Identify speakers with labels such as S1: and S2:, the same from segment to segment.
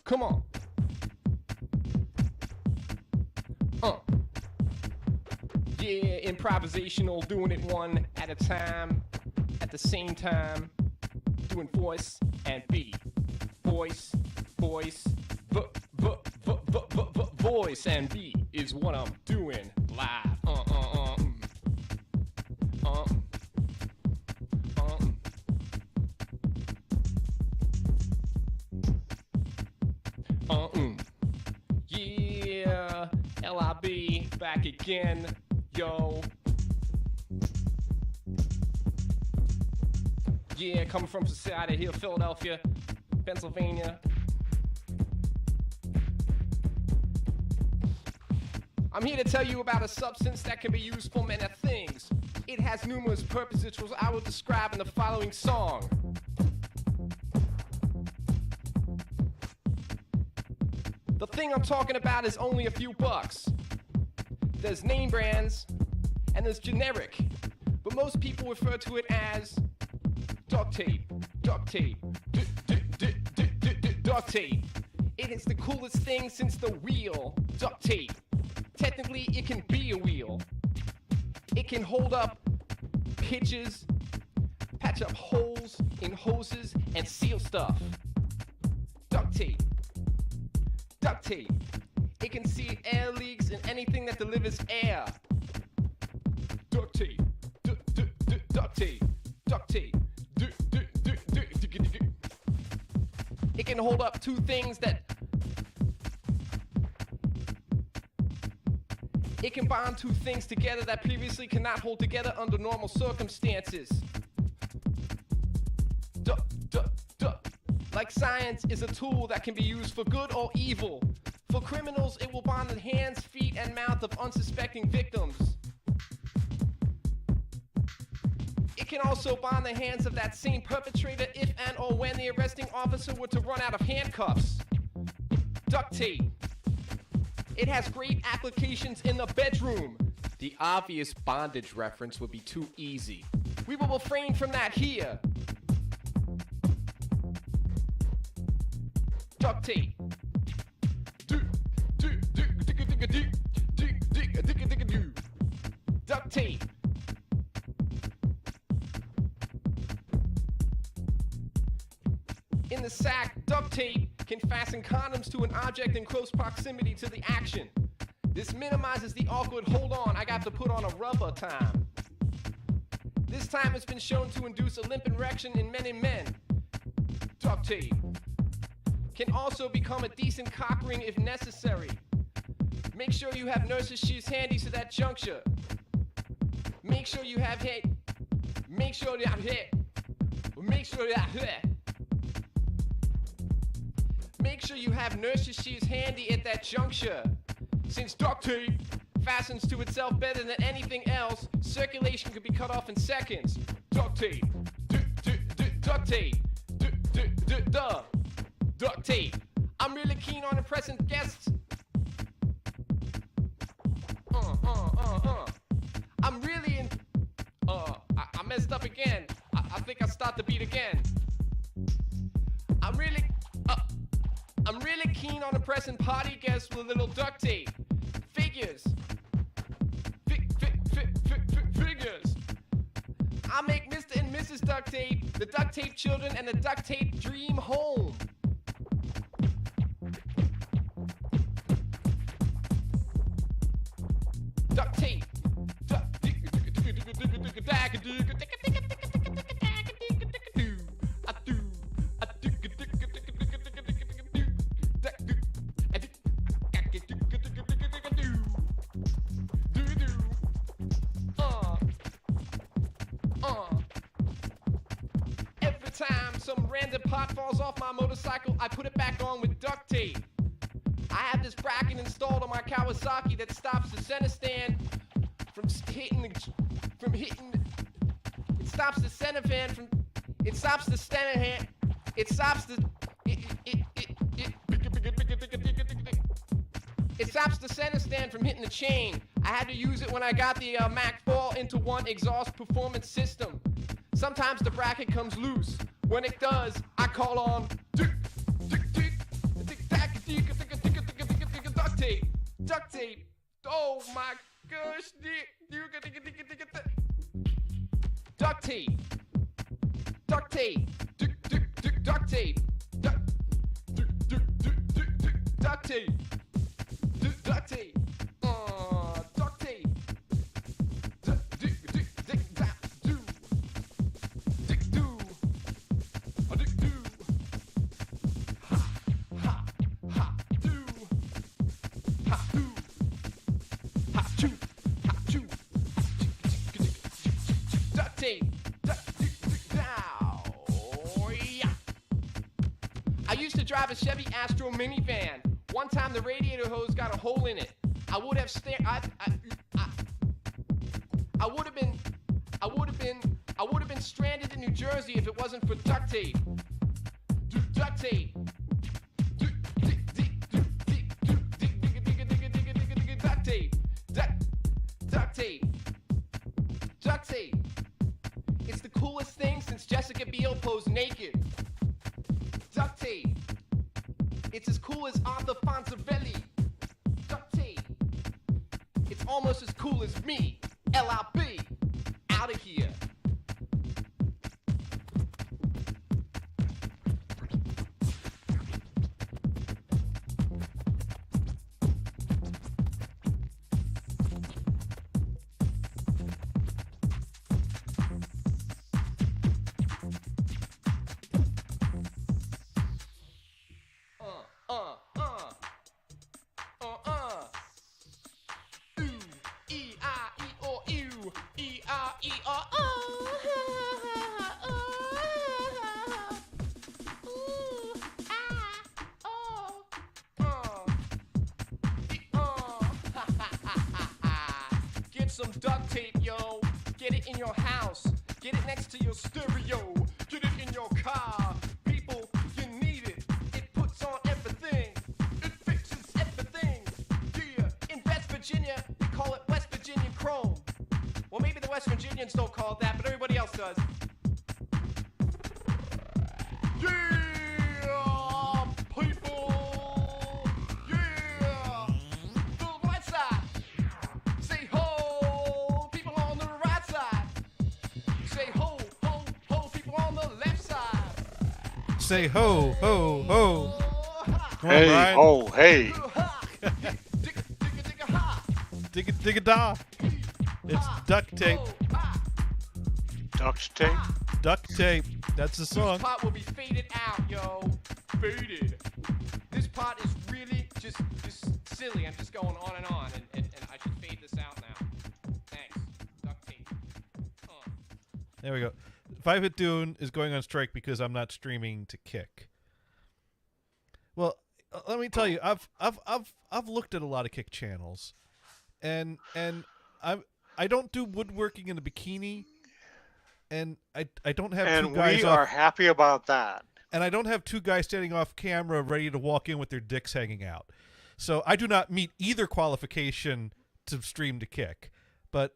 S1: Come on. Yeah, improvisational, doing it one at a time, at the same time, doing voice and beat. Voice, voice and beat is what I'm doing live. Yeah, LIB back again, yo. Yeah, coming from Society Hill, Philadelphia, Pennsylvania. I'm here to tell you about a substance that can be used for many things. It has numerous purposes, which I will describe in the following song. The thing I'm talking about is only a few bucks. There's name brands, and there's generic, but most people refer to it as duct tape, duct tape, duct tape. It is the coolest thing since the wheel, duct tape. Technically, it can be a wheel. It can hold up pitches, patch up holes in hoses, and seal stuff. Duct tape. Duct tape. It can seal air leaks and anything that delivers air. Duct tape. Duct tape. Duct tape. It can hold up two things that... It can bond two things together that previously cannot hold together under normal circumstances. Like science is a tool that can be used for good or evil. For criminals, it will bond the hands, feet, and mouth of unsuspecting victims. It can also bond the hands of that same perpetrator if and or when the arresting officer were to run out of handcuffs. Duct tape. It has great applications in the bedroom. The obvious bondage reference would be too easy. We will refrain from that here. Duct tape. Duct tape. In the sack, duct tape can fasten condoms to an object in close proximity to the action. This minimizes the awkward hold on, I got to put on a rubber time. This time has been shown to induce a limp erection in many men. Duct tape can also become a decent cock ring if necessary. Make sure you have nurse's shears handy to that juncture. Make sure you have hit. Make sure you have hit. Make sure you have hit. Make sure you have nurse's shears handy at that juncture. Since duct tape fastens to itself better than anything else, circulation could be cut off in seconds. Duct tape. Duct tape. Duct tape. I'm really keen on impressing guests. I'm really in. I messed up again. I think I start the beat again. I'm really keen on impressing party guests with a little duct tape. Figures. Figures. I make Mr. and Mrs. Duct Tape, the duct tape children, and the duct tape dream home. Duct tape. Every time some random pot falls off my motorcycle, I put it back on with duct tape. I have this bracket installed on my Kawasaki that stops the center stand from hitting. It stops the center fan from. It stops the center hand. It stops the. It stops the center stand from hitting the chain. I had to use it when I got the Mac 4 into one exhaust performance system. Sometimes the bracket comes loose. When it does, I call on. Duct tape. Oh my gosh. Duct tape. Duct tape. Duct tape. Duct tape. Duct tape. Duct tape. I used to drive a Chevy Astro minivan. One time the radiator hose got a hole in it. I would have been stranded in New Jersey if it wasn't for duct tape. Duct tape. Duct tape. Duct tape. Duct tape. It's the coolest thing since Jessica Biel posed naked. Duct tape. It's as cool as Arthur Fonzarelli. Duct tape. It's almost as cool as me. LRB. Out of here. Get some duct tape, yo. Get it in your house. Get it next to your stereo. Get it in your car. People, you need it. It puts on everything. It fixes everything. Yeah, in West Virginia, we call it West Virginia Chrome. Well, maybe the West Virginians don't call it that, but everybody else does. Yeah, people. Yeah, the right side. Say ho, people on the right side. Say ho, ho, ho, people on the left side.
S2: Say ho, ho, ho. Come on,
S3: Hey,
S2: Brian.
S3: oh, hey.
S2: Digga da. It's duct tape.
S3: Duct tape?
S2: Duct tape. That's the song.
S1: This part will be faded out, yo. Faded. This part is really just silly. I'm just going on and on, and I should fade this out now. Thanks. Duct tape.
S2: There we go. 5-Hit Dune is going on strike because I'm not streaming to Kick. Well, let me tell you, I've looked at a lot of Kick channels, and I don't do woodworking in a bikini, and I don't have
S3: And
S2: two guys
S3: we are
S2: off,
S3: happy about that.
S2: and I don't have two guys standing off camera ready to walk in with their dicks hanging out. So I do not meet either qualification to stream to Kick. But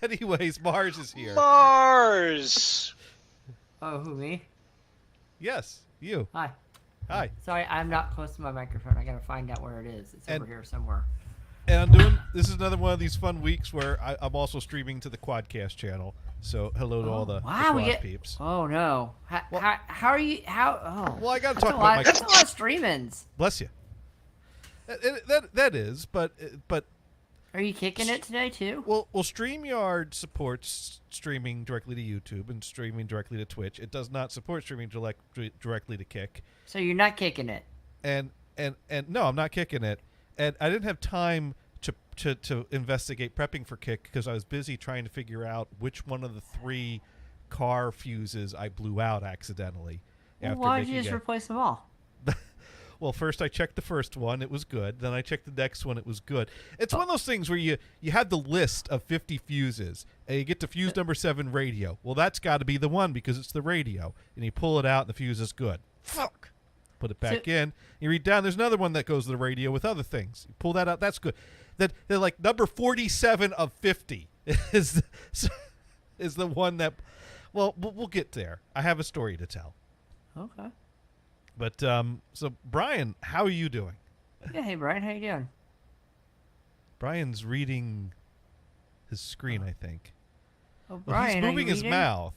S2: anyways, Mars is here.
S3: Mars!
S4: Oh, who, me?
S2: Yes, you.
S4: Hi.
S2: Hi.
S4: Sorry, I'm not close to my microphone. I gotta find out where it is. It's over here somewhere.
S2: And this is another one of these fun weeks where I'm also streaming to the Quadcast channel. So hello to all the
S4: Wow, we
S2: Quad
S4: get.
S2: peeps.
S4: Oh no.
S2: Well-
S4: How are you? How? Oh.
S2: Well, I got to
S4: That's
S2: talk
S4: a
S2: about
S4: lot,
S2: my.
S4: That's a lot of streamings.
S2: Bless you. That is, but
S4: Are you kicking it today too?
S2: well, StreamYard supports streaming directly to YouTube and streaming directly to Twitch. It does not support streaming directly to Kick.
S4: So you're not kicking it.
S2: And no, I'm not kicking it. And I didn't have time to investigate prepping for Kick because I was busy trying to figure out which one of the 3 car fuses I blew out accidentally.
S4: Well,
S2: after
S4: why did you
S2: making
S4: just
S2: a-
S4: replace them all?
S2: Well, first I checked the first one, it was good. Then I checked the next one, it was good. It's one of those things where you have the list of 50 fuses, and you get to fuse number 7 radio. Well, that's got to be the one because it's the radio. And you pull it out, and the fuse is good. Fuck. Put it back in. You read down, there's another one that goes to the radio with other things. You pull that out, that's good. They're like number 47 of 50 is the one that, well, we'll get there. I have a story to tell.
S4: Okay.
S2: But so Brian, how are you doing?
S4: Yeah, hey Brian, how you doing?
S2: Brian's reading his screen, I think.
S4: Oh,
S2: Well, he's
S4: Brian, are you
S2: moving his
S4: reading?
S2: mouth.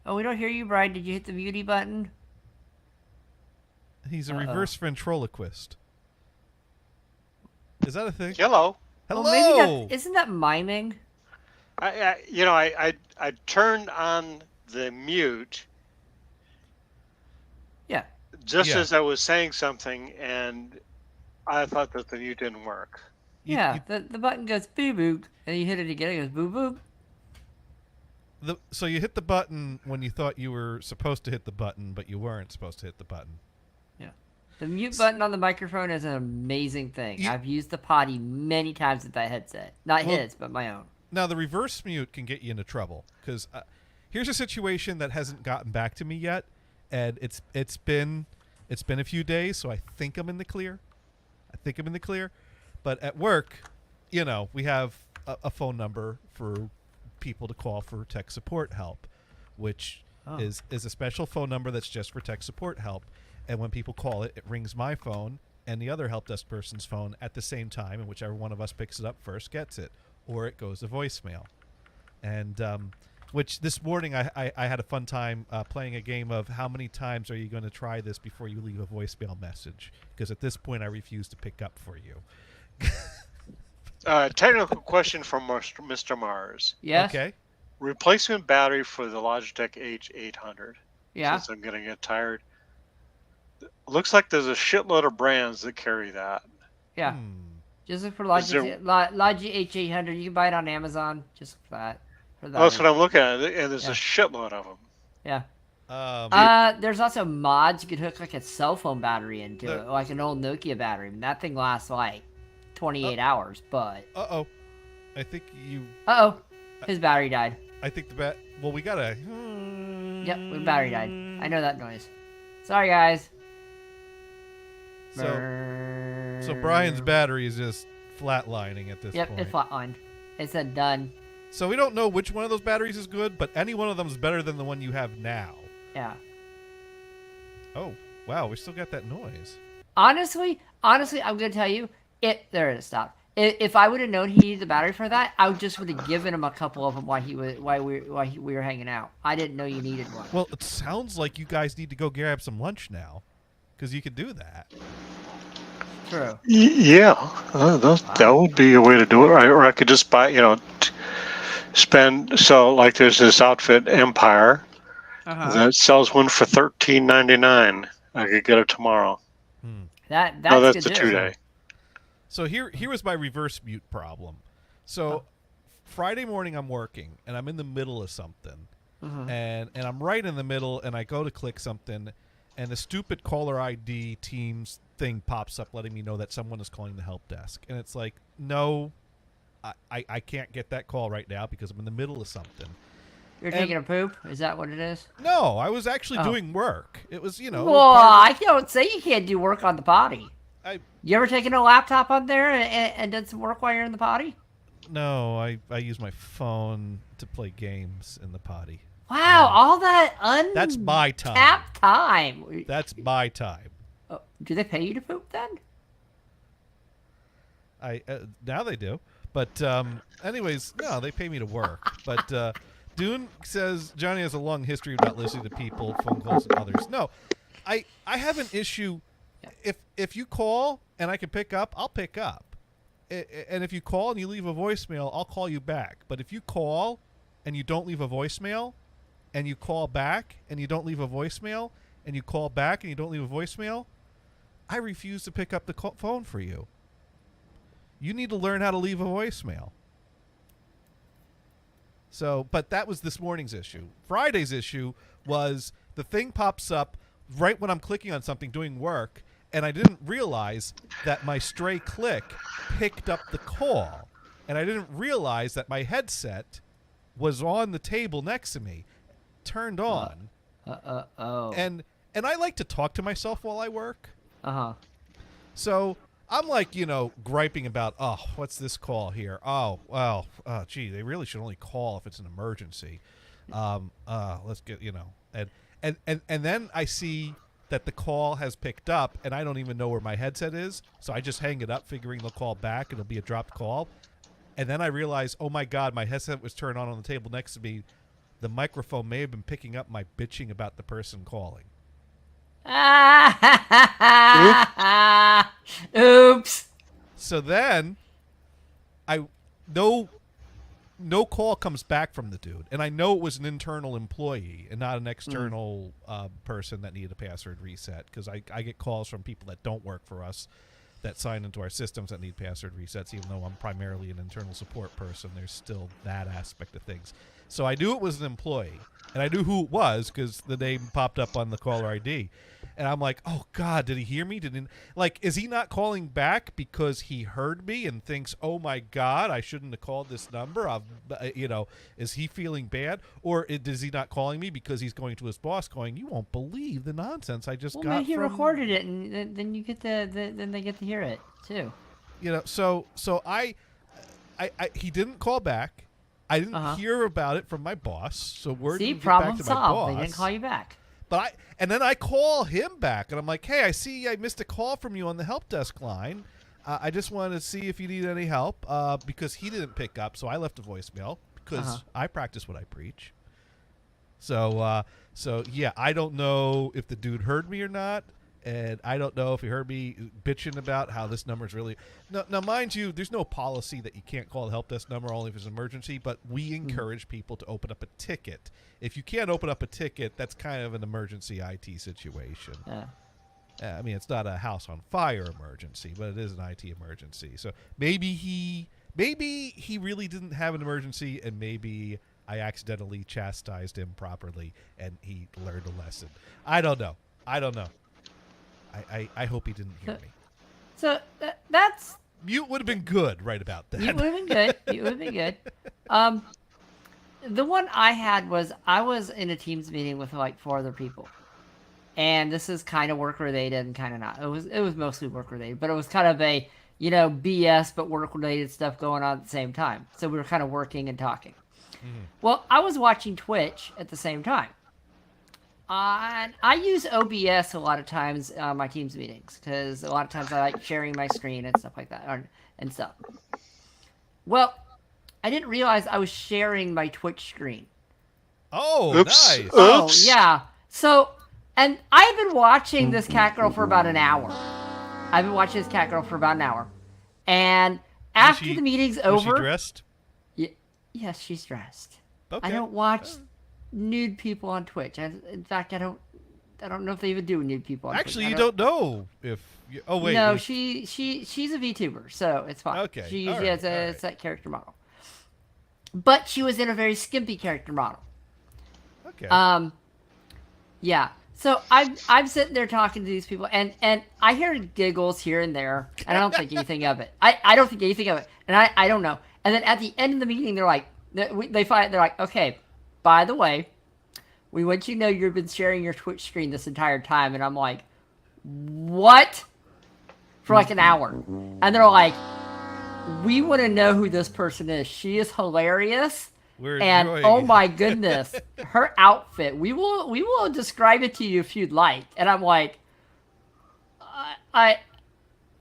S4: Oh, we don't hear you, Brian. Did you hit the beauty button?
S2: He's a
S4: Uh-oh.
S2: reverse ventriloquist. Is that a thing?
S3: Hello.
S2: Hello.
S4: Well, maybe isn't that miming?
S3: I turned on the mute
S4: Yeah.
S3: just
S2: Yeah.
S3: as I was saying something, and I thought that the mute didn't work.
S4: Yeah, the button goes boo boo, and you hit it again, it goes boo boo.
S2: So you hit the button when you thought you were supposed to hit the button, but you weren't supposed to hit the button.
S4: Yeah. The mute button on the microphone is an amazing thing.
S2: You-
S4: I've used the potty many times with that headset. Not
S2: Well-
S4: his, but my own.
S2: Now the reverse mute can get you into trouble because here's a situation that hasn't gotten back to me yet, and it's been a few days, so I think I'm in the clear. But at work, we have a phone number for people to call for tech support help, which
S4: Oh.
S2: is a special phone number that's just for tech support help. And when people call it, it rings my phone and the other help desk person's phone at the same time, and whichever one of us picks it up first gets it, or it goes to voicemail. And which this morning I had a fun time playing a game of how many times are you going to try this before you leave a voicemail message? Because at this point I refuse to pick up for you.
S3: Technical question from Mr. Mars.
S4: Yes?
S2: Okay.
S3: Replacement battery for the Logitech H800.
S4: Yeah.
S3: Since I'm getting it tired. Looks like there's a shitload of brands that carry that.
S4: Yeah.
S2: Hmm.
S4: Just look for
S3: Is there-
S4: Logi H800. You can buy it on Amazon. Just for that. For that.
S3: Oh, that's what I'm looking at, and there's
S4: Yeah.
S3: a shitload of them.
S4: Yeah.
S2: Um,
S4: There's also mods you could hook like a cell phone battery into
S2: The-
S4: it, like an old Nokia battery. And that thing lasts like 28 hours, but
S2: uh-oh. I think you...
S4: his battery died.
S2: I think well, we gotta...
S4: Yep, the battery died. I know that noise. Sorry, guys.
S2: So Brian's battery is just flatlining at this
S4: Yep,
S2: point.
S4: it flatlined. It said done.
S2: So we don't know which one of those batteries is good, but any one of them is better than the one you have now.
S4: Yeah.
S2: Oh, wow, we still got that noise.
S4: Honestly, I'm gonna tell you, there it stopped. If I would have known he needed the battery for that, I just would have given him a couple of them while we were hanging out. I didn't know you needed one.
S2: Well, it sounds like you guys need to go grab some lunch now, because you could do that.
S4: True.
S3: Yeah, that would be a way to do it. Or I could just buy, spend. So like, there's this outfit Empire that sells one for $13.99. I could get it tomorrow.
S4: That's
S3: No, that's
S4: good
S3: a
S4: too.
S3: 2-day.
S2: So here was my reverse mute problem. So Friday morning I'm working, and I'm in the middle of something, and I'm right in the middle, and I go to click something, and the stupid caller ID Teams thing pops up letting me know that someone is calling the help desk. And it's like, no, I can't get that call right now because I'm in the middle of something.
S4: You're taking a poop? Is that what it is?
S2: No, I was actually doing work. It was,
S4: Well, I don't say you can't do work on the potty.
S2: I
S4: You ever taken a laptop on there and done some work while you're in the potty?
S2: No, I use my phone to play games in the potty.
S4: Wow, all that
S2: That's my time.
S4: untapped time.
S2: That's my time.
S4: Oh, do they pay you to poop then?
S2: Now they do, but anyways, no, they pay me to work. But Dune says Johnny has a long history about listening to people, phone calls, and others. No, I have an issue. If you call and I can pick up, I'll pick up. And if you call and you leave a voicemail, I'll call you back. But if you call and you don't leave a voicemail, and you call back and you don't leave a voicemail, and you call back and you don't leave a voicemail, I refuse to pick up the phone for you. You need to learn how to leave a voicemail. So, but that was this morning's issue. Friday's issue was the thing pops up right when I'm clicking on something doing work, and I didn't realize that my stray click picked up the call. And I didn't realize that my headset was on the table next to me, turned on. And I like to talk to myself while I work. So I'm like, griping about, oh, what's this call here? Oh, well, gee, they really should only call if it's an emergency. Let's get, and then I see that the call has picked up, and I don't even know where my headset is, so I just hang it up figuring they'll call back. It'll be a dropped call. And then I realize, oh my God, my headset was turned on the table next to me. The microphone may have been picking up my bitching about the person calling.
S4: Oops.
S2: So then, no call comes back from the dude, and I know it was an internal employee and not an external person that needed a password reset, because I get calls from people that don't work for us that sign into our systems that need password resets. Even though I'm primarily an internal support person, there's still that aspect of things. So I knew it was an employee, and I knew who it was because the name popped up on the caller ID. And I'm like, oh God, did he hear me? Is he not calling back because he heard me and thinks, oh my God, I shouldn't have called this number? Is he feeling bad? Or is he not calling me because he's going to his boss going, you won't believe the nonsense I just got
S4: Well, he
S2: from...
S4: recorded it, and then you get then they get to hear it too.
S2: So he didn't call back. I didn't hear about it from my boss. So word didn't get
S4: problem
S2: back to my
S4: solved.
S2: boss.
S4: They didn't call you back.
S2: And then I call him back, and I'm like, hey, I see I missed a call from you on the help desk line. I just wanted to see if you need any help, because he didn't pick up, so I left a voicemail, because I practice what I preach. So yeah, I don't know if the dude heard me or not, and I don't know if he heard me bitching about how this number is really... Now, mind you, there's no policy that you can't call the help desk number only if it's an emergency, but we encourage people to open up a ticket. If you can't open up a ticket, that's kind of an emergency IT situation. I mean, it's not a house on fire emergency, but it is an IT emergency. So maybe he really didn't have an emergency, and maybe I accidentally chastised him properly, and he learned a lesson. I don't know. I hope he didn't hear me.
S4: So that's...
S2: Mute would have been good right about that.
S4: It would have been good. The one I had was I was in a Teams meeting with like 4 other people. And this is kind of work related and kind of not. It was mostly work related, but it was kind of a, BS but work related stuff going on at the same time. So we were kind of working and talking. Well, I was watching Twitch at the same time. And I use OBS a lot of times on my Teams meetings because a lot of times I like sharing my screen and stuff like that and stuff. Well, I didn't realize I was sharing my Twitch screen.
S2: Oh,
S3: Oops.
S2: nice.
S4: Oh, yeah. So, and I've been watching this cat girl for about an hour. And after the meeting's over...
S2: Was she dressed?
S4: Yes, she's dressed.
S2: Okay.
S4: I don't watch nude people on Twitch. In fact, I don't know if they even do nude people on
S2: Actually,
S4: Twitch.
S2: you don't know if... Oh, wait.
S4: No, she's a VTuber, so it's fine.
S2: Okay.
S4: She usually has a set character model. But she was in a very skimpy character model.
S2: Okay.
S4: Yeah. So I'm sitting there talking to these people, and I hear giggles here and there, and I don't think anything of it. I don't think anything of it, and I don't know. And then at the end of the meeting, they're like, they're like, okay, by the way, we want you to know you've been sharing your Twitch screen this entire time, and I'm like, what? For like an hour, and they're like, we want to know who this person is. She is hilarious. And oh my goodness, her outfit. We will describe it to you if you'd like. And I'm like,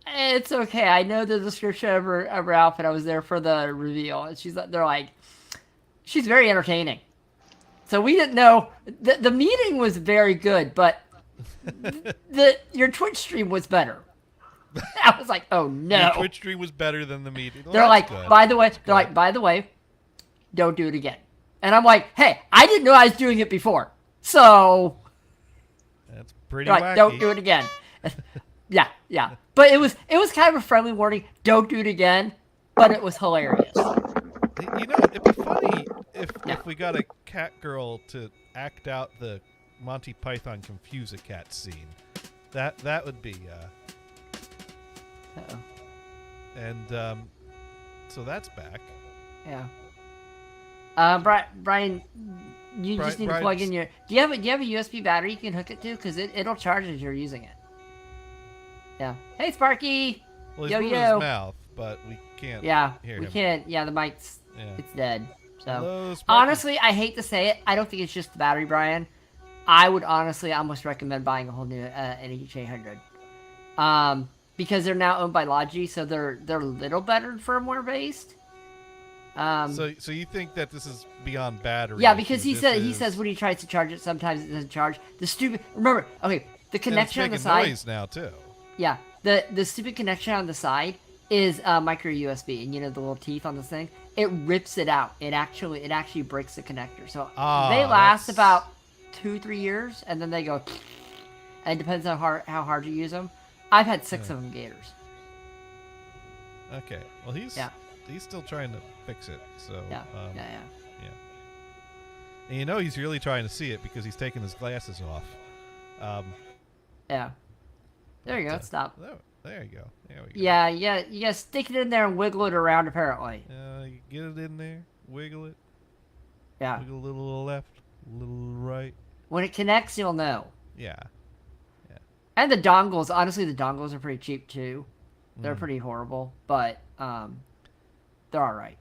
S4: it's okay. I know the description of her outfit. I was there for the reveal. And they're like, she's very entertaining. So we didn't know. The meeting was very good, but your Twitch stream was better. I was like, oh no.
S2: Your Twitch stream was better than the meeting. Well,
S4: they're like,
S2: good.
S4: by the way, don't do it again. And I'm like, hey, I didn't know I was doing it before. So
S2: that's pretty
S4: like,
S2: wacky.
S4: don't do it again. yeah. But it was kind of a friendly warning. Don't do it again. But it was hilarious.
S2: It'd be funny if we got a cat girl to act out the Monty Python Confuse-a-Cat scene. That would be
S4: Uh-oh.
S2: And so that's back.
S4: Yeah. Brian, you just need to plug in your. Do you have a USB battery you can hook it to? Because it'll charge as you're using it. Yeah. Hey, Sparky.
S2: Well, he's moving his mouth, but we can't.
S4: Yeah,
S2: hear
S4: we
S2: him.
S4: can't. Yeah, the mic's
S2: Yeah.
S4: it's dead. So
S2: Hello, Sparky.
S4: honestly, I hate to say it, I don't think it's just the battery, Brian. I would honestly almost recommend buying a whole new NH800. Because they're now owned by Logi, so they're a little better firmware based.
S2: So you think that this is beyond battery?
S4: Yeah, because
S2: issues.
S4: he says when he tries to charge it, sometimes it doesn't charge. The stupid remember, okay, the connection on the
S2: it's
S4: side.
S2: making noise now too.
S4: Yeah, the stupid connection on the side is micro USB, and you know the little teeth on this thing. It rips it out. It actually breaks the connector. So they last about 2-3 years, and then they go. And it depends on how hard you use them. I've had 6 of them Gators.
S2: Okay, well he's still trying to fix it. So
S4: Yeah.
S2: And you know he's really trying to see it because he's taking his glasses off.
S4: Yeah. There you go. Stop.
S2: There you go. There we go.
S4: Yeah. You gotta stick it in there and wiggle it around. Apparently.
S2: You get it in there, wiggle it.
S4: Yeah.
S2: Wiggle a little left, a little right.
S4: When it connects, you'll know.
S2: Yeah.
S4: And the dongles. Honestly, the dongles are pretty cheap too. They're pretty horrible, but they're all right.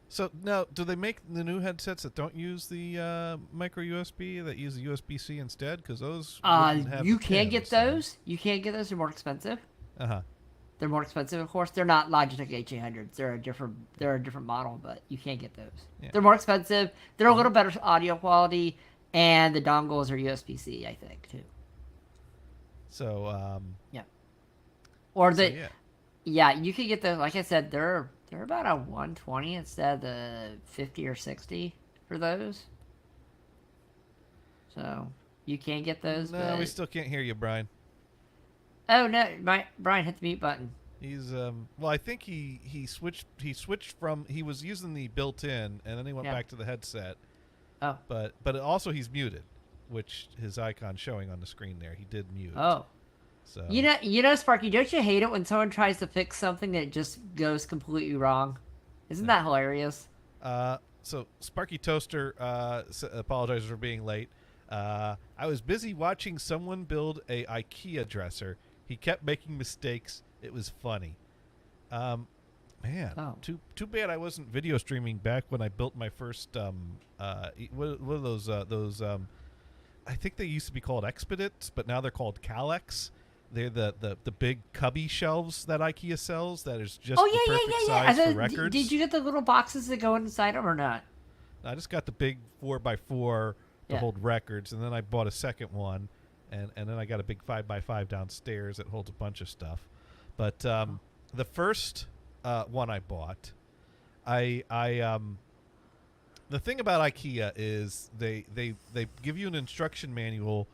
S2: So now, do they make the new headsets that don't use the micro USB that use the USB-C instead? Because those wouldn't have
S4: you
S2: the
S4: can get
S2: pins,
S4: those. You can get those. They're more expensive. They're more expensive, of course. They're not Logitech H800s. They're a different model, but you can get those.
S2: Yeah.
S4: They're more expensive. They're a little better audio quality, and the dongles are USB-C, I think, too.
S2: So
S4: Yeah. Or
S2: so,
S4: the yeah, you can get those. Like I said, they're about a 120 instead of the 50 or 60 for those. So you can get those.
S2: No,
S4: but...
S2: we still can't hear you, Brian.
S4: Oh no, Brian hit the mute button.
S2: He's well, I think he switched from he was using the built-in and then he went back to the headset.
S4: Oh.
S2: But also he's muted, which his icon's showing on the screen there. He did mute.
S4: Oh.
S2: So
S4: You know, Sparky, don't you hate it when someone tries to fix something that just goes completely wrong? Isn't that hilarious?
S2: So Sparky Toaster apologizes for being late. I was busy watching someone build a IKEA dresser. He kept making mistakes. It was funny. Man, too bad I wasn't video streaming back when I built my first what are those I think they used to be called Expedits, but now they're called Calex. They're the big cubby shelves that IKEA sells that is just the perfect size for records.
S4: Did you get the little boxes that go inside them or not?
S2: I just got the big 4x4 to hold records, and then I bought a second one, and then I got a big 5x5 downstairs that holds a bunch of stuff. But the first one I bought, the thing about IKEA is they give you an instruction manual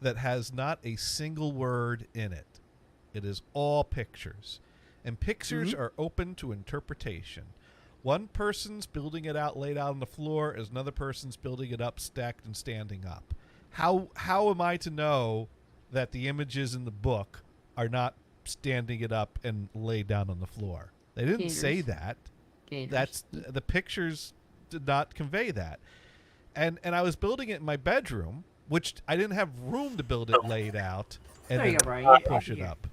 S2: that has not a single word in it. It is all pictures. And pictures are open to interpretation. One person's building it out laid out on the floor as another person's building it up stacked and standing up. How am I to know that the images in the book are not standing it up and laid down on the floor? They didn't say that. That's the pictures did not convey that. And I was building it in my bedroom, which I didn't have room to build it laid out and then push it up.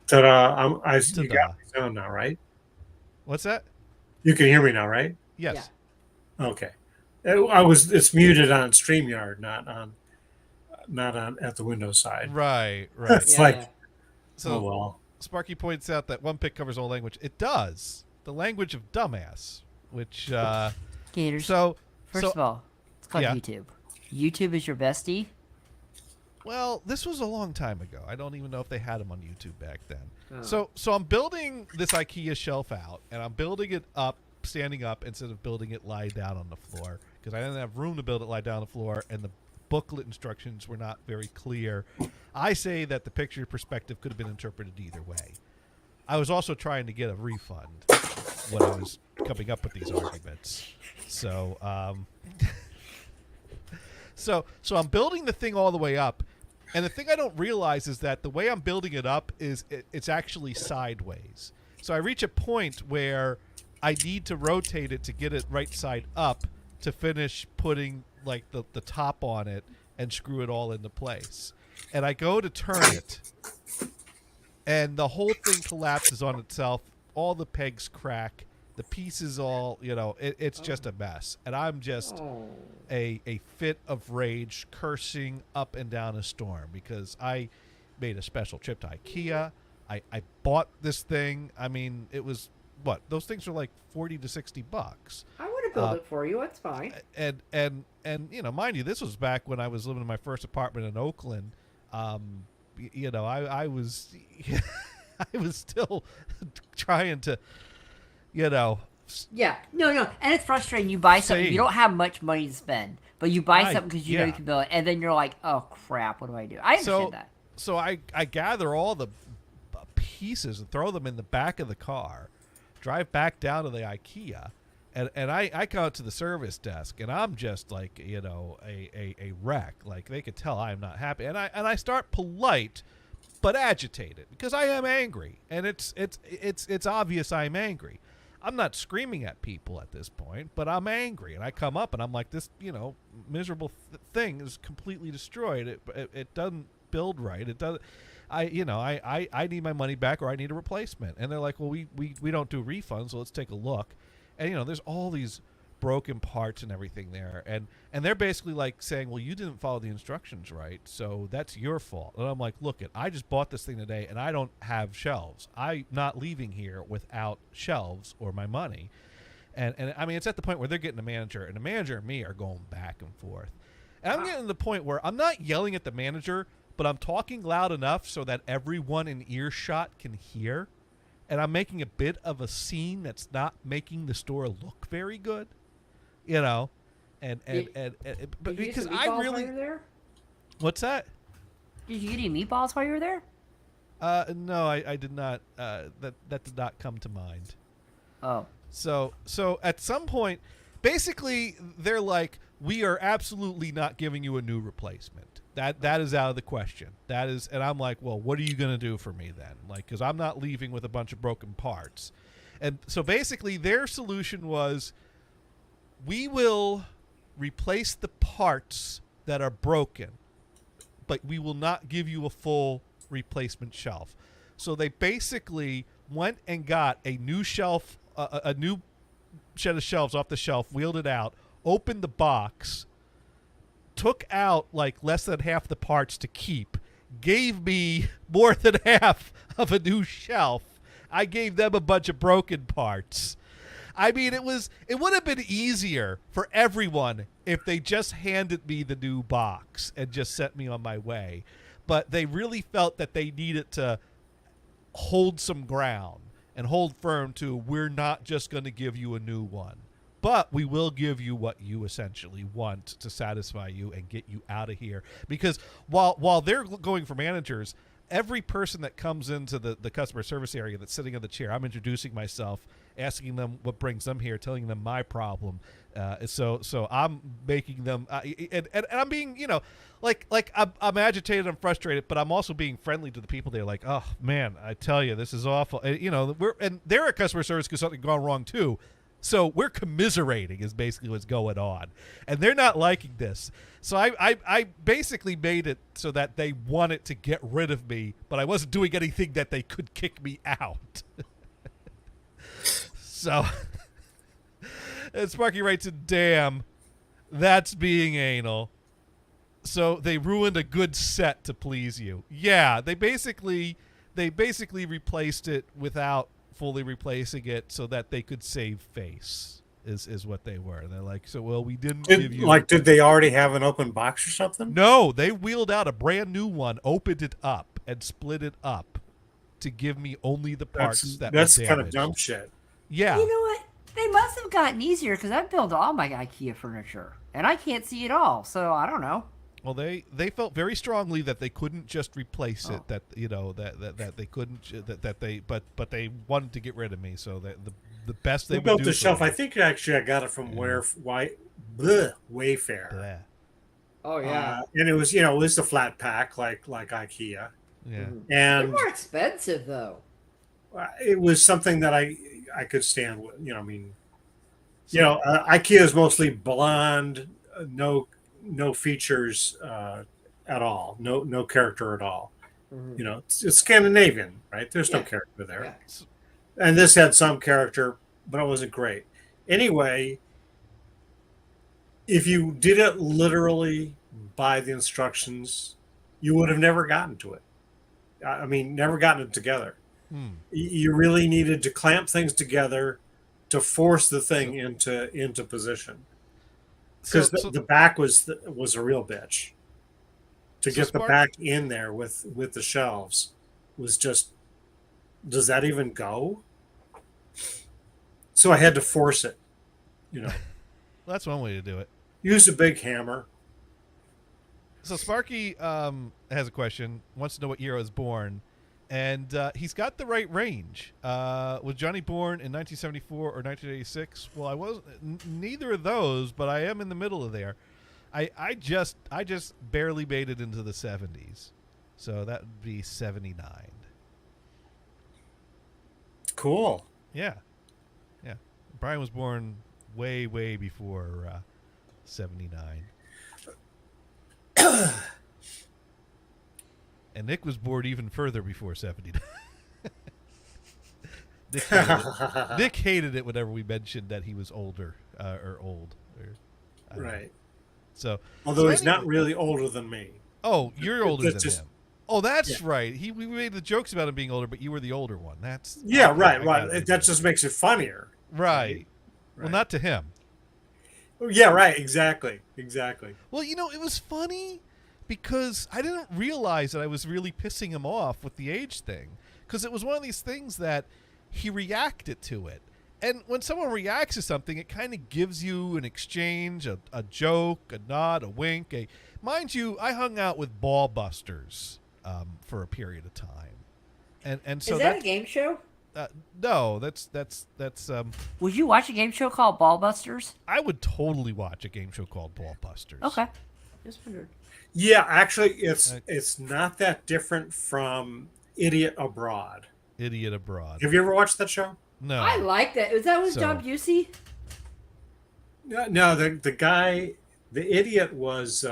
S5: Ta-da! You got me sound now, right?
S2: What's that?
S5: You can hear me now, right?
S2: Yes.
S5: Yeah. Okay. It's muted on StreamYard, not on at the Windows side.
S2: Right.
S5: It's
S2: so.
S5: Oh well.
S2: Sparky points out that one pick covers all language. It does. The language of dumbass, which
S4: Gators.
S2: So
S4: first of all, it's called YouTube. YouTube is your bestie.
S2: Well, this was a long time ago. I don't even know if they had them on YouTube back then. So I'm building this IKEA shelf out, and I'm building it up, standing up, instead of building it lie down on the floor, because I didn't have room to build it lie down on the floor, and the booklet instructions were not very clear. I say that the picture perspective could have been interpreted either way. I was also trying to get a refund when I was coming up with these arguments. So, so I'm building the thing all the way up, and the thing I don't realize is that the way I'm building it up is it's actually sideways. So I reach a point where I need to rotate it to get it right side up to finish putting like the top on it and screw it all into place. And I go to turn it, and the whole thing collapses on itself. All the pegs crack, The pieces all, it's just a mess. And I'm just
S4: Oh.
S2: a fit of rage cursing up and down a storm because I made a special trip to IKEA. I bought this thing. I mean, it was what? Those things are like $40 to $60.
S6: I would have built it for you. It's fine.
S2: And mind you, this was back when I was living in my first apartment in Oakland. I was I was still trying to,
S6: Yeah.
S4: No, and it's frustrating. You buy something,
S2: Same.
S4: you don't have much money to spend, but you buy
S2: I-
S4: something because you know
S2: yeah.
S4: you can build it, and then you're like, oh crap, what do I do? I understand that.
S2: So I gather all the pieces and throw them in the back of the car, drive back down to the IKEA, and I come out to the service desk, and I'm just like, a wreck. Like, they could tell I'm not happy, and I start polite but agitated because I am angry, and it's obvious I'm angry. I'm not screaming at people at this point, but I'm angry, and I come up and I'm like, this miserable thing is completely destroyed. It doesn't build right. It doesn't. I need my money back, or I need a replacement. And they're like, well, we don't do refunds, so let's take a look. And there's all these broken parts and everything there, and they're basically like saying, well, you didn't follow the instructions right, so that's your fault. And I'm like, look, I just bought this thing today, and I don't have shelves. I'm not leaving here without shelves or my money. And I mean, it's at the point where they're getting the manager, and the manager and me are going back and forth. And I'm getting to the point where I'm not yelling at the manager, but I'm talking loud enough so that everyone in earshot can hear. And I'm making a bit of a scene that's not making the store look very good, but
S6: Did you get
S2: because
S6: some
S2: I
S6: meatballs
S2: really,
S6: while you were there?
S2: what's that?
S4: Did you get any meatballs while you were there?
S2: No, I did not. That did not come to mind.
S4: Oh,
S2: So at some point, basically, they're like, we are absolutely not giving you a new replacement. That is out of the question. That is, and I'm like, well, what are you going to do for me then? Like, because I'm not leaving with a bunch of broken parts. And so basically, their solution was, we will replace the parts that are broken, but we will not give you a full replacement shelf. So they basically went and got a new shelf, a new set of shelves off the shelf, wheeled it out, opened the box, took out like less than half the parts to keep, gave me more than half of a new shelf. I gave them a bunch of broken parts. I mean, it would have been easier for everyone if they just handed me the new box and just sent me on my way. But they really felt that they needed to hold some ground and hold firm to, we're not just going to give you a new one, but we will give you what you essentially want to satisfy you and get you out of here. Because while they're going for managers, every person that comes into the customer service area that's sitting in the chair, I'm introducing myself, asking them what brings them here, telling them my problem. So I'm making them, and I'm being, I'm agitated, I'm frustrated, but I'm also being friendly to the people. They're like, oh man, I tell you, this is awful. And they're at customer service because something gone wrong too. So we're commiserating is basically what's going on, and they're not liking this. So I basically made it so that they wanted to get rid of me, but I wasn't doing anything that they could kick me out. So, and Sparky writes, damn, that's being anal. So they ruined a good set to please you. Yeah, they basically replaced it without fully replacing it so that they could save face is what they were. And they're like, so, well, we didn't give you...
S5: Did they already have an open box or something?
S2: No, they wheeled out a brand new one, opened it up, and split it up to give me only the parts
S5: That's
S2: were
S5: kind of
S2: damaged.
S5: dumb shit.
S2: Yeah.
S4: you know what? They must have gotten easier because I've built all my IKEA furniture and I can't see it all. So I don't know.
S2: Well, they felt very strongly that they couldn't just replace it. That that they couldn't but they wanted to get rid of me. So that the best they
S5: They
S2: would
S5: built
S2: do
S5: the
S2: for
S5: shelf.
S2: me-
S5: I think actually I got it from Wayfair.
S2: Blah.
S6: Oh yeah.
S5: And it was it was a flat pack like IKEA,
S2: Yeah.
S6: They're
S5: and
S6: more expensive though.
S5: it was something that I could stand with. IKEA is mostly blonde, no features at all, no character at all.
S6: Mhm.
S5: It's Scandinavian, right? There's no
S6: Yeah.
S5: character there.
S6: Yeah.
S5: And this had some character, but it wasn't great. Anyway, if you did it literally by the instructions, you would have never gotten to it. I mean, never gotten it together. You really needed to clamp things together to force the thing into position. Because the back was a real bitch. To get the back in there with the shelves was just, does that even go? So I had to force it, you know.
S2: That's one way to do it.
S5: Use a big hammer.
S2: So Sparky has a question. Wants to know what year I was born, and he's got the right range. Was Johnny born in 1974 or 1986? Well, I was neither of those, but I am in the middle of there. I just barely made it into the 70s, so that would be 79.
S5: Cool.
S2: Yeah. Brian was born way before 79. And Nick was born even further before 79. Nick hated it whenever we mentioned that he was older or old.
S5: Right.
S2: So,
S5: although he's not really older than me.
S2: Oh, you're older than
S5: just,
S2: him. Oh, that's right. We made the jokes about him being older, but you were the older one. That's
S5: right. That just makes it funnier.
S2: Right. Well, not to him.
S5: Yeah, right. Exactly.
S2: Well, it was funny because I didn't realize that I was really pissing him off with the age thing, because it was one of these things that he reacted to it. And when someone reacts to something, it kind of gives you an exchange, a joke, a nod, a wink. Mind you, I hung out with Ball Busters for a period of time, and so
S6: is that a game show?
S2: No, that's.
S4: Would you watch a game show called Ballbusters?
S2: I would totally watch a game show called Ball Busters.
S4: Okay, just wondered.
S5: Yeah, actually, it's not that different from Idiot Abroad.
S2: Idiot Abroad.
S5: Have you ever watched that show?
S2: No.
S6: I like that. Was that with John Busey?
S5: No, the guy, the idiot was.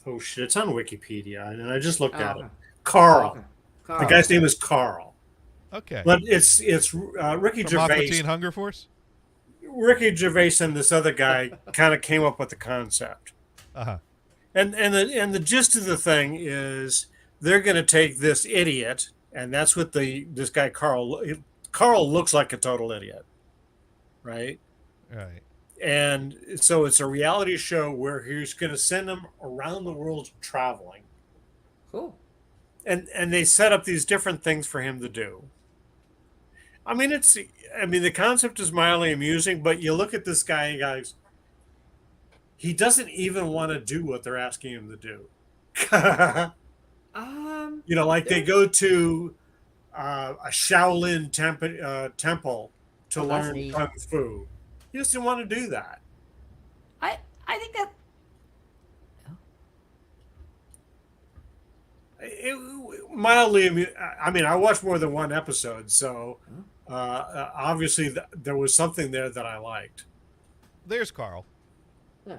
S5: Oh shit! It's on Wikipedia, and I just looked at it. Carl.
S6: Okay. Carl.
S5: The guy's name is Carl.
S2: Okay.
S5: But it's Ricky
S2: From
S5: Gervais.
S2: Aqua Teen Hunger Force?
S5: Ricky Gervais and this other guy kind of came up with the concept.
S2: Uh-huh.
S5: And the gist of the thing is they're going to take this idiot, and that's what this guy Carl looks like a total idiot, right?
S2: Right.
S5: And so it's a reality show where he's going to send him around the world traveling.
S6: Cool.
S5: And they set up these different things for him to do. I mean, the concept is mildly amusing, but you look at this guy and guys, he doesn't even want to do what they're asking him to do. They go to a Shaolin temple to learn kung fu. He doesn't want to do that.
S4: I think that.
S5: Mildly, I mean, I watched more than one episode, so obviously there was something there that I liked.
S2: There's Carl.
S6: Yeah,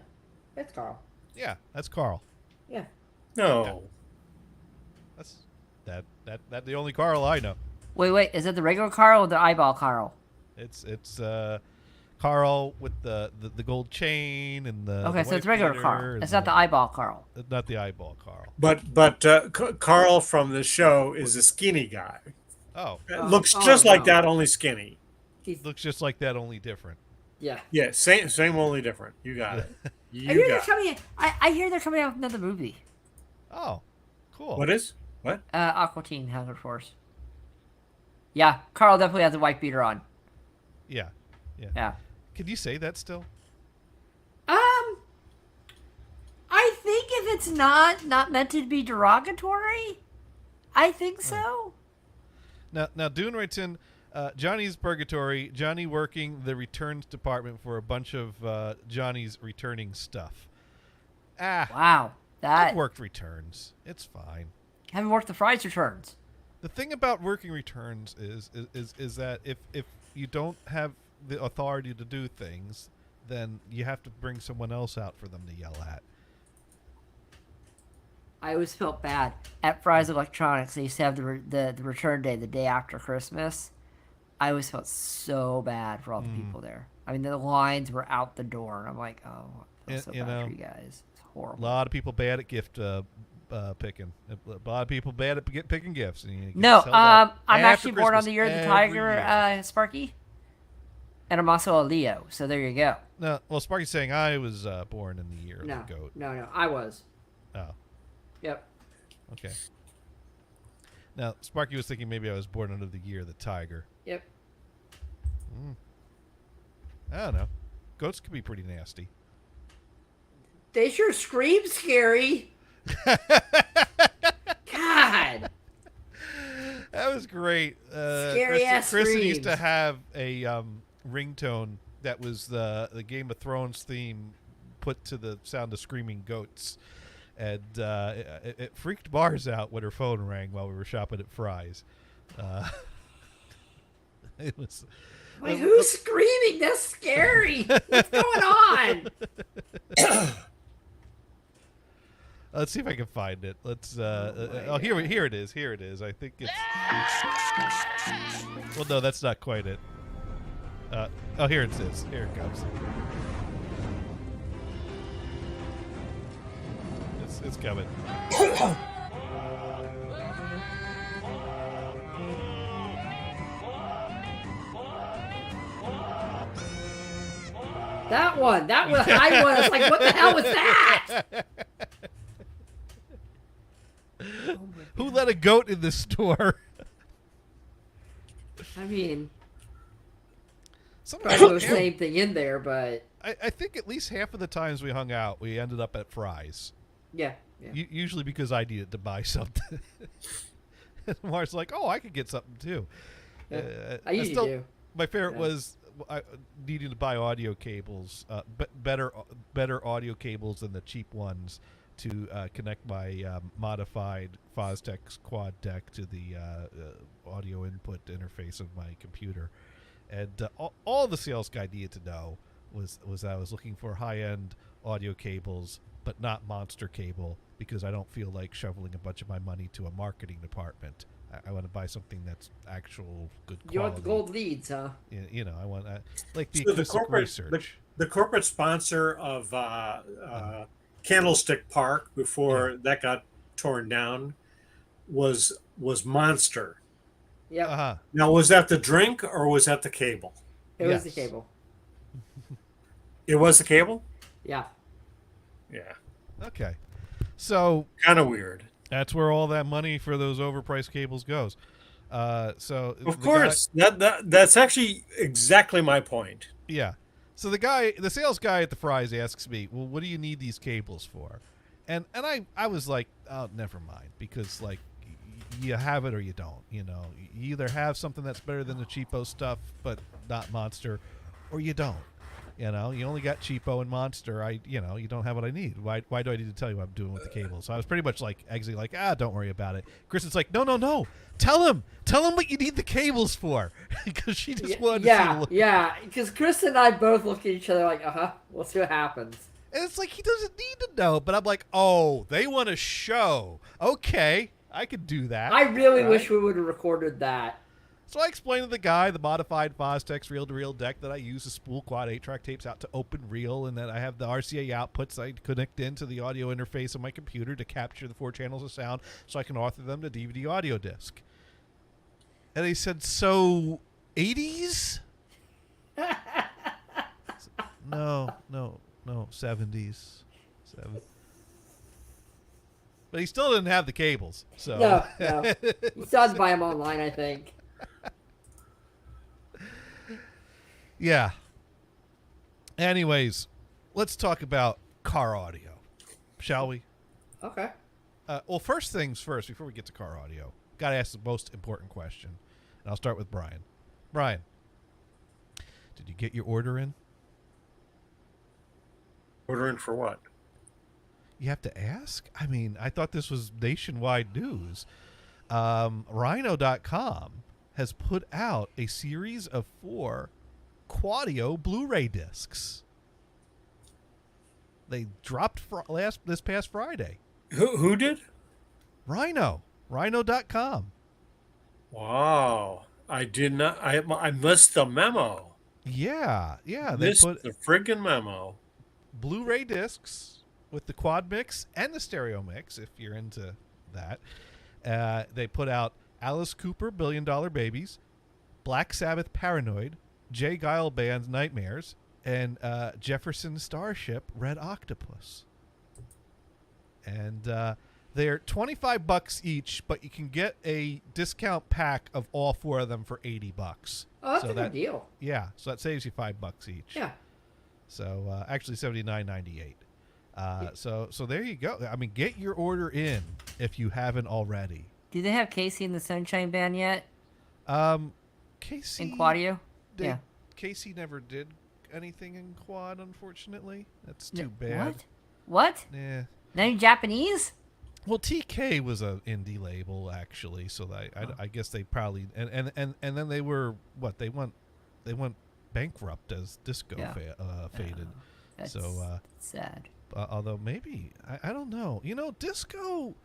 S6: that's Carl.
S2: Yeah, that's Carl.
S6: Yeah.
S5: No.
S2: That's that the only Carl I know.
S4: Wait, is it the regular Carl or the eyeball Carl?
S2: It's Carl with the gold chain and the.
S4: Okay,
S2: the
S4: so it's
S2: wife
S4: regular
S2: beater
S4: Carl. It's not the eyeball Carl.
S2: Not the eyeball Carl.
S5: But Carl from the show is a skinny guy.
S2: Oh.
S5: Looks just like that, only skinny.
S2: Looks just like that, only different.
S6: Yeah.
S5: Yeah, same, only different. You got it.
S4: I hear they're coming out with another movie.
S2: Oh, cool.
S5: What?
S4: Aqua Teen Hunger Force. Yeah, Carl definitely has a white beater on.
S2: Yeah.
S4: Yeah.
S2: Can you say that still?
S4: I think if it's not meant to be derogatory, I think so.
S2: Now Dune writes in, Johnny's Purgatory, Johnny working the returns department for a bunch of Johnny's returning stuff.
S4: Wow.
S2: I've worked returns. It's fine.
S4: Haven't worked the fries returns.
S2: The thing about working returns is that if you don't have the authority to do things, then you have to bring someone else out for them to yell at.
S4: I always felt bad at Fry's Electronics. They used to have the return day the day after Christmas, I always felt so bad for all the people there. I mean, the lines were out the door, and I'm like, oh, I feel so
S2: You
S4: bad
S2: know,
S4: for you guys. It's
S2: A
S4: horrible.
S2: lot of people bad at gift picking. A lot of people bad at picking gifts. And you get
S4: No,
S2: sold out
S4: I'm
S2: after
S4: actually born on
S2: Christmas
S4: the year of the
S2: every
S4: tiger,
S2: year.
S4: Sparky. And I'm also a Leo, so there you go.
S2: No, well, Sparky's saying I was born in the year
S6: No,
S2: of the goat.
S6: no, I was.
S2: Oh,
S6: Yep.
S2: okay. Now, Sparky was thinking maybe I was born under the year of the tiger.
S6: Yep.
S2: I don't know. Goats can be pretty nasty.
S6: They sure scream scary. God.
S2: That was great.
S6: Scary ass
S2: Kristen used to
S6: screams.
S2: have a ringtone that was the Game of Thrones theme put to the sound of screaming goats. And it freaked Mars out when her phone rang while we were shopping at Fry's. It was.
S6: Like, who's screaming? That's scary. What's going on?
S2: Let's see if I can find it. Let's. Here it is. Here it is. I think it's. Well, no, that's not quite it. Here it is. Here it comes. It's coming.
S6: That one. That was high one. I was like, what the hell was that?
S2: Who let a goat in the store?
S6: I mean,
S2: Somebody-
S6: probably the same thing in there, but
S2: I think at least half of the times we hung out, we ended up at Fry's.
S6: yeah.
S2: Usually because I needed to buy something. And Mars like, oh, I could get something too.
S6: Yeah. I usually do.
S2: My favorite
S6: Yeah.
S2: was needing to buy audio cables, better audio cables than the cheap ones to connect my modified Fostex quad deck to the audio input interface of my computer. And all the sales guy needed to know was I was looking for high-end audio cables, but not monster cable, because I don't feel like shoveling a bunch of my money to a marketing department. I want to buy something that's actual good quality.
S6: You want the gold leads, huh?
S2: You know, I want like the
S5: So
S2: acoustic research.
S5: the corporate sponsor of Candlestick Park before that got torn down was Monster.
S6: Yep.
S2: Uh-huh.
S5: Now, was that the drink or was that the cable?
S6: It was the
S2: Yes.
S6: cable.
S5: It was the cable.
S6: Yeah.
S5: Yeah,
S2: Okay. So
S5: kind of weird.
S2: that's where all that money for those overpriced cables goes. So
S5: Of course, that's actually exactly my point.
S2: Yeah. So the sales guy at the Fry's asks me, well, what do you need these cables for? And I was like, oh, never mind, because like you have it or you don't. You know, you either have something that's better than the cheapo stuff, but not Monster, or you don't. You know, you only got cheapo and Monster. You don't have what I need. Why do I need to tell you what I'm doing with the cables? So I was pretty much like exiting, like, don't worry about it. Kristen's like, no. Tell him what you need the cables for, because she just wanted to see.
S6: Yeah. Because Chris and I both looked at each other like, we'll see what happens.
S2: And it's like he doesn't need to know, but I'm like, oh, they want to show. Okay, I could do that.
S6: I really
S2: Right?
S6: wish we would have recorded that.
S2: So I explained to the guy the modified Fostex reel-to-reel deck that I use to spool quad 8-track tapes out to open reel, and that I have the RCA outputs I connect into the audio interface of my computer to capture the 4 channels of sound so I can author them to DVD audio disc. And he said, so 80s? No, 70s. But he still didn't have the cables. So
S6: No. You still have to buy them online, I think.
S2: Yeah. Anyways, let's talk about car audio, shall we?
S6: Okay.
S2: Well, first things first, before we get to car audio, got to ask the most important question. And I'll start with Brian. Brian, did you get your order in?
S5: Ordering for what?
S2: You have to ask? I mean, I thought this was nationwide news. Rhino.com has put out a series of 4 Quadio Blu-ray discs. They dropped this past Friday.
S5: Who did?
S2: Rhino.com.
S5: Wow. I did not. I missed the memo.
S2: Yeah, they
S5: Missed
S2: put
S5: the friggin' memo.
S2: Blu-ray discs with the quad mix and the stereo mix, if you're into that. They put out Alice Cooper, Billion Dollar Babies, Black Sabbath, Paranoid, Jay Guile Band's Nightmares, and Jefferson Starship, Red Octopus. And they're $25 each, but you can get a discount pack of all 4 of them for $80.
S6: Oh, that's
S2: So
S6: a good deal.
S2: Yeah, so that saves you $5 each.
S6: Yeah.
S2: So actually $79.98. So there you go. I mean, get your order in if you haven't already.
S4: Do they have Casey and the Sunshine Band yet
S2: Casey
S4: in Quadio?
S2: they-
S4: Yeah.
S2: Casey never did anything in quad, unfortunately. That's too
S4: No,
S2: bad.
S4: What?
S2: Yeah.
S4: None Japanese?
S2: Well, TK was an indie label actually, so I guess they probably and then they were what they went bankrupt as disco
S4: Yeah.
S2: faded.
S4: That's
S2: So
S4: sad.
S2: although maybe I don't know. Disco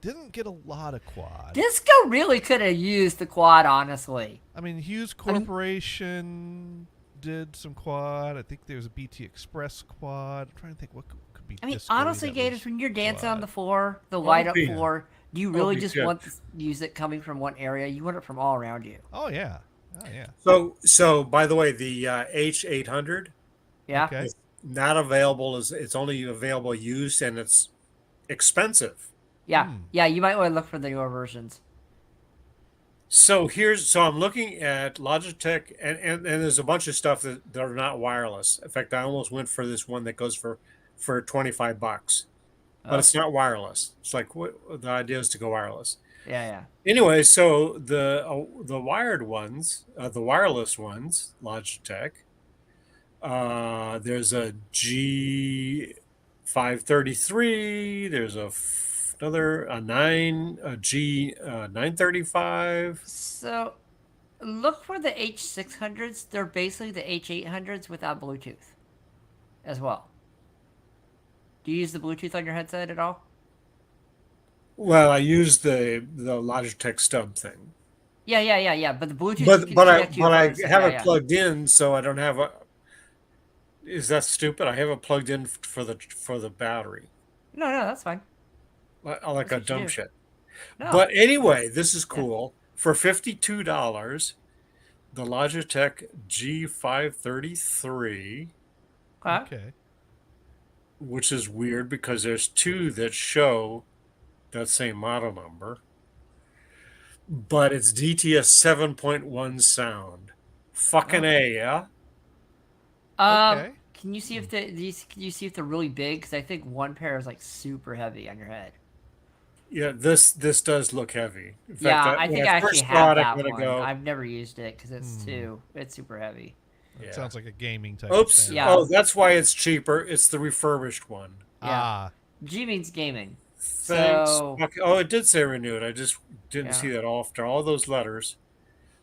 S2: didn't get a lot of quad.
S4: Disco really could have used the quad, honestly.
S2: I mean, Hughes Corporation did some quad. I think there was a BT Express quad. I'm trying to think what could be.
S4: I mean,
S2: disco-y
S4: honestly,
S2: that
S4: Gators,
S2: was
S4: when you're dancing on
S2: quad.
S4: the floor, the light up
S5: yeah.
S4: floor, do you really
S5: be
S4: just
S5: good.
S4: want the music coming from one area? You want it from all around you.
S2: Oh yeah.
S5: So by the way, the H800
S4: Yeah.
S2: Okay.
S5: is not available. It's only available used, and it's expensive.
S4: Yeah.
S2: Hmm.
S4: Yeah, you might want to look for the newer versions.
S5: So I'm looking at Logitech, and there's a bunch of stuff that are not wireless. In fact, I almost went for this one that goes for $25, but
S4: Oh.
S5: it's not wireless. It's like the idea is to go wireless.
S4: Yeah.
S5: Anyway, so the wired ones, the wireless ones, Logitech. There's a G533. There's another a G935.
S4: So, look for the H600s. They're basically the H800s without Bluetooth as well. Do you use the Bluetooth on your headset at all?
S5: Well, I use the Logitech stub thing,
S4: Yeah. But the Bluetooth. you
S5: but
S4: can
S5: but I
S4: connect to your
S5: but I
S4: phone, so
S5: have
S4: yeah,
S5: it
S4: yeah.
S5: plugged in, so I don't have a. Is that stupid? I have it plugged in for the battery,
S4: No, that's fine.
S5: like
S4: That's
S5: a
S4: what you
S5: dumb
S4: do.
S5: shit.
S4: No.
S5: But anyway, this is cool. For $52, the Logitech G533,
S4: Okay.
S2: Okay.
S5: which is weird because there's 2 that show that same model number, but it's DTS 7.1 sound. Fucking A, yeah?
S2: Okay.
S4: Can you see if can you see if they're really big? Because I think one pair is like super heavy on your head.
S5: Yeah, this does look heavy. In
S4: Yeah,
S5: fact,
S4: I
S5: when
S4: think I actually
S5: first
S4: have
S5: saw it,
S4: that
S5: I'm gonna
S4: one.
S5: go,
S4: I've never used it because it's it's super heavy.
S2: That
S5: Yeah.
S2: sounds like a gaming type.
S5: oops.
S2: Of thing.
S4: Yeah.
S5: Oh, that's why it's cheaper. It's the refurbished one.
S4: Yeah.
S2: Ah.
S4: G means gaming.
S5: Thanks.
S4: So-
S5: Okay. Oh, it did say renewed. I just didn't
S4: Yeah.
S5: see that all after all those letters.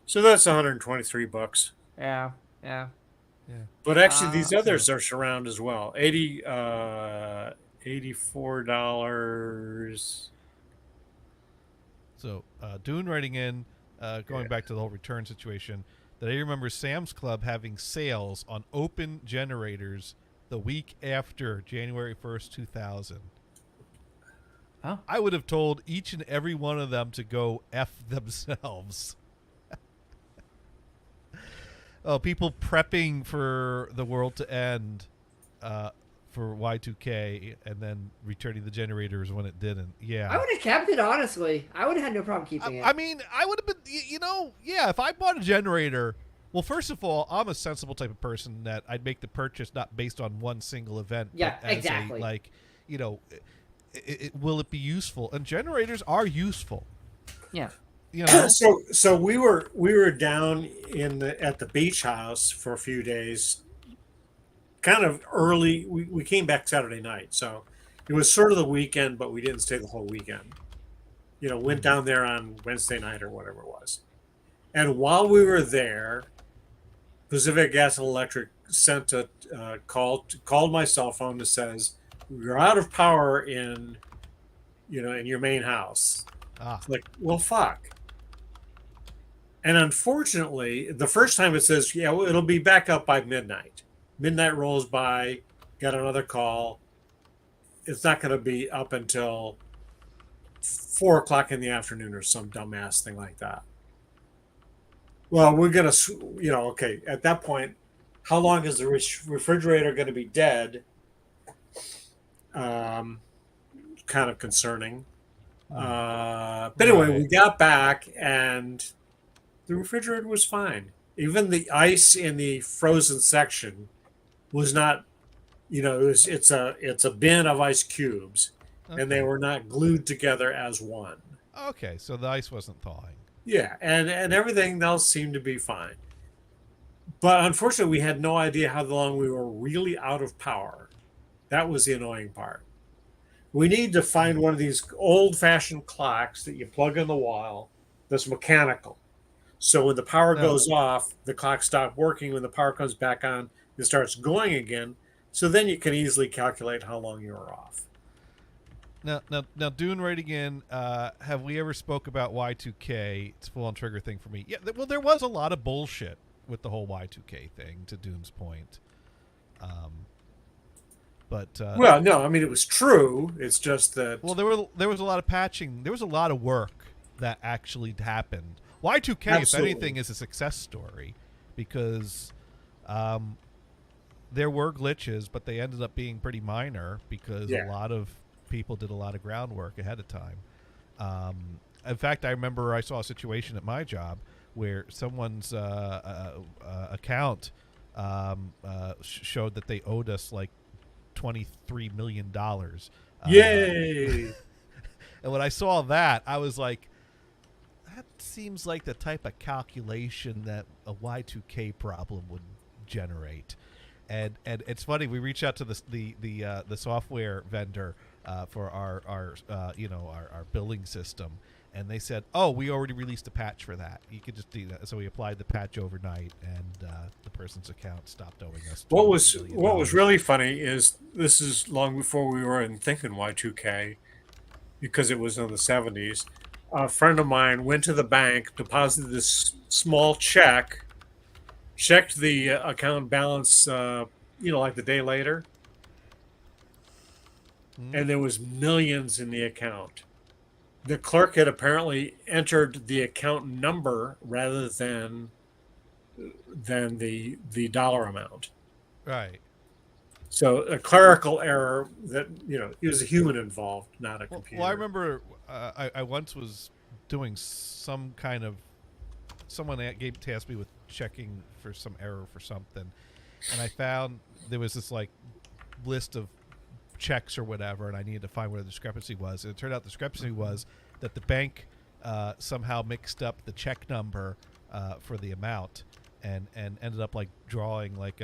S5: So that's $123.
S4: Yeah.
S5: But actually, these
S4: Ah.
S5: others are surround as well. $84.
S2: So, Dune writing in, going back to the whole return situation, that I remember Sam's Club having sales on open generators the week after January 1st, 2000.
S4: Oh.
S2: I would have told each and every one of them to go F themselves. Oh, people prepping for the world to end for Y2K and then returning the generators when it didn't. Yeah.
S6: I would have kept it, honestly. I would have had no problem keeping it.
S2: I mean, I would have been, yeah, if I bought a generator, well, first of all, I'm a sensible type of person that I'd make the purchase not based on one single event.
S6: Yeah,
S2: but as
S6: exactly.
S2: Will it be useful? And generators are useful.
S4: Yeah.
S5: So we were down at the beach house for a few days, kind of early. We came back Saturday night, so it was sort of the weekend, but we didn't stay the whole weekend. Went down there on Wednesday night or whatever it was. And while we were there, Pacific Gas and Electric sent a called my cell phone that says you're out of power in your main house.
S2: Ah,
S5: It's like, well, fuck. And unfortunately, the first time it says, yeah, well, it'll be back up by midnight. Midnight rolls by, got another call. It's not going to be up until 4 o'clock in the afternoon or some dumbass thing like that. Well, we're going to, okay, at that point, how long is the refrigerator going to be dead? Kind of concerning. But anyway,
S2: Right.
S5: we got back and the refrigerator was fine. Even the ice in the frozen section was not, it's a bin of ice cubes, and they
S2: Okay.
S5: were not glued together as one.
S2: Okay, so the ice wasn't thawing.
S5: Yeah, and everything else seemed to be fine. But unfortunately, we had no idea how long we were really out of power. That was the annoying part. We need to find one of these old-fashioned clocks that you plug in the wall that's mechanical. So when the power goes off, the clock stops working. When the power comes back on, it starts going again. So then you can easily calculate how long you were off.
S2: Now, Dune writing in, have we ever spoke about Y2K? It's a full-on trigger thing for me. Yeah, well, there was a lot of bullshit with the whole Y2K thing, to Dune's point.
S5: Well, no, I mean, it was true. It's just that...
S2: Well, there was a lot of patching. There was a lot of work that actually happened. Y2K,
S5: Absolutely.
S2: if anything, is a success story because there were glitches, but they ended up being pretty minor because a lot of people did a lot of groundwork ahead of time. In fact, I remember I saw a situation at my job where someone's account showed that they owed us like $23 million.
S5: Yay!
S2: And when I saw that, I was like, that seems like the type of calculation that a Y2K problem would generate. And it's funny, we reached out to the software vendor for our billing system, and they said, "Oh, we already released a patch for that. You could just do that." So we applied the patch overnight, and the person's account stopped owing us.
S5: What was really funny is this is long before we were even thinking Y2K, because it was in the 70s. A friend of mine went to the bank, deposited this small check, checked the account balance, like the day later, and there was millions in the account. The clerk had apparently entered the account number rather than the dollar amount.
S2: Right.
S5: So a clerical error that, it was a human involved, not a computer.
S2: Well, I remember I once was doing some kind of, someone tasked me with checking for some error for something, and I found there was this like list of checks or whatever, and I needed to find where the discrepancy was. And it turned out the discrepancy was that the bank somehow mixed up the check number for the amount, and ended up like drawing like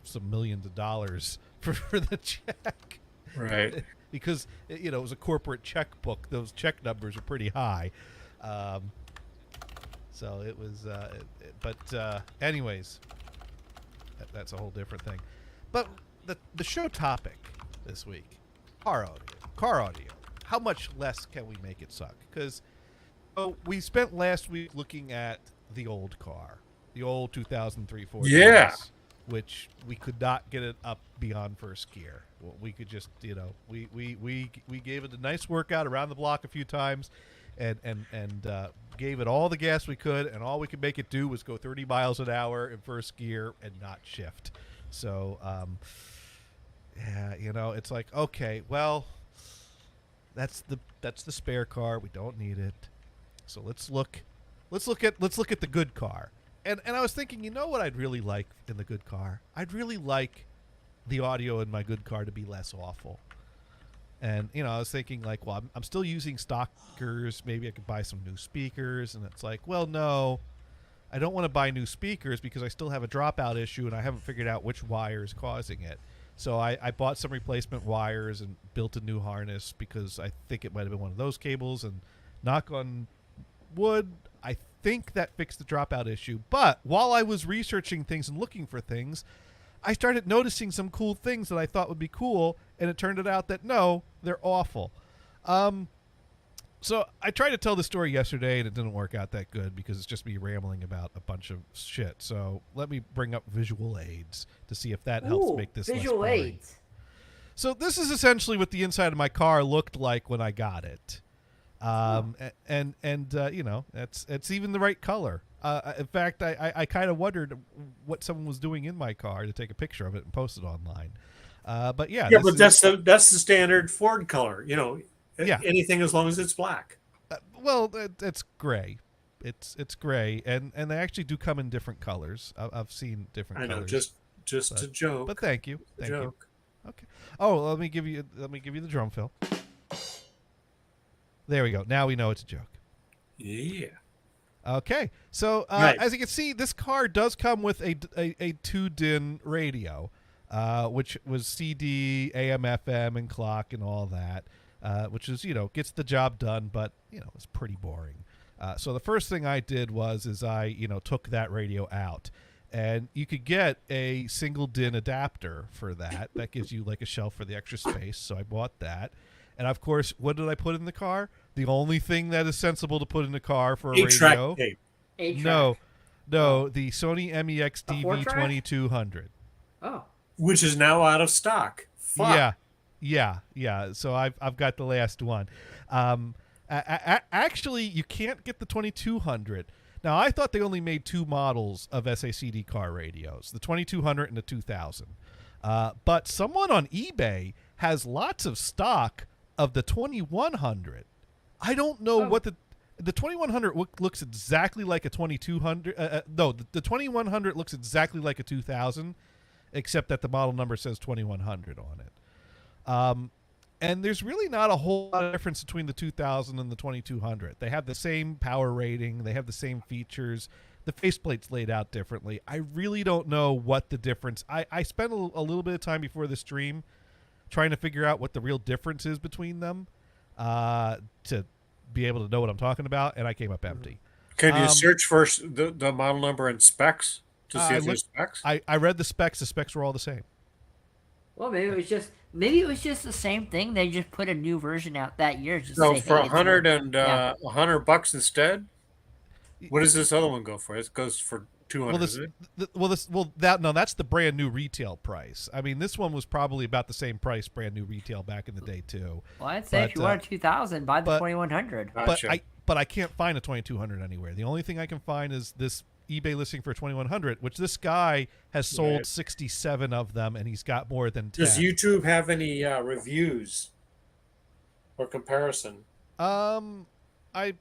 S2: some millions of dollars for the check.
S5: Right.
S2: Because it was a corporate checkbook. Those check numbers are pretty high. So it was, anyways, that's a whole different thing. But the show topic this week, car audio. How much less can we make it suck? Because we spent last week looking at the old car, the old 2003 Ford.
S5: Yeah.
S2: Taurus, which we could not get it up beyond first gear. Well, we could just, we gave it a nice workout around the block a few times, and gave it all the gas we could, and all we could make it do was go 30 miles an hour in first gear and not shift. So, it's like, okay, well, that's the spare car. We don't need it. So let's look at the good car. And I was thinking, you know what I'd really like in the good car? I'd really like the audio in my good car to be less awful. And, I was thinking like, well, I'm still using stockers. Maybe I could buy some new speakers. And it's like, well, no, I don't want to buy new speakers because I still have a dropout issue and I haven't figured out which wire is causing it. So I bought some replacement wires and built a new harness because I think it might have been one of those cables. And knock on wood, I think that fixed the dropout issue. But while I was researching things and looking for things, I started noticing some cool things that I thought would be cool, and it turned out that no, they're awful. So I tried to tell the story yesterday, and it didn't work out that good because it's just me rambling about a bunch of shit. So let me bring up visual aids to see if that helps
S4: Ooh,
S2: make this
S4: visual
S2: less boring.
S4: aids.
S2: So this is essentially what the inside of my car looked like when I got it, and you know, it's even the right color. In fact, I kind of wondered what someone was doing in my car to take a picture of it and post it online. But yeah,
S5: Yeah, but that's the standard Ford color. You know,
S2: Yeah.
S5: anything as long as it's black.
S2: Well, it's gray. It's gray, and they actually do come in different colors. I've seen different
S5: I know,
S2: colors.
S5: just a joke.
S2: But thank you,
S5: A
S2: thank you.
S5: joke.
S2: Okay. Oh, let me give you the drum fill. There we go. Now we know it's a joke.
S5: Yeah.
S2: Okay. So
S5: Right.
S2: as you can see, this car does come with a 2-DIN radio, which was CD, AM, FM, and clock, and all that. Which is, you know, gets the job done, but, you know, it's pretty boring. So the first thing I did is I, you know, took that radio out. And you could get a single DIN adapter for that. That gives you like a shelf for the extra space. So I bought that. And of course, what did I put in the car? The only thing that is sensible to put in the car for a
S5: Eight-track
S2: radio.
S5: tape.
S4: 8-track.
S2: No, the Sony MEX
S4: A 4-track?
S2: DV2200.
S4: Oh.
S5: Which is now out of stock. Fuck.
S2: Yeah. So I've got the last one. Actually, you can't get the 2200. Now, I thought they only made 2 models of SACD car radios, the 2200 and the 2000. But someone on eBay has lots of stock of the 2100. I don't know what the 2100 looks exactly like a 2200. No, the 2100 looks exactly like a 2000, except that the model number says 2100 on it. And there's really not a whole lot of difference between the 2000 and the 2200. They have the same power rating. They have the same features. The faceplate's laid out differently. I really don't know what the difference. I spent a little bit of time before the stream trying to figure out what the real difference is between them to be able to know what I'm talking about, and I came up empty.
S5: Can you search for the model number and specs to see if there's specs?
S2: I read the specs. The specs were all the same.
S4: Well, maybe it was just the same thing. They just put a new version out that year. Just
S5: So
S4: say,
S5: for
S4: hey, it's
S5: $100
S4: new.
S5: and
S4: Yeah.
S5: $100 instead. What does this other one go for? It goes for 200.
S2: That's the brand new retail price. I mean, this one was probably about the same price, brand new retail back in the day too.
S4: Well, I'd say if you want a 2000, buy the 2100.
S5: Gotcha.
S2: But I can't find a 2200 anywhere. The only thing I can find is this eBay listing for 2100, which this guy has sold
S5: Right.
S2: 67 of them, and he's got more than 10.
S5: Does YouTube have any reviews or comparison?
S2: I've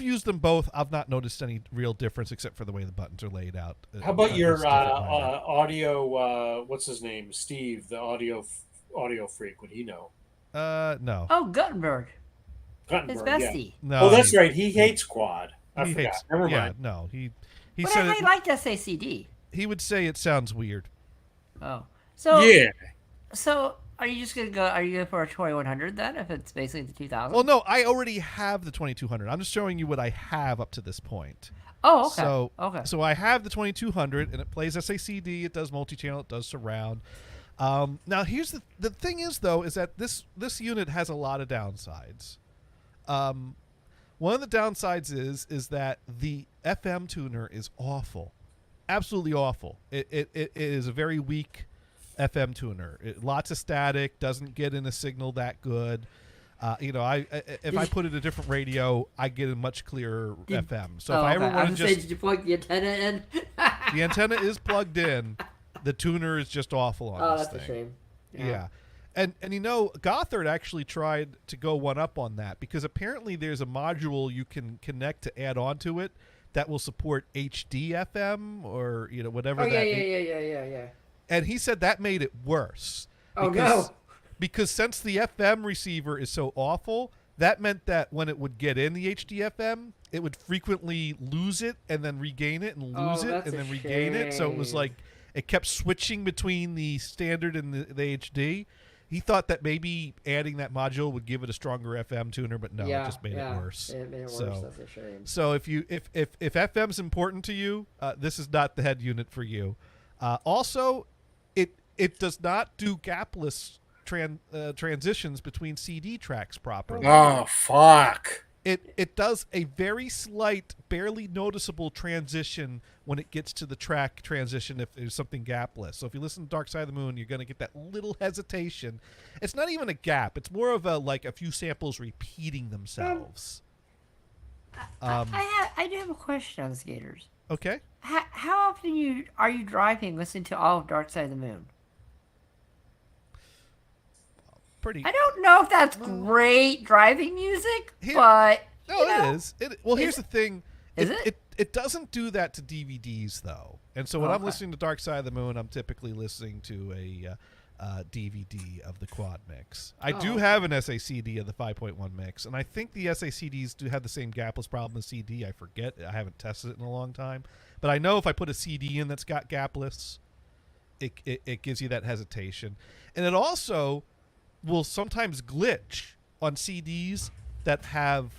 S2: used them both. I've not noticed any real difference except for the way the buttons are laid out.
S5: How about your
S2: It's different lighting.
S5: audio? What's his name? Steve, the audio freak. Would he know?
S2: No.
S4: Oh, Gutenberg, his
S5: Gutenberg,
S4: bestie.
S2: No.
S5: Oh, that's right. He hates quad. I
S2: He
S5: forgot.
S2: hates.
S5: Never
S2: Yeah,
S5: mind.
S2: no. He
S4: But
S2: said
S4: I liked SACD.
S2: he would say it sounds weird.
S4: Oh, so
S5: Yeah.
S4: So are you just gonna go? Are you going for a 2100 then? If it's basically the 2000.
S2: Well, no, I already have the 2200. I'm just showing you what I have up to this point.
S4: Oh, okay.
S2: So I have the 2200, and it plays SACD. It does multi-channel. It does surround. Now, here's the thing is though is that this unit has a lot of downsides. One of the downsides is that the FM tuner is awful, absolutely awful. It is a very weak FM tuner. Lots of static, doesn't get in a signal that good. If I put in a different radio, I get a much clearer FM. So if I ever want to just,
S4: did you plug the antenna in?
S2: the antenna is plugged in, the tuner is just awful on
S4: Oh,
S2: this
S4: that's
S2: thing.
S4: a shame.
S2: Yeah. And Gothard actually tried to go one up on that because apparently there's a module you can connect to add on to it that will support HD FM or whatever.
S4: Oh
S2: that
S4: yeah.
S2: And he said that made it worse.
S4: Oh, no.
S2: Because since the FM receiver is so awful, that meant that when it would get in the HD FM, it would frequently lose it and then regain it and lose it
S4: that's
S2: and
S4: a
S2: then regain it. So it was
S4: shame.
S2: like it kept switching between the standard and the HD. He thought that maybe adding that module would give it a stronger FM tuner, but no, it just made it worse.
S4: It made it worse.
S2: So-
S4: That's a shame.
S2: So if FM's important to you, this is not the head unit for you. Also, it does not do gapless transitions between CD tracks properly.
S5: Oh, fuck.
S2: It does a very slight, barely noticeable transition when it gets to the track transition if there's something gapless. So if you listen to Dark Side of the Moon, you're going to get that little hesitation. It's not even a gap. It's more of a few samples repeating themselves.
S4: I do have a question on skaters.
S2: Okay.
S4: How often are you driving listening to all of Dark Side of the Moon?
S2: Pretty.
S4: I don't know if that's great driving music,
S2: Here-
S4: but
S2: No, it is. Here's the thing.
S4: Is
S2: It doesn't do that to DVDs though. And so when I'm
S4: Okay.
S2: listening to Dark Side of the Moon, I'm typically listening to a DVD of the quad mix. I do have an SACD of the 5.1 mix, and I think the SACDs do have the same gapless problem as CD. I forget. I haven't tested it in a long time, but I know if I put a CD in that's got gapless, it gives you that hesitation, and it also will sometimes glitch on CDs that have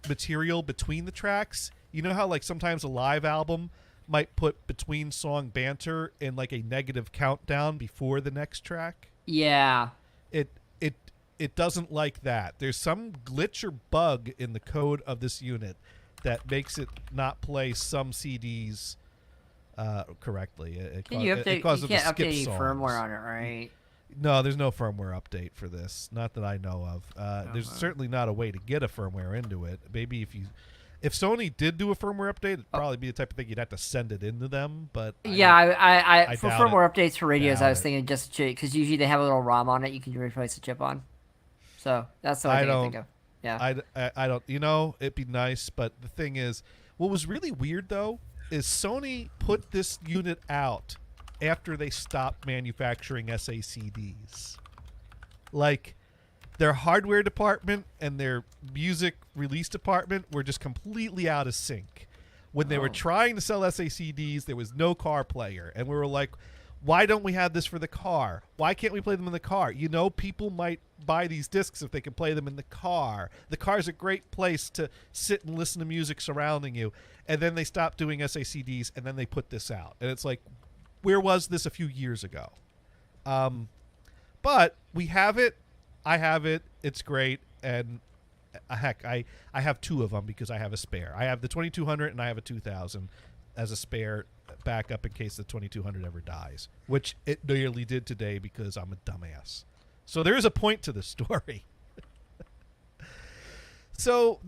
S2: material between the tracks. You know how like sometimes a live album might put between song banter in like a negative countdown before the next track?
S4: yeah.
S2: It doesn't like that. There's some glitch or bug in the code of this unit that makes it not play some CDs correctly.
S4: Can you update?
S2: It causes
S4: You
S2: it to
S4: can't
S2: skip
S4: update any
S2: songs.
S4: firmware on it, right?
S2: No, there's no firmware update for this. Not that I know of. There's certainly not a way to get a firmware into it. Maybe if Sony did do a firmware update, it'd probably be the type of thing you'd have to send it into them. But
S4: Yeah, I for
S2: doubt
S4: firmware updates for radios, I
S2: Doubt
S4: was
S2: it.
S4: thinking just because usually they have a little ROM on it you can replace the chip on. So that's the only thing I think of. Yeah.
S2: I don't. You know, it'd be nice, but the thing is, what was really weird though is Sony put this unit out after they stopped manufacturing SACDs. Like, their hardware department and their music release department were just completely out of sync. When they were trying to sell SACDs, there was no car player, and we were like, why don't we have this for the car? Why can't we play them in the car? You know, people might buy these discs if they can play them in the car. The car's a great place to sit and listen to music surrounding you. And then they stopped doing SACDs, and then they put this out. And it's like, where was this a few years ago? But we have it. I have it. It's great. And heck, I have two of them because I have a spare. I have the 2200 and I have a 2000 as a spare backup in case the 2200 ever dies, which it nearly did today because I'm a dumbass. So there is a point to the story. So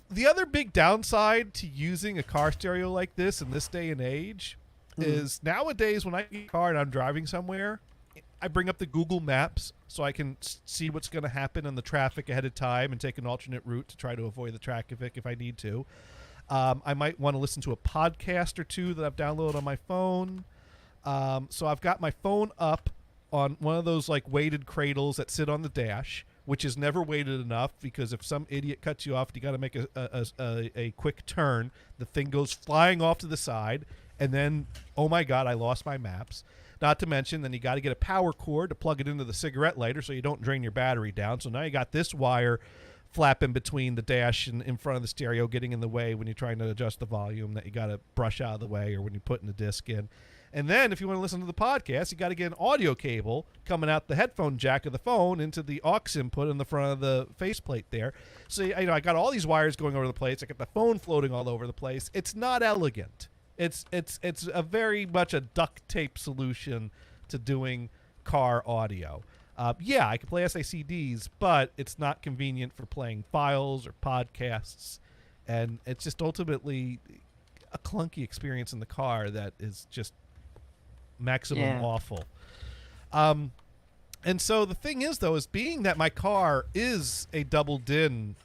S2: the other big downside to using a car stereo like this in this day and age is nowadays when I get a car and I'm driving somewhere, I bring up the Google Maps so I can see what's going to happen in the traffic ahead of time and take an alternate route to try to avoid the traffic if I need to. I might want to listen to a podcast or two that I've downloaded on my phone. So I've got my phone up on one of those like weighted cradles that sit on the dash, which is never weighted enough because if some idiot cuts you off, you got to make a quick turn. The thing goes flying off to the side, and then, oh my God, I lost my maps. Not to mention, then you got to get a power cord to plug it into the cigarette lighter so you don't drain your battery down. So now you got this wire flapping between the dash and in front of the stereo, getting in the way when you're trying to adjust the volume that you got to brush out of the way, or when you're putting the disc in. And then if you want to listen to the podcast, you got to get an audio cable coming out the headphone jack of the phone into the aux input in the front of the faceplate there. So I got all these wires going over the place. I got the phone floating all over the place. It's not elegant. It's a very much a duct tape solution to doing car audio. Yeah, I can play SACDs, but it's not convenient for playing files or podcasts, and it's just ultimately a clunky experience in the car that is just maximum awful. And so the thing is, though, is being that my car is a double DIN,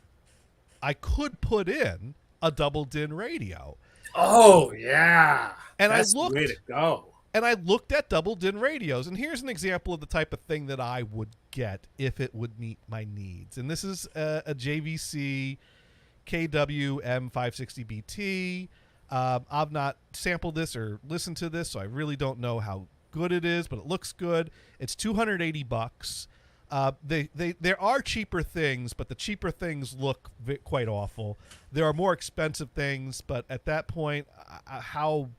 S2: I could put in a double DIN radio.
S5: Oh yeah,
S2: And
S5: that's
S2: I looked,
S5: the way to go.
S2: and I looked at double DIN radios, and here's an example of the type of thing that I would get if it would meet my needs. And this is a JVC KW M560BT. I've not sampled this or listened to this, so I really don't know how good it is, but it looks good. It's $280. There are cheaper things, but the cheaper things look quite awful. There are more expensive things, but at that point, how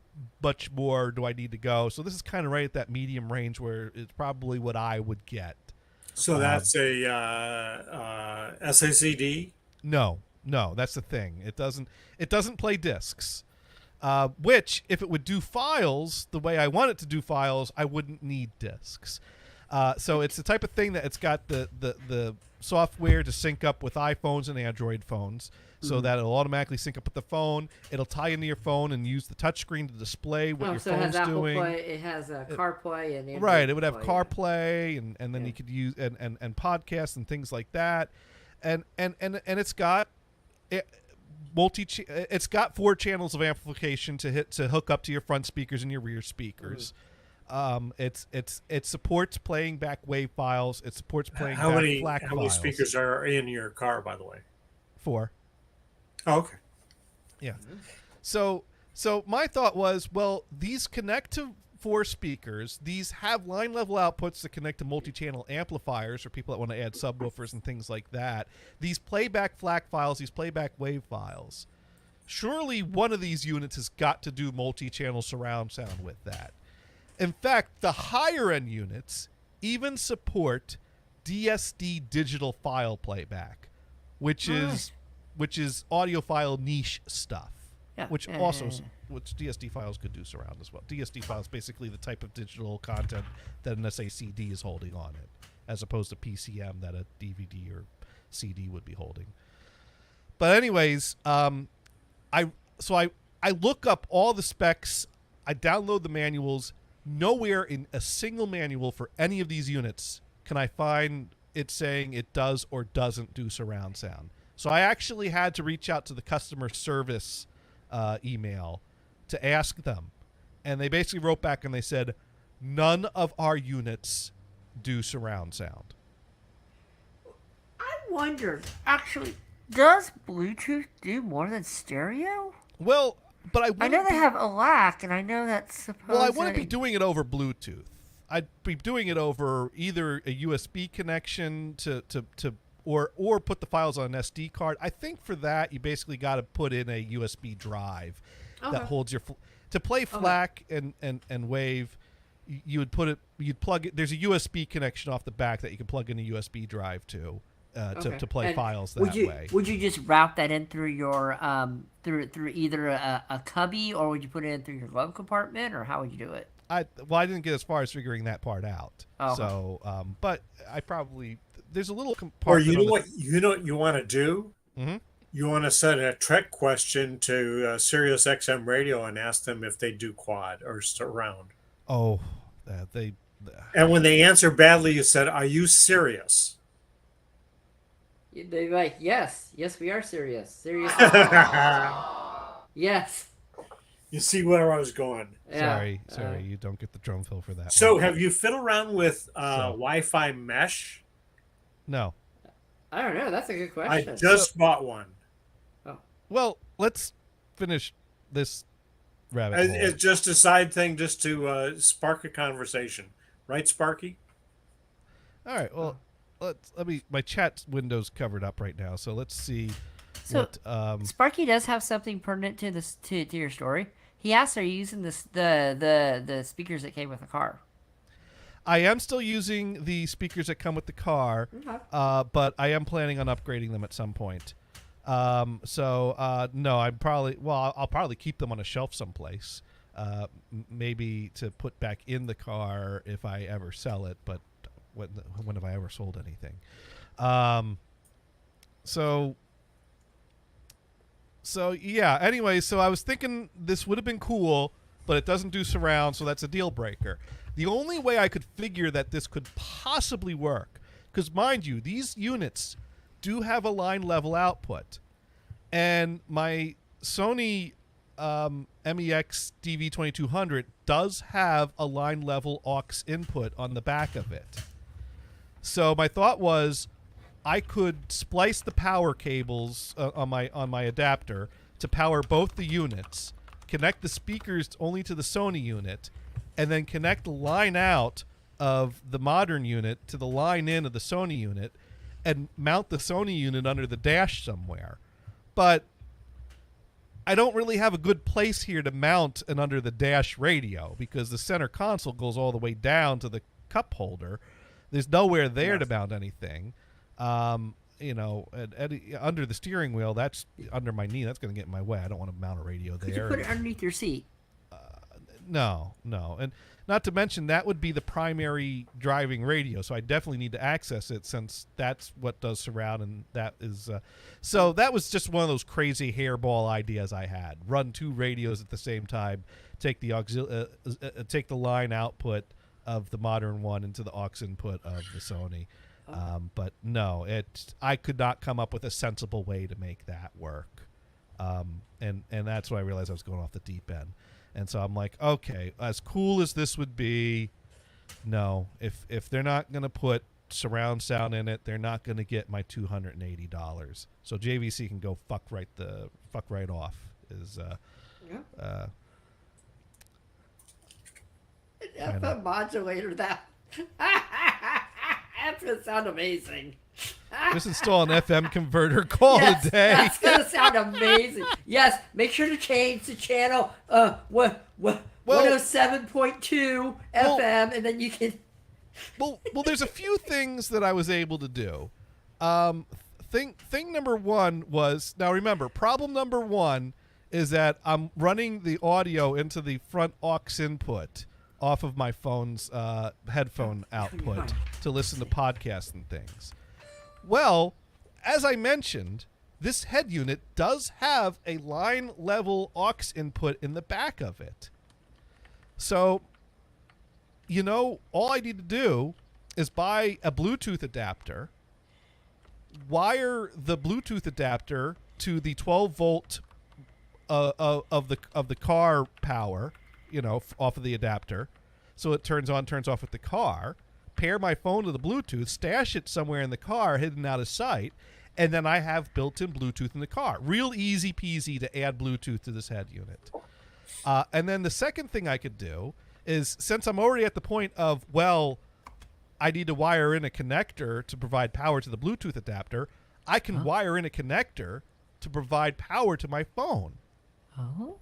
S2: much more do I need to go? So this is kind of right at that medium range where it's probably what I would get.
S5: So that's a SACD.
S2: No, that's the thing. It doesn't play discs. Which, if it would do files the way I want it to do files, I wouldn't need discs. So it's the type of thing that it's got the software to sync up with iPhones and Android phones, so that it'll automatically sync up with the phone. It'll tie into your phone and use the touchscreen to display what your
S4: so it
S2: phone's
S4: has Apple
S2: doing.
S4: Play, it has CarPlay and Android
S2: Right, it would have
S4: Play,
S2: CarPlay and then you could use and podcasts and things like that, and it's got it's got 4 channels of amplification to hook up to your front speakers and your rear speakers. It supports playing back WAV files. It supports playing
S5: How
S2: back
S5: many
S2: FLAC
S5: how many
S2: files.
S5: speakers are in your car, by the way?
S2: 4.
S5: Oh, okay.
S2: Yeah. So my thought was, well, these connect to 4 speakers. These have line level outputs that connect to multi-channel amplifiers for people that want to add subwoofers and things like that. These playback FLAC files, these playback WAV files. Surely one of these units has got to do multi-channel surround sound with that. In fact, the higher end units even support DSD digital file playback, which is audiophile niche stuff.
S4: Yeah.
S2: Which DSD files could do surround as well. DSD files basically the type of digital content that an SACD is holding on it, as opposed to PCM that a DVD or CD would be holding. But anyways, I look up all the specs. I download the manuals. Nowhere in a single manual for any of these units can I find it saying it does or doesn't do surround sound. So I actually had to reach out to the customer service email to ask them. And they basically wrote back and they said, none of our units do surround sound.
S4: I wondered, actually, does Bluetooth do more than stereo?
S2: Well, but
S4: I know they have a LAC, and I know that's supposed.
S2: Well, I wouldn't be doing it over Bluetooth. I'd be doing it over either a USB connection or put the files on an SD card. I think for that you basically got to put in a USB drive that holds your to play FLAC and WAVE. You'd plug it. There's a USB connection off the back that you can plug in a USB drive to play files that way.
S4: Would you just route that in through your through either a cubby, or would you put it in through your glove compartment, or how would you do it?
S2: I didn't get as far as figuring that part out. So, but I probably there's a little compartment.
S5: Or you know what you want to do?
S2: Mm-hmm.
S5: You want to send a Trek question to Sirius XM Radio and ask them if they do quad or surround.
S2: Oh,
S5: And when they answer badly, you said, "Are you serious?"
S4: They're like, yes, we are serious. Yes.
S5: You see where I was going.
S4: Yeah.
S2: Sorry, you don't get the drum fill for that.
S5: So,
S2: one.
S5: have you fiddled around with Wi-Fi mesh?
S2: No.
S4: I don't know. That's a good
S5: I
S4: question.
S5: just bought one.
S2: Well, let's finish this rabbit hole.
S5: It's just a side thing, just to spark a conversation, right, Sparky?
S2: All right. Well, my chat window's covered up right now, so let's see.
S4: So, Sparky does have something pertinent to this to your story. He asked, "Are you using the speakers that came with the car?"
S2: I am still using the speakers that come with the car, but I am planning on upgrading them at some point. No, I'll probably keep them on a shelf someplace, maybe to put back in the car if I ever sell it. But when have I ever sold anything? So yeah. Anyway, so I was thinking this would have been cool, but it doesn't do surround, so that's a deal breaker. The only way I could figure that this could possibly work, because mind you, these units do have a line level output, and my Sony MEX DV2200 does have a line level aux input on the back of it. So my thought was I could splice the power cables on my adapter to power both the units, connect the speakers only to the Sony unit, and then connect the line out of the modern unit to the line in of the Sony unit, and mount the Sony unit under the dash somewhere. But I don't really have a good place here to mount an under the dash radio, because the center console goes all the way down to the cup holder. There's nowhere there to mount anything. Under the steering wheel, that's under my knee. That's going to get in my way. I don't want to mount a radio
S4: Could you
S2: there.
S4: put it underneath your seat?
S2: No. And not to mention that would be the primary driving radio, so I definitely need to access it since that's what does surround, and that is so that was just one of those crazy hairball ideas I had. Run 2 radios at the same time, take the take the line output of the modern one into the aux input of the Sony. But no, I could not come up with a sensible way to make that work. And that's when I realized I was going off the deep end. And so I'm like, okay, as cool as this would be, no, if they're not going to put surround sound in it, they're not going to get my $280. So JVC can go fuck right off.
S6: FM modulator that. That's gonna sound amazing.
S2: Just install an FM converter. Call
S6: Yes,
S2: it a day.
S6: that's gonna sound amazing. Yes, make sure to change the channel. 107.2 FM, and then you can.
S2: Well, there's a few things that I was able to do. Thing number one was, now remember, problem number one is that I'm running the audio into the front aux input off of my phone's headphone output to listen to podcasts and things. Well, as I mentioned, this head unit does have a line level aux input in the back of it. So, all I need to do is buy a Bluetooth adapter, wire the Bluetooth adapter to the 12 volt of the car power, off of the adapter, so it turns on, turns off with the car, pair my phone to the Bluetooth, stash it somewhere in the car hidden out of sight, and then I have built-in Bluetooth in the car. Real easy peasy to add Bluetooth to this head unit. And then the second thing I could do is, since I'm already at the point of, I need to wire in a connector to provide power to the Bluetooth adapter, I can wire in a connector to provide power to my phone.
S4: Oh.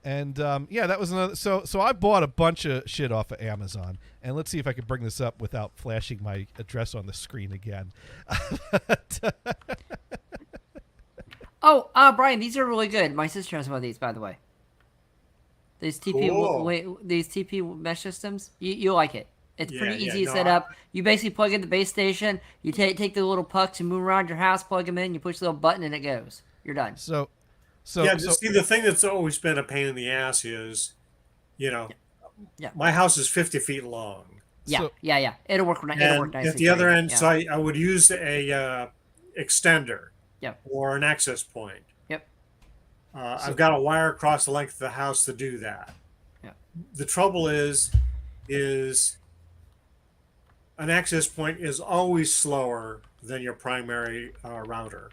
S2: And that was another. So I bought a bunch of shit off of Amazon, and let's see if I can bring this up without flashing my address on the screen again.
S4: Brian, these are really good. My sister has one of these, by the way. These TP mesh systems, you'll like it. It's pretty easy to set up. You basically plug in the base station. You take the little pucks and move around your house, plug them in. You push the little button, and it goes. You're done.
S2: So
S5: see, the thing that's always been a pain in the ass is, my house is 50 feet long.
S4: Yeah. It'll work. It'll work nicely.
S5: At the other end, so I would use a extender.
S4: Yep.
S5: Or an access point.
S4: Yep.
S5: I've got a wire across the length of the house to do that.
S4: Yep.
S5: The trouble is an access point is always slower than your primary router.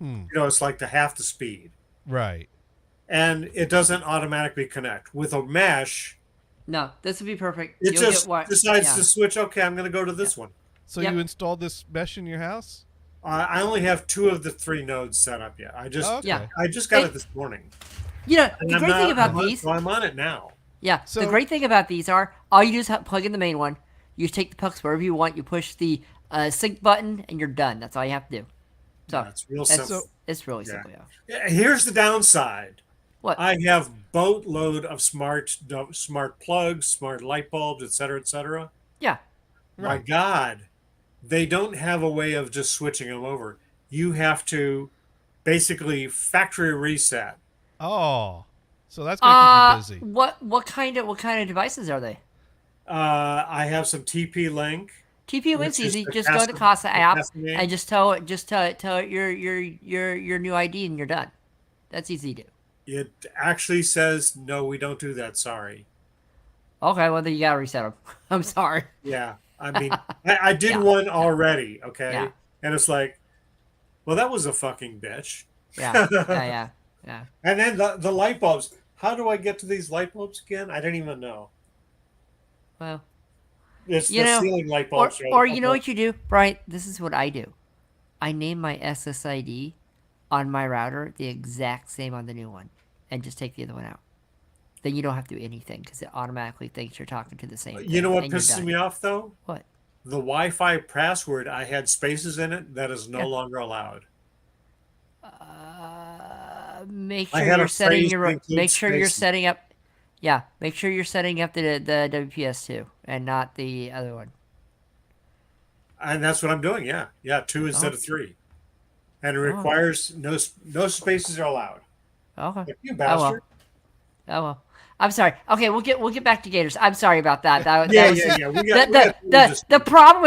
S5: It's like half the speed.
S2: Right.
S5: And it doesn't automatically connect. With a mesh,
S4: no, this would be perfect.
S5: It just decides to switch. Okay, I'm going to go to this one.
S2: So you installed this mesh in your house?
S5: I only have 2 of the 3 nodes set up yet. I just got it this morning.
S4: The great thing about these,
S5: so I'm on it now.
S4: Yeah. So the great thing about these are, all you do is plug in the main one. You take the pucks wherever you want. You push the sync button, and you're done. That's all you have to do. So
S5: it's real simple.
S4: It's really simple.
S5: Yeah. Here's the downside.
S4: What?
S5: I have boatload of smart plugs, smart light bulbs, et cetera.
S4: Yeah.
S5: My God, they don't have a way of just switching them over. You have to basically factory reset.
S2: Oh, so that's gonna keep you busy.
S4: What kind of devices are they?
S5: I have some TP-Link.
S4: TP-Link's easy. Just go to Casa app and just tell it your new ID, and you're done. That's easy to do.
S5: It actually says no, we don't do that. Sorry.
S4: Okay, well then you gotta reset them. I'm sorry.
S5: Yeah, I mean, I did one already. Okay, and it's like, well, that was a fucking bitch.
S4: Yeah.
S5: And then the light bulbs. How do I get to these light bulbs again? I don't even know.
S4: Well,
S5: it's the ceiling light bulbs.
S4: Or you know what you do, Brian? This is what I do. I name my SSID on my router the exact same on the new one, and just take the other one out. then you don't have to do anything because it automatically thinks you're talking to the same thing.
S5: You know what
S4: and you're
S5: pisses
S4: done.
S5: me off though?
S4: What?
S5: The Wi-Fi password, I had spaces in it that is no
S4: Yeah.
S5: longer allowed.
S4: Make
S5: I
S4: sure
S5: had a
S4: you're setting
S5: phrase that
S4: your.
S5: includes
S4: Make sure you're
S5: spaces.
S4: setting up. Yeah, make sure you're setting up the WPS2 and not the other one.
S5: And that's what I'm doing. Yeah, 2 instead
S4: Oh.
S5: of 3, and it requires no spaces are allowed.
S4: Okay.
S5: You bastard.
S4: Oh well. I'm sorry. Okay, we'll get back to Gators. I'm sorry about that. That
S5: Yeah,
S4: was
S5: yeah,
S4: just-
S5: yeah. We got
S4: the problem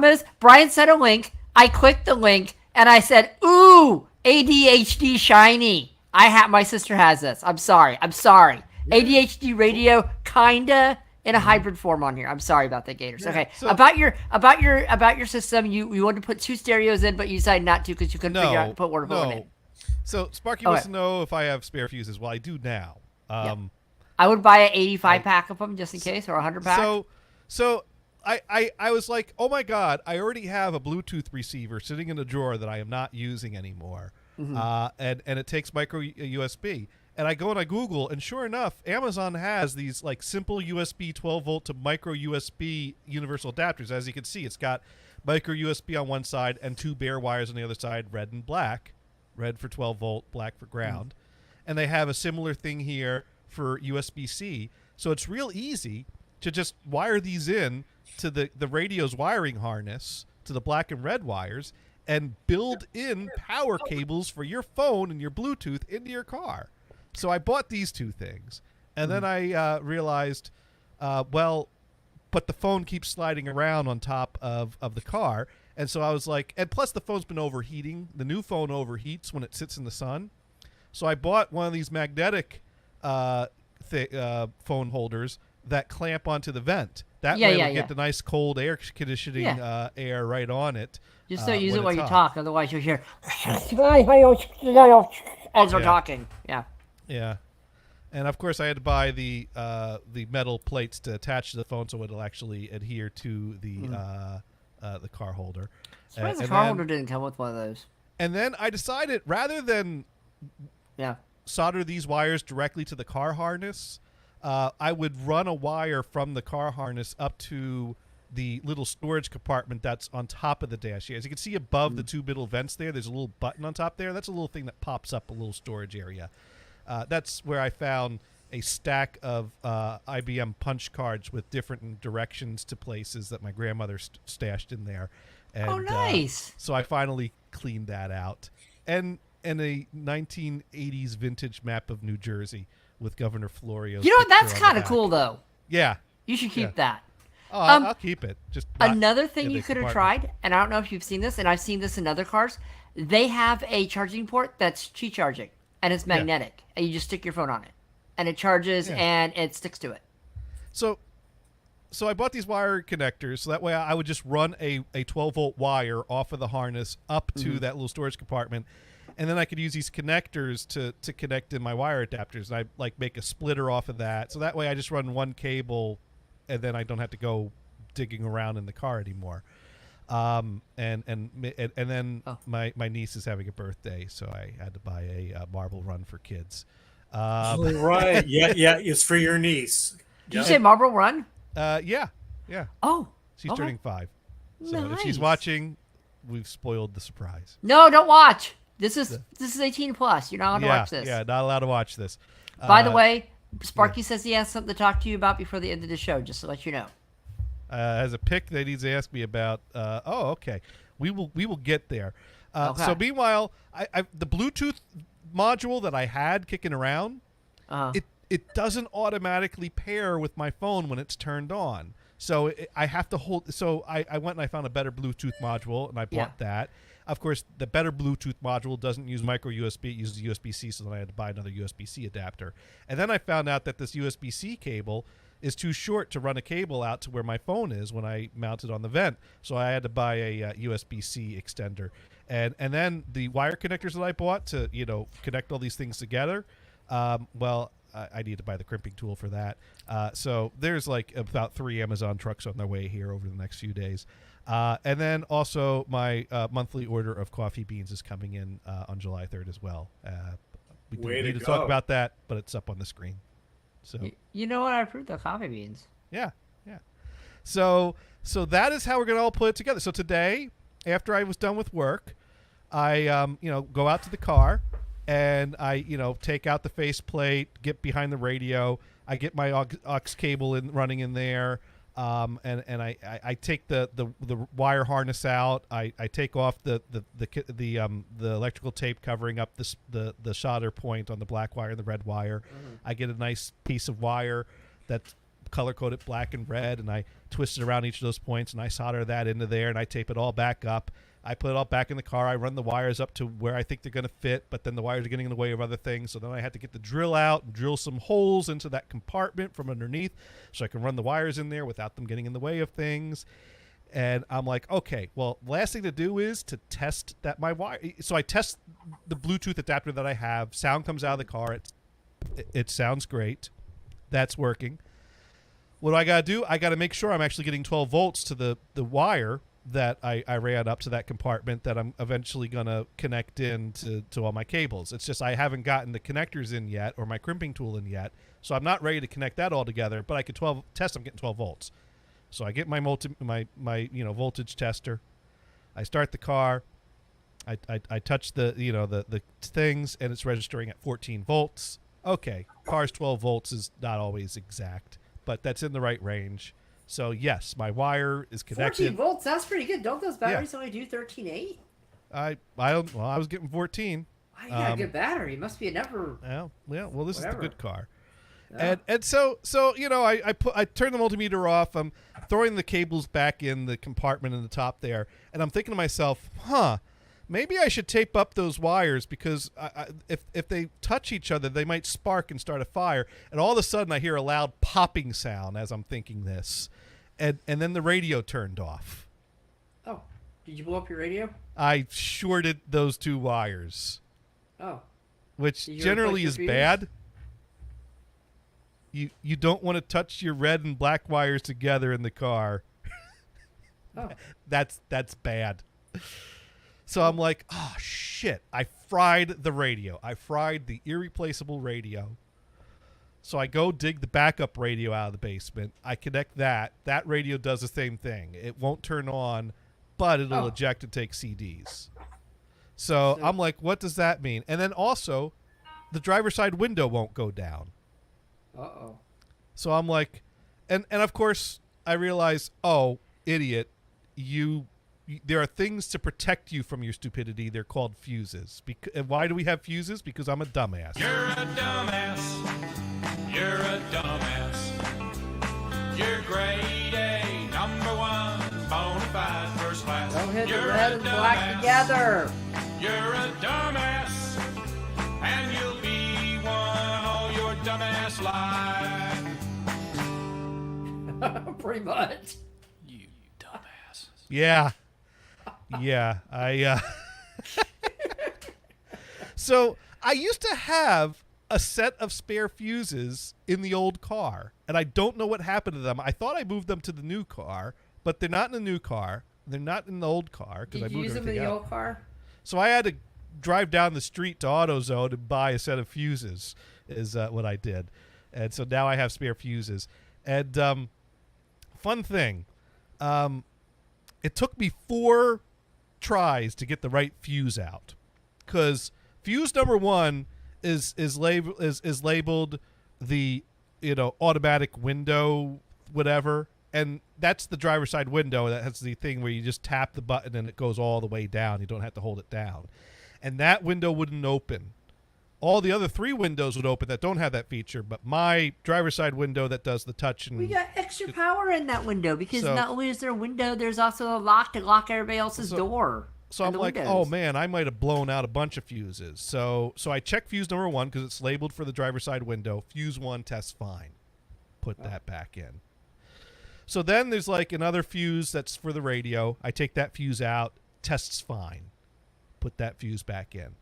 S4: is Brian sent a link. I clicked the link and I said, "Ooh, ADHD shiny." My sister has this. I'm sorry. ADHD radio kinda in a hybrid form on here. I'm sorry about that, Gators. Okay.
S2: So-
S4: about your system, you wanted to put 2 stereos in, but you decided not to because you couldn't figure out to put one in.
S2: no. So Sparky
S4: Okay.
S2: wants to know if I have spare fuses. Well, I do now.
S4: I would buy an 85 pack of them just in case, or a 100 pack.
S2: So I was like, oh my God, I already have a Bluetooth receiver sitting in a drawer that I am not using anymore. And it takes micro USB. And I go and I Google, and sure enough, Amazon has these like simple USB 12 volt to micro USB universal adapters. As you can see, it's got micro USB on one side and 2 bare wires on the other side, red and black. Red for 12 volt, black for ground. And they have a similar thing here for USB-C. So it's real easy to just wire these in to the radio's wiring harness, to the black and red wires, and build in power cables for your phone and your Bluetooth into your car. So I bought these 2 things. And then I realized, but the phone keeps sliding around on top of the car. And so I was like, and plus the phone's been overheating. The new phone overheats when it sits in the sun. So I bought one of these magnetic phone holders that clamp onto the vent. That way it'll get the nice cold air conditioning air right on it.
S4: Just don't use
S2: when
S4: it while
S2: it's
S4: you
S2: hot.
S4: talk, otherwise you'll hear as we're talking. Yeah.
S2: Yeah. And of course I had to buy the metal plates to attach to the phone so it'll actually adhere to the car holder.
S4: Surprised the car holder didn't come with one of those.
S2: And then I decided rather than solder these wires directly to the car harness, I would run a wire from the car harness up to the little storage compartment that's on top of the dash. As you can see above the 2 middle vents there's a little button on top there. That's a little thing that pops up a little storage area. That's where I found a stack of IBM punch cards with different directions to places that my grandmother stashed in there. And,
S4: oh, nice.
S2: So I finally cleaned that out. And a 1980s vintage map of New Jersey with Governor Florio's
S4: You know what?
S2: picture
S4: That's
S2: on the
S4: kind of
S2: back.
S4: cool, though.
S2: Yeah.
S4: You should keep that.
S2: Oh, I'll keep it. Just not
S4: Another thing
S2: in
S4: you
S2: the
S4: could have
S2: compartment.
S4: tried, and I don't know if you've seen this, and I've seen this in other cars. They have a charging port that's Qi charging, and it's magnetic, and you just stick your phone on it, and it charges and it sticks to it.
S2: So I bought these wire connectors, so that way I would just run a 12 volt wire off of the harness up to that little storage compartment, and then I could use these connectors to connect in my wire adapters. And I like make a splitter off of that, so that way I just run one cable, and then I don't have to go digging around in the car anymore. And then my niece is having a birthday, so I had to buy a Marble Run for kids.
S5: Right. Yeah. It's for your niece.
S4: Did you say Marlboro Run?
S2: Yeah.
S4: Oh.
S2: She's turning 5. So if
S4: Nice.
S2: she's watching, we've spoiled the surprise.
S4: No, don't watch. This is 18 plus. You're not allowed to watch this.
S2: Yeah, not allowed to watch this.
S4: By the way, Sparky says he has something to talk to you about before the end of the show, just to let you know.
S2: Has a pick that he's asked me about. Okay. We will get there.
S4: Okay.
S2: So meanwhile, I the Bluetooth module that I had kicking around, it doesn't automatically pair with my phone when it's turned on. So I have to hold. So I went and I found a better Bluetooth module, and I bought that. Of course, the better Bluetooth module doesn't use micro USB; it uses USB-C. So then I had to buy another USB-C adapter. And then I found out that this USB-C cable is too short to run a cable out to where my phone is when I mount it on the vent. So I had to buy a USB-C extender. And then the wire connectors that I bought to connect all these things together. I need to buy the crimping tool for that. So there's like about 3 Amazon trucks on their way here over the next few days. And then also my monthly order of coffee beans is coming in on July 3rd as well. We don't need to talk about that, but it's up on the screen. So
S4: You know what? I approved the coffee beans.
S2: yeah. So that is how we're gonna all put it together. So today, after I was done with work, I go out to the car, and I take out the faceplate, get behind the radio. I get my aux cable running in there, and I take the wire harness out. I take off the electrical tape covering up the solder point on the black wire and the red wire. I get a nice piece of wire that's color coded black and red, and I twist it around each of those points, and I solder that into there, and I tape it all back up. I put it all back in the car. I run the wires up to where I think they're going to fit, but then the wires are getting in the way of other things. So then I had to get the drill out and drill some holes into that compartment from underneath so I can run the wires in there without them getting in the way of things. And I'm like, okay, well, last thing to do is to test that my wire. So I test the Bluetooth adapter that I have. Sound comes out of the car. It sounds great. That's working. What do I got to do? I got to make sure I'm actually getting 12 volts to the wire that I ran up to that compartment that I'm eventually going to connect in to all my cables. It's just I haven't gotten the connectors in yet or my crimping tool in yet, so I'm not ready to connect that all together, but I could test I'm getting 12 volts. So I get my voltage tester. I start the car. I touch the things, and it's registering at 14 volts. Okay, car's 12 volts is not always exact, but that's in the right range. So yes, my wire is connected.
S6: 14 volts, that's pretty good. Don't those batteries only do 13.8?
S2: I was getting 14.
S6: Wow, you got a good battery. Must be a never.
S2: Well, this is the good car.
S6: Yeah.
S2: And so I turn the multimeter off. I'm throwing the cables back in the compartment in the top there, and I'm thinking to myself, maybe I should tape up those wires because if they touch each other, they might spark and start a fire. And all of a sudden, I hear a loud popping sound as I'm thinking this, and then the radio turned off.
S6: Oh, did you blow up your radio?
S2: I shorted those two wires,
S6: Oh.
S2: which
S6: Did you
S2: generally
S6: replace
S2: is
S6: your
S2: bad. You don't want to touch your red and black wires together in the car.
S6: Oh.
S2: That's bad. So I'm like, oh shit, I fried the radio. I fried the irreplaceable radio. So I go dig the backup radio out of the basement. I connect that. That radio does the same thing. It won't turn on, but it'll eject and take CDs. So I'm like, what does that mean? And then also, the driver's side window won't go down.
S6: Uh-oh.
S2: So I'm like, and of course I realize, oh, idiot, there are things to protect you from your stupidity. They're called fuses. And why do we have fuses? Because I'm a dumbass.
S7: You're a dumbass. You're a dumbass. You're grade A, number one, bona fide, first class.
S6: Don't hit the
S7: You're
S6: red
S7: a
S6: and black
S7: dumbass.
S6: together.
S7: You're a dumbass. And you'll be one all your dumbass life.
S6: Pretty much.
S7: You dumbass.
S2: Yeah. So I used to have a set of spare fuses in the old car, and I don't know what happened to them. I thought I moved them to the new car, but they're not in the new car. They're not in the old car because I
S6: Did you
S2: moved
S6: use them in
S2: everything
S6: the
S2: out.
S6: old car?
S2: So I had to drive down the street to AutoZone and buy a set of fuses is what I did. And so now I have spare fuses. And fun thing, it took me 4 tries to get the right fuse out, because fuse number 1 is labeled the automatic window whatever, and that's the driver's side window. That has the thing where you just tap the button and it goes all the way down. You don't have to hold it down, and that window wouldn't open. All the other 3 windows would open that don't have that feature, but my driver's side window that does the touch and
S4: We got extra power in that window because
S2: So-
S4: not only is there a window, there's also a lock to lock everybody else's door.
S2: So
S4: and
S2: I'm
S4: the
S2: like,
S4: windows.
S2: oh man, I might have blown out a bunch of fuses. So I check fuse number 1 because it's labeled for the driver's side window. Fuse 1 tests fine. Put that back in. So then there's like another fuse that's for the radio. I take that fuse out, tests fine. Put that fuse back in.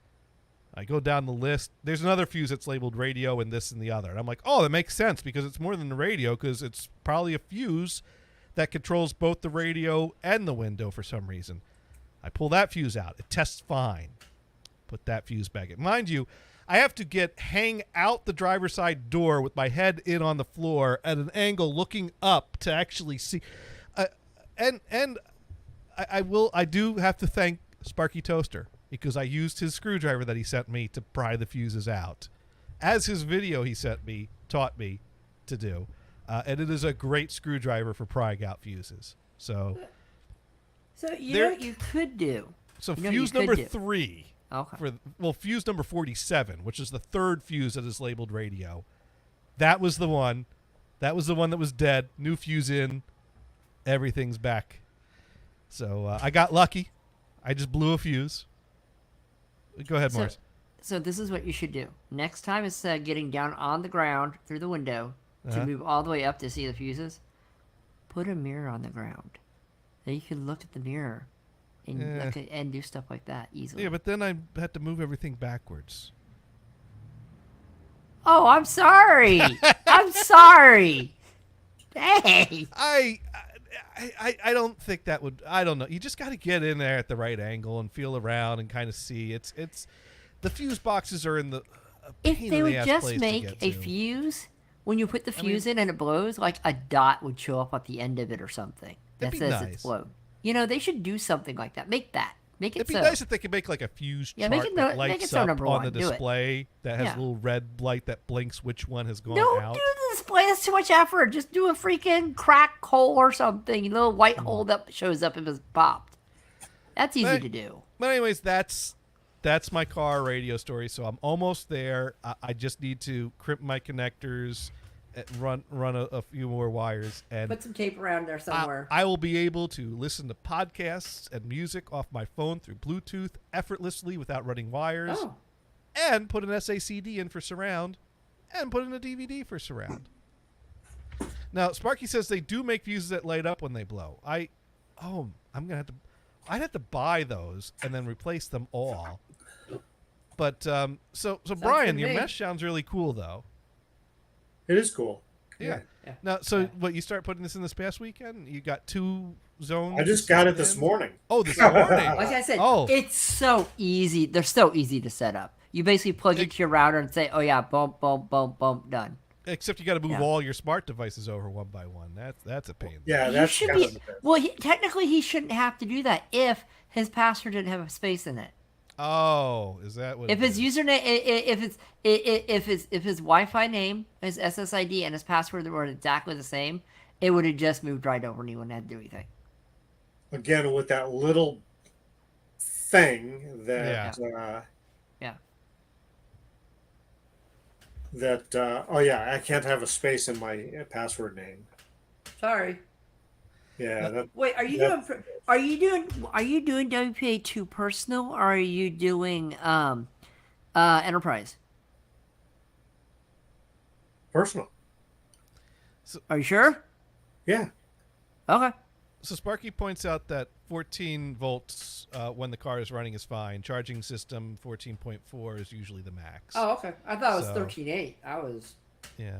S2: I go down the list. There's another fuse that's labeled radio and this and the other. And I'm like, oh, that makes sense because it's more than the radio, because it's probably a fuse that controls both the radio and the window for some reason. I pull that fuse out. It tests fine. Put that fuse back in. Mind you, I have to hang out the driver's side door with my head in on the floor at an angle, looking up to actually see. And I do have to thank Sparky Toaster, because I used his screwdriver that he sent me to pry the fuses out, as his video he sent me taught me to do. And it is a great screwdriver for prying out fuses. So
S4: you know what you could do?
S2: So
S4: You know
S2: fuse
S4: you could
S2: number
S4: do.
S2: 3.
S4: Okay.
S2: Fuse number 47, which is the third fuse that is labeled radio. That was the one. That was the one that was dead. New fuse in. Everything's back. So I got lucky. I just blew a fuse. Go ahead, Morris.
S4: So this is what you should do. Next time, instead of getting down on the ground through the window to move all the way up to see the fuses, put a mirror on the ground. Then you can look at the mirror and look at, and do stuff like that easily.
S2: Yeah, but then I had to move everything backwards.
S4: Oh, I'm sorry. I'm sorry. Hey.
S2: I don't think that would. I don't know. You just got to get in there at the right angle and feel around and kind of see. It's the fuse boxes are in the.
S4: If they would just
S2: to
S4: make
S2: get
S4: a
S2: to.
S4: fuse, when you put the fuse in and it blows, like a dot would show up at the end of it or something that
S2: That'd be
S4: says
S2: nice.
S4: it's blown. You know, they should do something like that. Make that. Make it
S2: It'd be
S4: so.
S2: nice if they could make like a fuse
S4: Yeah,
S2: chart
S4: make it
S2: that
S4: make
S2: lights
S4: it so
S2: up
S4: number
S2: on
S4: one.
S2: the
S4: Do it.
S2: display that has
S4: Yeah.
S2: a little red light that blinks which one has gone
S4: Don't
S2: out.
S4: do the display. That's too much effort. Just do a freaking crack hole or something. A little white hole that shows up if it's popped. That's easy
S2: Right.
S4: to do.
S2: But anyways, that's my car radio story. So I'm almost there. I just need to crimp my connectors, run a few more wires, and
S4: Put some tape around there somewhere.
S2: I will be able to listen to podcasts and music off my phone through Bluetooth effortlessly without running wires,
S4: Oh.
S2: and put an SACD in for surround, and put in a DVD for surround. Now, Sparky says they do make fuses that light up when they blow. I'd have to buy those and then replace them all. But so Brian,
S4: good
S2: your
S4: to me.
S2: mesh sounds really cool though.
S5: It is cool.
S2: Yeah.
S4: Yeah.
S2: Now, so what, you start putting this in this past weekend? You got 2 zones?
S5: I just got it this
S2: in?
S5: morning.
S2: Oh, this morning.
S4: Like I said,
S2: Oh.
S4: it's so easy. They're so easy to set up. You basically plug into your router and say, "Oh yeah, boom, boom, boom, boom, done."
S2: Except you got to move
S4: Yeah.
S2: all your smart devices over one by one. That's a pain.
S5: Yeah,
S4: You
S5: that's
S4: should
S5: kind
S4: be.
S5: of the best.
S4: Well, technically, he shouldn't have to do that if his password didn't have a space in it.
S2: Oh, is that what?
S4: If
S2: it
S4: his
S2: is?
S4: username, if his Wi-Fi name, his SSID, and his password were exactly the same, it would have just moved right over, and he wouldn't have to do anything.
S5: Again, with that little thing that
S4: Yeah.
S5: I can't have a space in my password name.
S4: Sorry.
S5: Yeah, that,
S4: Wait, are you
S5: That-
S4: doing? Are you doing WPA2 personal, or are you doing enterprise?
S5: personal.
S4: Are you sure?
S5: Yeah.
S4: Okay.
S2: So Sparky points out that 14 volts when the car is running is fine. Charging system 14.4 is usually the max.
S4: Oh, okay. I thought it was
S2: So-
S4: 13.8. I was.
S2: Yeah.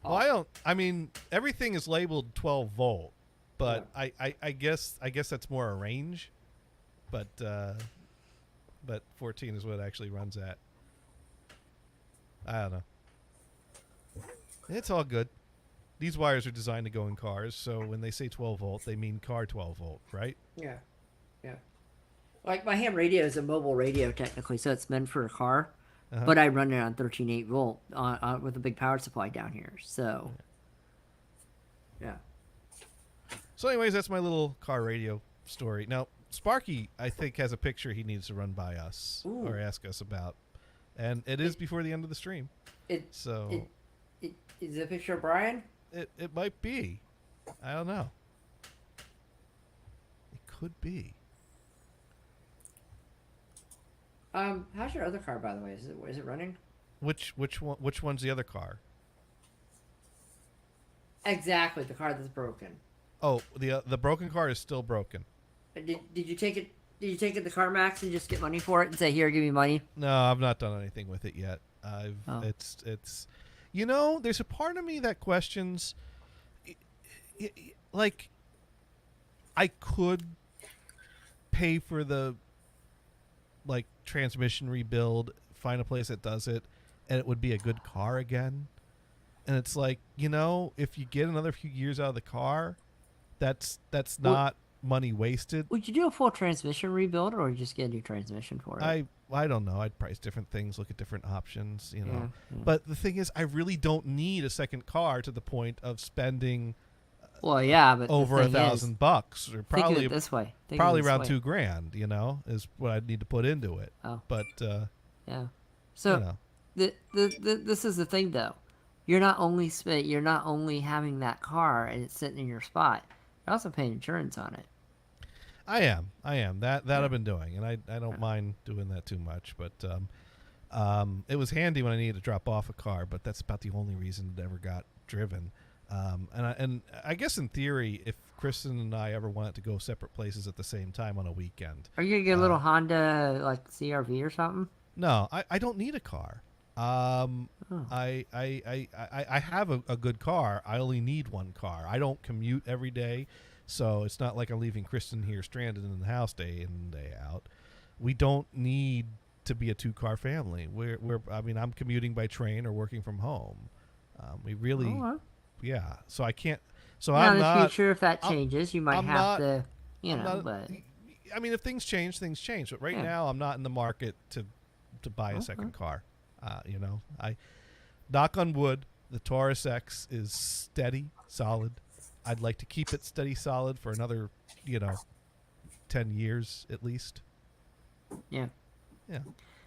S2: Well, I mean, everything is labeled 12 volt, but I guess that's more a range. But 14 is what it actually runs at. I don't know. It's all good. These wires are designed to go in cars, so when they say 12 volt, they mean car 12 volt, right?
S4: Yeah. Yeah. Like my ham radio is a mobile radio technically, so it's meant for a car.
S2: Uh-huh.
S4: But I run it on 13.8 volt with a big power supply down here. So. Yeah.
S2: So anyways, that's my little car radio story. Now, Sparky, I think, has a picture he needs to run by us
S4: Ooh.
S2: or ask us about. And it is before the end of the stream. So
S4: Is it a picture of Brian?
S2: it might be. I don't know. It could be.
S4: How's your other car, by the way? Is it running?
S2: Which one's the other car?
S4: Exactly, the car that's broken.
S2: Oh, the broken car is still broken.
S4: Did you take it? Did you take it to CarMax and just get money for it and say, "Here, give me money"?
S2: No, I've not done anything with it yet.
S4: Oh.
S2: It's you know, there's a part of me that questions like I could pay for the transmission rebuild find a place that does it, and it would be a good car again. And it's like, you know, if you get another few years out of the car, that's not money wasted.
S4: Would you do a full transmission rebuild, or just get a new transmission for it?
S2: I don't know. I'd price different things, look at different options, you know.
S4: Yeah.
S2: But the thing is, I really don't need a second car to the point of spending
S4: Well, yeah, but
S2: over $1,000 bucks, or
S4: think
S2: probably
S4: of it this way. Think of
S2: probably
S4: it this
S2: around
S4: way.
S2: $2,000. You know, is what I'd need to put into it.
S4: Oh.
S2: But
S4: Yeah. So
S2: you know.
S4: this is the thing, though. You're not only having that car and it's sitting in your spot. You're also paying insurance on it.
S2: I am. That I've been doing, and I don't mind doing that too much. But it was handy when I needed to drop off a car, but that's about the only reason it ever got driven. And I guess in theory, if Kristen and I ever wanted to go separate places at the same time on a weekend,
S4: Are you gonna get a little Honda like CRV or something?
S2: no, I don't need a car. I have a good car. I only need one car. I don't commute every day, so it's not like I'm leaving Kristen here stranded in the house day in and day out. We don't need to be a 2-car family. I'm commuting by train or working from home. We really,
S4: Oh,
S2: yeah. So I can't. So
S4: now
S2: I'm
S4: in the
S2: not.
S4: future, if that
S2: I'm-
S4: changes, you might
S2: I'm
S4: have
S2: not-
S4: to,
S2: I'm not-
S4: but
S2: I mean, if things change, things change. But right
S4: Yeah.
S2: now, I'm not in the market to buy a
S4: Okay.
S2: second car. You know, I knock on wood, the Taurus X is steady, solid. I'd like to keep it steady, solid for another, 10 years at least.
S4: yeah.
S2: Yeah.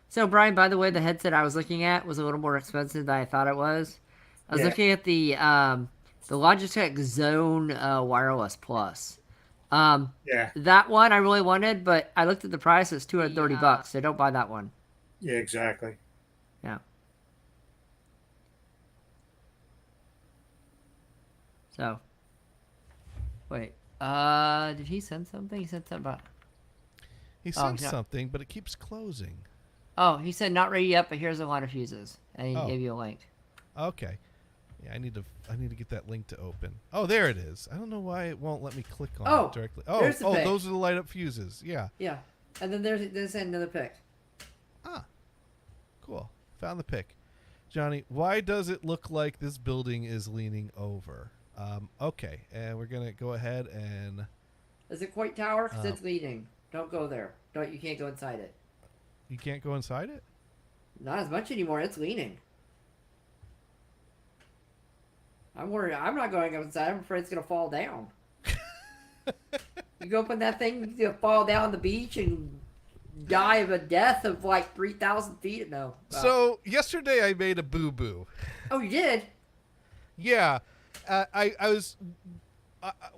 S4: So Brian, by the way, the headset I was looking at was a little more expensive than I thought it was. I was
S5: Yeah.
S4: looking at the Logitech Zone Wireless Plus.
S5: Yeah,
S4: That one I really wanted, but I looked at the price. It's $230.
S6: Yeah.
S4: So don't buy that one.
S5: yeah, exactly.
S4: Yeah. So. Wait. Did he send something? He sent something about.
S2: He
S4: Oh,
S2: sent
S4: yeah.
S2: something, but it keeps closing.
S4: Oh, he said not ready yet, but here's a lot of fuses, and he
S2: Oh.
S4: gave you a link.
S2: Okay. Yeah, I need to get that link to open. Oh, there it is. I don't know why it won't let me click on
S4: Oh,
S2: it directly. Oh,
S4: there's the pic.
S2: those are the light up fuses. Yeah.
S4: Yeah, and then there's another pic.
S2: Ah. Cool. Found the pic. Johnny, why does it look like this building is leaning over? Okay, and we're gonna go ahead and
S4: Is it Coit Tower? Because
S2: Oh.
S4: it's leaning. Don't go there. You can't go inside it.
S2: you can't go inside it?
S4: Not as much anymore. It's leaning. I'm worried. I'm not going inside. I'm afraid it's gonna fall down. You go open that thing, you'll fall down the beach and die of a death of like 3,000 feet. No.
S2: So yesterday I made a boo boo.
S4: Oh, you did?
S2: Yeah, I was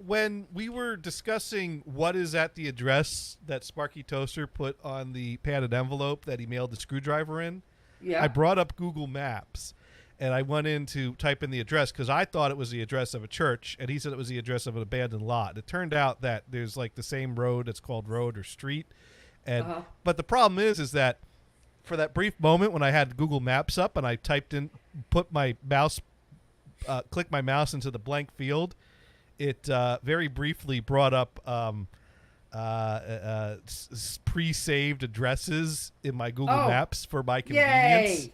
S2: when we were discussing what is at the address that Sparky Toaster put on the padded envelope that he mailed the screwdriver in.
S4: Yeah.
S2: I brought up Google Maps, and I went in to type in the address because I thought it was the address of a church, and he said it was the address of an abandoned lot. It turned out that there's like the same road that's called road or street, and but the problem is that for that brief moment when I had Google Maps up and I typed in, put my mouse, click my mouse into the blank field, it very briefly brought up pre-saved addresses in my Google
S4: Oh.
S2: Maps for my convenience.
S4: Yay!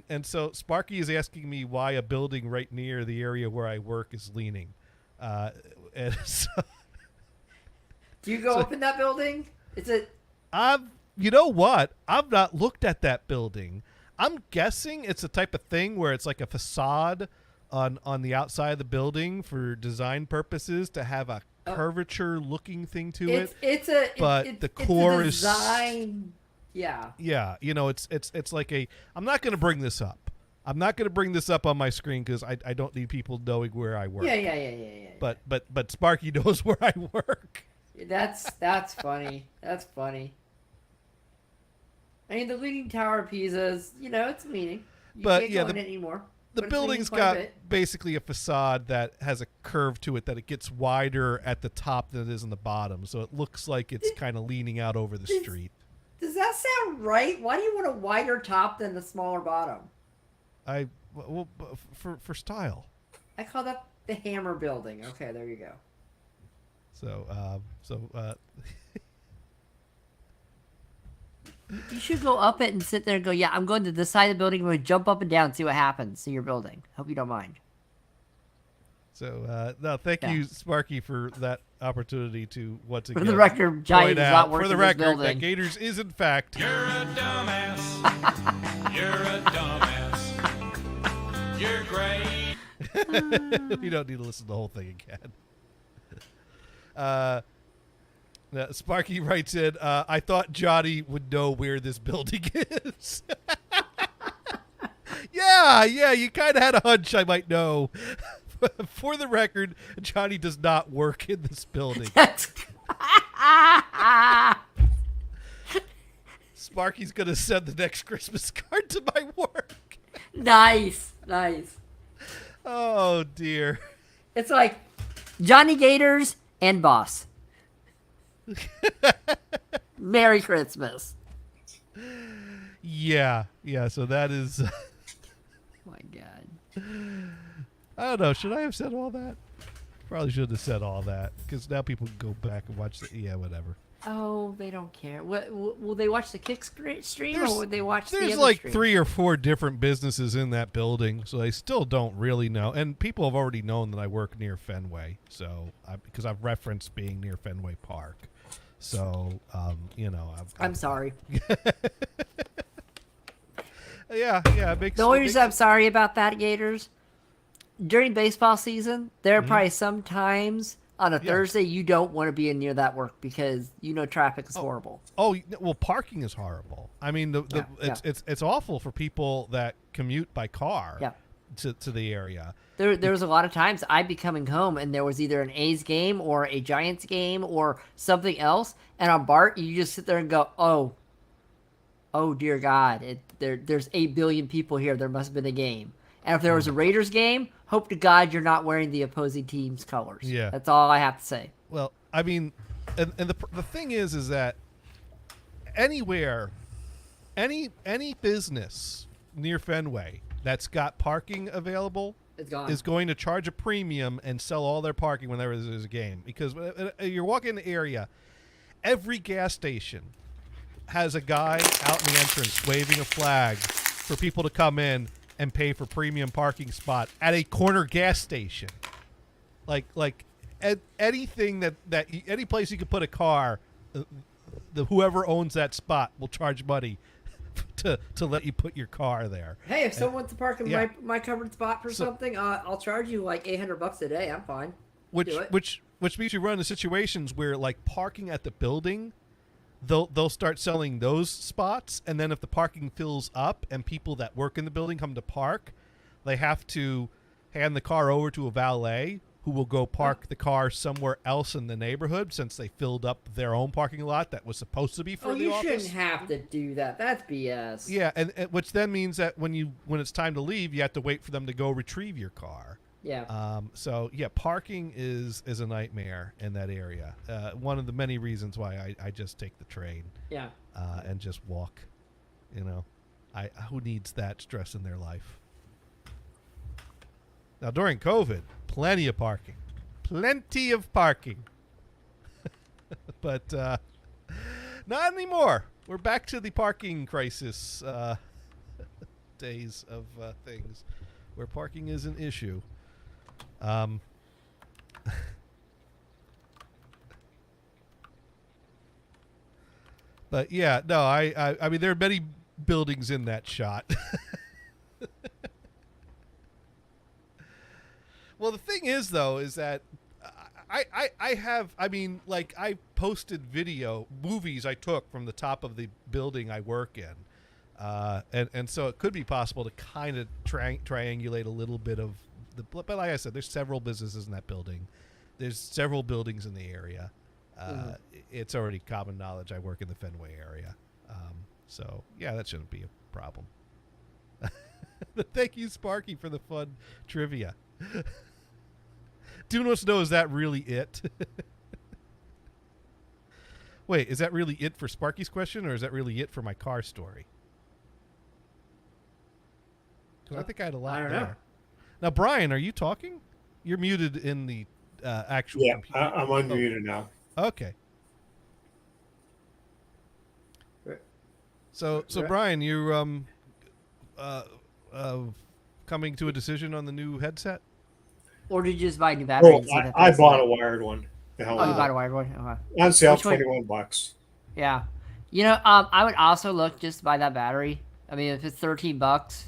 S2: And so Sparky is asking me why a building right near the area where I work is leaning. And so
S4: Do you go open that building? It's a.
S2: you know what? I've not looked at that building. I'm guessing it's a type of thing where it's like a facade on the outside of the for design purposes to have a curvature looking thing to it. But the core is
S4: design. Yeah.
S2: Yeah, it's like a. I'm not going to bring this up. I'm not going to bring this up on my screen because I don't need people knowing where I work.
S4: Yeah.
S2: But Sparky knows where I work.
S4: That's funny. That's funny. I mean, the Leaning Tower of Pisa is, it's leaning. You
S2: But,
S4: can't
S2: yeah,
S4: go in it anymore.
S2: The
S4: But it's leaning
S2: building's
S4: quite a
S2: got
S4: bit.
S2: basically a facade that has a curve to it that it gets wider at the top than it is in the bottom. So it looks like it's kind of leaning out over the street.
S4: Does that sound right? Why do you want a wider top than the smaller bottom?
S2: For style.
S4: I call that the Hammer Building. Okay, there you go. You should go up it and sit there and go, yeah, I'm going to this side of the building. I'm going to jump up and down and see what happens in your building. Hope you don't mind.
S2: So, no, thank you, Sparky, for that opportunity to once again.
S4: For the record, Johnny
S2: point
S4: does
S2: out,
S4: not work
S2: for the
S4: in this
S2: record,
S4: building.
S2: that Gators is, in fact,
S7: You're a dumbass. You're a dumbass. You're great.
S2: you don't need to listen to the whole thing again. Now, Sparky writes in, I thought Johnny would know where this building is. yeah, you kind of had a hunch I might know. For the record, Johnny does not work in this building. Sparky's going to send the next Christmas card to my work.
S4: Nice.
S2: Oh, dear.
S4: It's like Johnny Gators and Boss. Merry Christmas.
S2: Yeah, so that is...
S4: My God.
S2: I don't know. Should I have said all that? Probably shouldn't have said all that, because now people can go back and watch the... Yeah, whatever.
S4: Oh, they don't care. Will they watch the kick stream or would they watch the
S2: There's
S4: other
S2: like
S4: stream?
S2: 3 or 4 different businesses in that building, so they still don't really know. And people have already known that I work near Fenway, so because I've referenced being near Fenway Park. So,
S4: I'm sorry.
S2: Yeah, it makes...
S4: The only reason I'm sorry about that, Gators, during baseball season, there are probably some times on a Thursday you don't want to be near that work because traffic is horrible.
S2: Oh, well, parking is horrible. I mean, it's awful for people that commute by car to the area.
S4: There was a lot of times I'd be coming home and there was either an A's game or a Giants game or something else, and on BART you just sit there and go, oh dear God, there's 8 billion people here. There must have been a game. And if there was a Raiders game, hope to God you're not wearing the opposing team's colors.
S2: Yeah.
S4: That's all I have to say.
S2: Well, I mean, and the thing is that anywhere, any business near Fenway that's got parking available
S4: It's gone.
S2: is going to charge a premium and sell all their parking whenever there's a game. Because you're walking in the area, every gas station has a guy out in the entrance waving a flag for people to come in and pay for premium parking spot at a corner gas station. Like anything that any place you could put a car, whoever owns that spot will charge money to let you put your car there.
S4: Hey, if someone wants to park in my covered spot for something, I'll charge you like $800 a day. I'm fine.
S2: Which means you run into situations where like parking at the building, they'll start selling those spots, and then if the parking fills up and people that work in the building come to park, they have to hand the car over to a valet who will go park the car somewhere else in the neighborhood since they filled up their own parking lot that was supposed to be for the office.
S4: You shouldn't have to do that. That's BS.
S2: Yeah, and which then means that when it's time to leave, you have to wait for them to go retrieve your car.
S4: Yeah.
S2: So yeah, parking is a nightmare in that area. One of the many reasons why I just take the train.
S4: Yeah.
S2: And just walk. Who needs that stress in their life? Now during COVID, plenty of parking. But not anymore. We're back to the parking crisis days of things where parking is an issue. But yeah, no, I mean there are many buildings in that shot. Well, the thing is though is that I posted movies I took from the top of the building I work in. And so it could be possible to kind of triangulate a little bit of but like I said, there's several businesses in that building. There's several buildings in the area. It's already common knowledge I work in the Fenway area. So yeah, that shouldn't be a problem. But thank you, Sparky, for the fun trivia. Dude wants to know, is that really it? Wait, is that really it for Sparky's question, or is that really it for my car story? Because I think I had a lot
S4: I don't
S2: there.
S4: know.
S2: Now, Brian, are you talking? You're muted in the actual computer.
S5: I'm unmuted now.
S2: Okay. So Brian, you're coming to a decision on the new headset?
S4: Or did you just buy a new battery?
S5: Oh,
S4: and see if it
S5: I
S4: fixes
S5: bought
S4: it?
S5: a wired one. The hell
S4: Oh, you
S5: with
S4: bought
S5: it.
S4: a wired one? Okay.
S5: On sale,
S4: Which one?
S5: $21.
S4: Yeah. You know, I would also look just to buy that battery. I mean, if it's $13,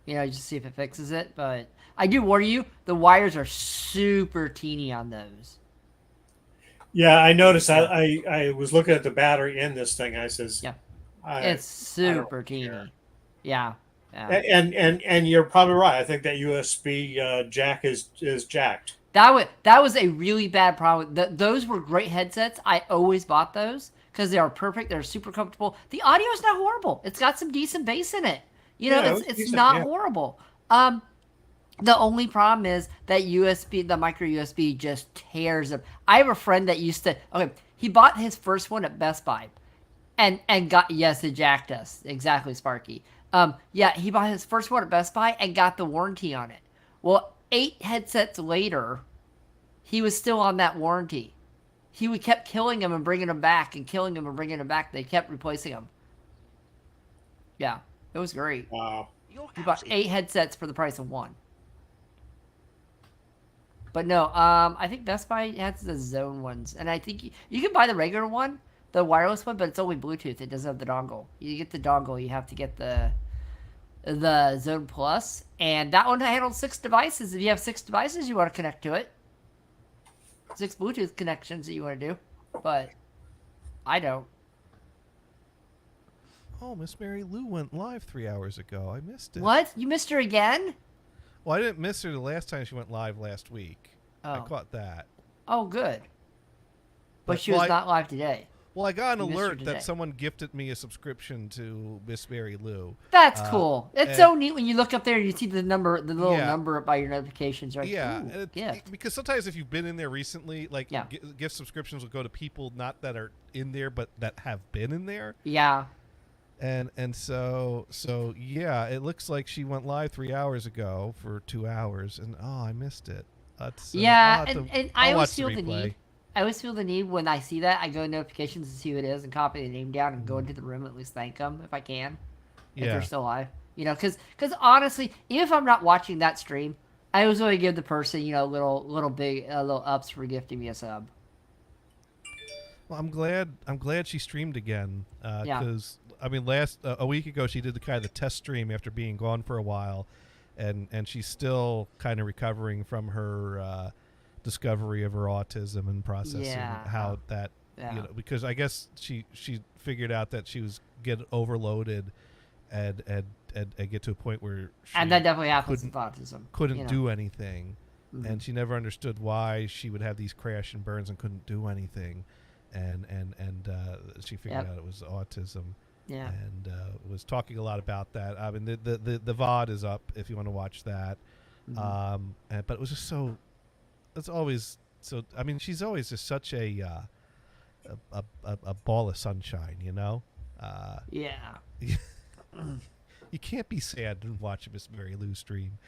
S4: you know, just see if it fixes it. But I do warn you, the wires are super teeny on those.
S5: Yeah, I noticed. I was looking at the battery in this thing. I says,
S4: Yeah.
S5: I-
S4: It's
S5: I don't
S4: super teeny.
S5: care.
S4: Yeah. Yeah.
S5: And you're probably right. I think that USB jack is jacked.
S4: That was a really bad problem. Those were great headsets. I always bought those because they are perfect. They're super comfortable. The audio is not horrible. It's got some decent bass in it. You know,
S5: Yeah,
S4: it's
S5: decent,
S4: not
S5: yeah.
S4: horrible. The only problem is that USB, the micro USB, just tears them. I have a friend that used to. Okay, he bought his first one at Best Buy, and got, yes, it jacked us exactly, Sparky. Yeah, he bought his first one at Best Buy and got the warranty on it. Well, 8 headsets later, he was still on that warranty. He kept killing him and bringing him back and killing him and bringing him back. They kept replacing him. Yeah, it was great.
S5: Wow.
S4: He bought 8 headsets for the price of 1. But no, I think Best Buy has the Zone ones, and I think you can buy the regular one, the wireless one, but it's only Bluetooth. It doesn't have the dongle. You get the dongle, you have to get the Zone Plus, and that one handles 6 devices. If you have 6 devices you want to connect to it, 6 Bluetooth connections that you want to do, but I don't.
S2: Oh, Miss Mary Lou went live 3 hours ago. I missed it.
S4: What? You missed her again?
S2: Well, I didn't miss her the last time she went live last week. I
S4: Oh.
S2: caught that.
S4: Oh, good. But
S2: But-
S4: she was
S2: well,
S4: not live today.
S2: Well, I got an
S4: You missed her
S2: alert
S4: today.
S2: that someone gifted me a subscription to Miss Mary Lou.
S4: That's cool. It's
S2: and-
S4: so neat when you look up there and you see the number, the little
S2: Yeah.
S4: number by your notifications. Right?
S2: Yeah,
S4: Ooh,
S2: and
S4: gift.
S2: because sometimes if you've been in there recently, like
S4: Yeah.
S2: gift subscriptions will go to people not that are in there, but that have been in there.
S4: Yeah.
S2: And so yeah, it looks like she went live 3 hours ago for 2 hours, and I missed it. That's
S4: Yeah,
S2: I'll have
S4: and
S2: I'll
S4: I always
S2: watch
S4: feel the
S2: replay.
S4: need. I always feel the need when I see that. I go to notifications to see who it is and copy the name down and go into the room and at least thank them if I can. If
S2: Yeah.
S4: they're still alive. You know, because honestly, even if I'm not watching that stream, I always want to give the person, you know, little ups for gifting me a sub.
S2: Well, I'm glad she streamed again.
S4: Yeah.
S2: Because I mean, a week ago she did the test stream after being gone for a while, and she's still kind of recovering from her discovery of her autism and processing
S4: Yeah.
S2: how that
S4: Yeah.
S2: you know, because I guess she figured out that she was getting overloaded and get to a point where she
S4: And that definitely happens with autism.
S2: couldn't
S4: you know.
S2: do anything,
S4: Mhm.
S2: and she never understood why she would have these crash and burns and couldn't do anything, and she figured
S4: Yep.
S2: out it was autism,
S4: Yeah.
S2: and was talking a lot about that. I mean, the VOD is up if you want to watch that,
S4: Mhm.
S2: but it was just so. It's always so. I mean, she's always just such a ball of sunshine, you know.
S4: Yeah.
S2: You can't be sad and watch Miss Mary Lou stream.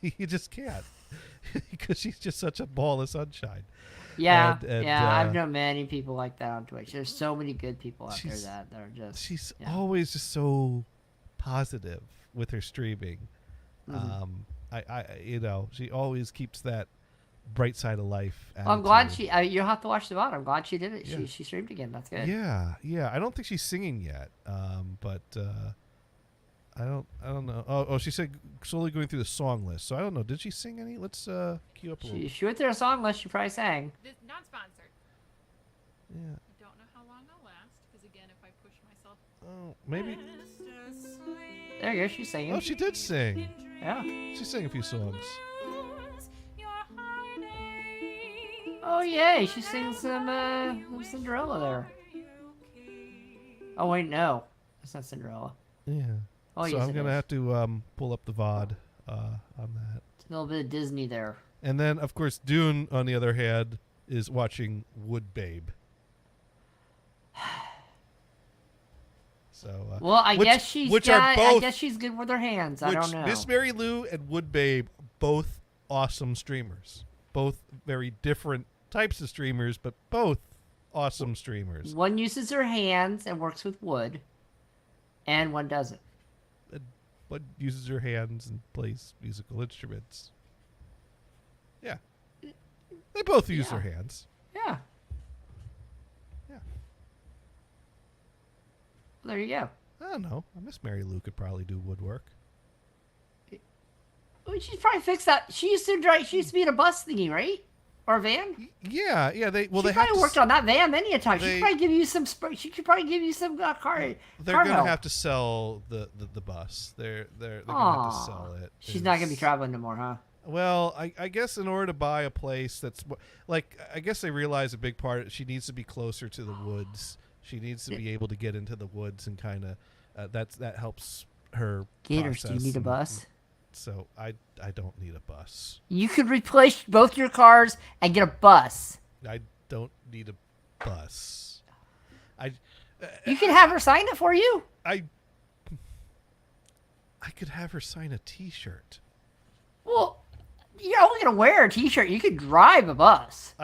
S2: You just can't, because she's just such a ball of sunshine.
S4: Yeah,
S2: And,
S4: yeah, I've known many people like that on Twitch. There's so many good people out there
S2: She's-
S4: that are just.
S2: She's
S4: yeah.
S2: always just so positive with her streaming.
S4: Mhm.
S2: You know, she always keeps that bright side of life.
S4: Well, I'm glad
S2: attitude.
S4: you'll have to watch the VOD. I'm glad she did it.
S2: Yeah.
S4: She streamed again. That's good.
S2: Yeah. I don't think she's singing yet. But I don't know. Oh, she said slowly going through the song list. So I don't know. Did she sing any? Let's queue up a little.
S4: She went through a song list. She probably sang.
S8: This not sponsored.
S2: Yeah.
S8: I don't know how long I'll last because again, if I push myself,
S2: Oh, maybe.
S4: There you go. She's singing.
S2: Oh, she did sing.
S4: Yeah.
S2: She sang a few songs.
S4: Oh yay! She sings some Cinderella there. Oh wait, no, that's not Cinderella.
S2: Yeah.
S4: Oh
S2: so
S4: yes,
S2: I'm
S4: it
S2: gonna
S4: is.
S2: have to pull up the VOD on that.
S4: It's a little bit of Disney there.
S2: And then, of course, Dune, on the other hand, is watching Wood Babe. So,
S4: Well, I guess she's
S2: which are
S4: I
S2: both-
S4: guess she's good with her hands. I
S2: which
S4: don't know.
S2: Miss Mary Lou and Wood Babe, both awesome streamers. Both very different types of streamers, but both awesome streamers.
S4: One uses her hands and works with wood, and one doesn't.
S2: One uses her hands and plays musical instruments. Yeah. They both use their hands.
S4: Yeah.
S2: Yeah.
S4: Well, there you go.
S2: I don't know. Miss Mary Lou could probably do woodwork.
S4: Well, she'd probably fix that. She used to be in a bus thingy, right? Or a van?
S2: Yeah. They
S4: She
S2: have
S4: probably
S2: to
S4: worked on that van many a time. She
S2: they-
S4: could probably give you some. She could probably give you some car.
S2: They're
S4: car
S2: gonna
S4: help.
S2: have to sell the bus. They're gonna have to sell it.
S4: She's not gonna be
S2: It's-
S4: traveling no more, huh?
S2: Well, I guess in order to buy a place that's like, I guess they realize a big part. She needs to be closer to the woods. She needs to be able to get into the woods and kind of that helps her.
S4: Gators, do you
S2: process
S4: need a
S2: and-
S4: bus?
S2: So I don't need a bus.
S4: You could replace both your cars and get a bus.
S2: I don't need a bus.
S4: You can have her sign it for you.
S2: I could have her sign a T-shirt.
S4: Well, you're only gonna wear a T-shirt. You could drive a bus.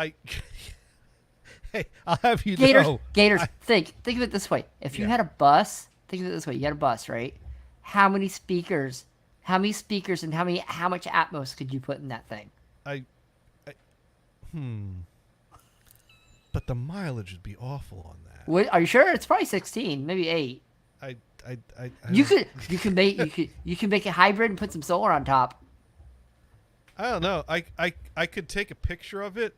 S2: Hey, I'll have you
S4: Gators,
S2: know.
S4: Gators. Think of it this way. If you had a bus, think of it this way. You had a bus, right? How many speakers? How much Atmos could you put in that thing?
S2: But the mileage would be awful on that.
S4: What, are you sure? It's probably 16, maybe 8.
S2: I
S4: You
S2: don't-
S4: can make it hybrid and put some solar on top.
S2: I don't know. I could take a picture of it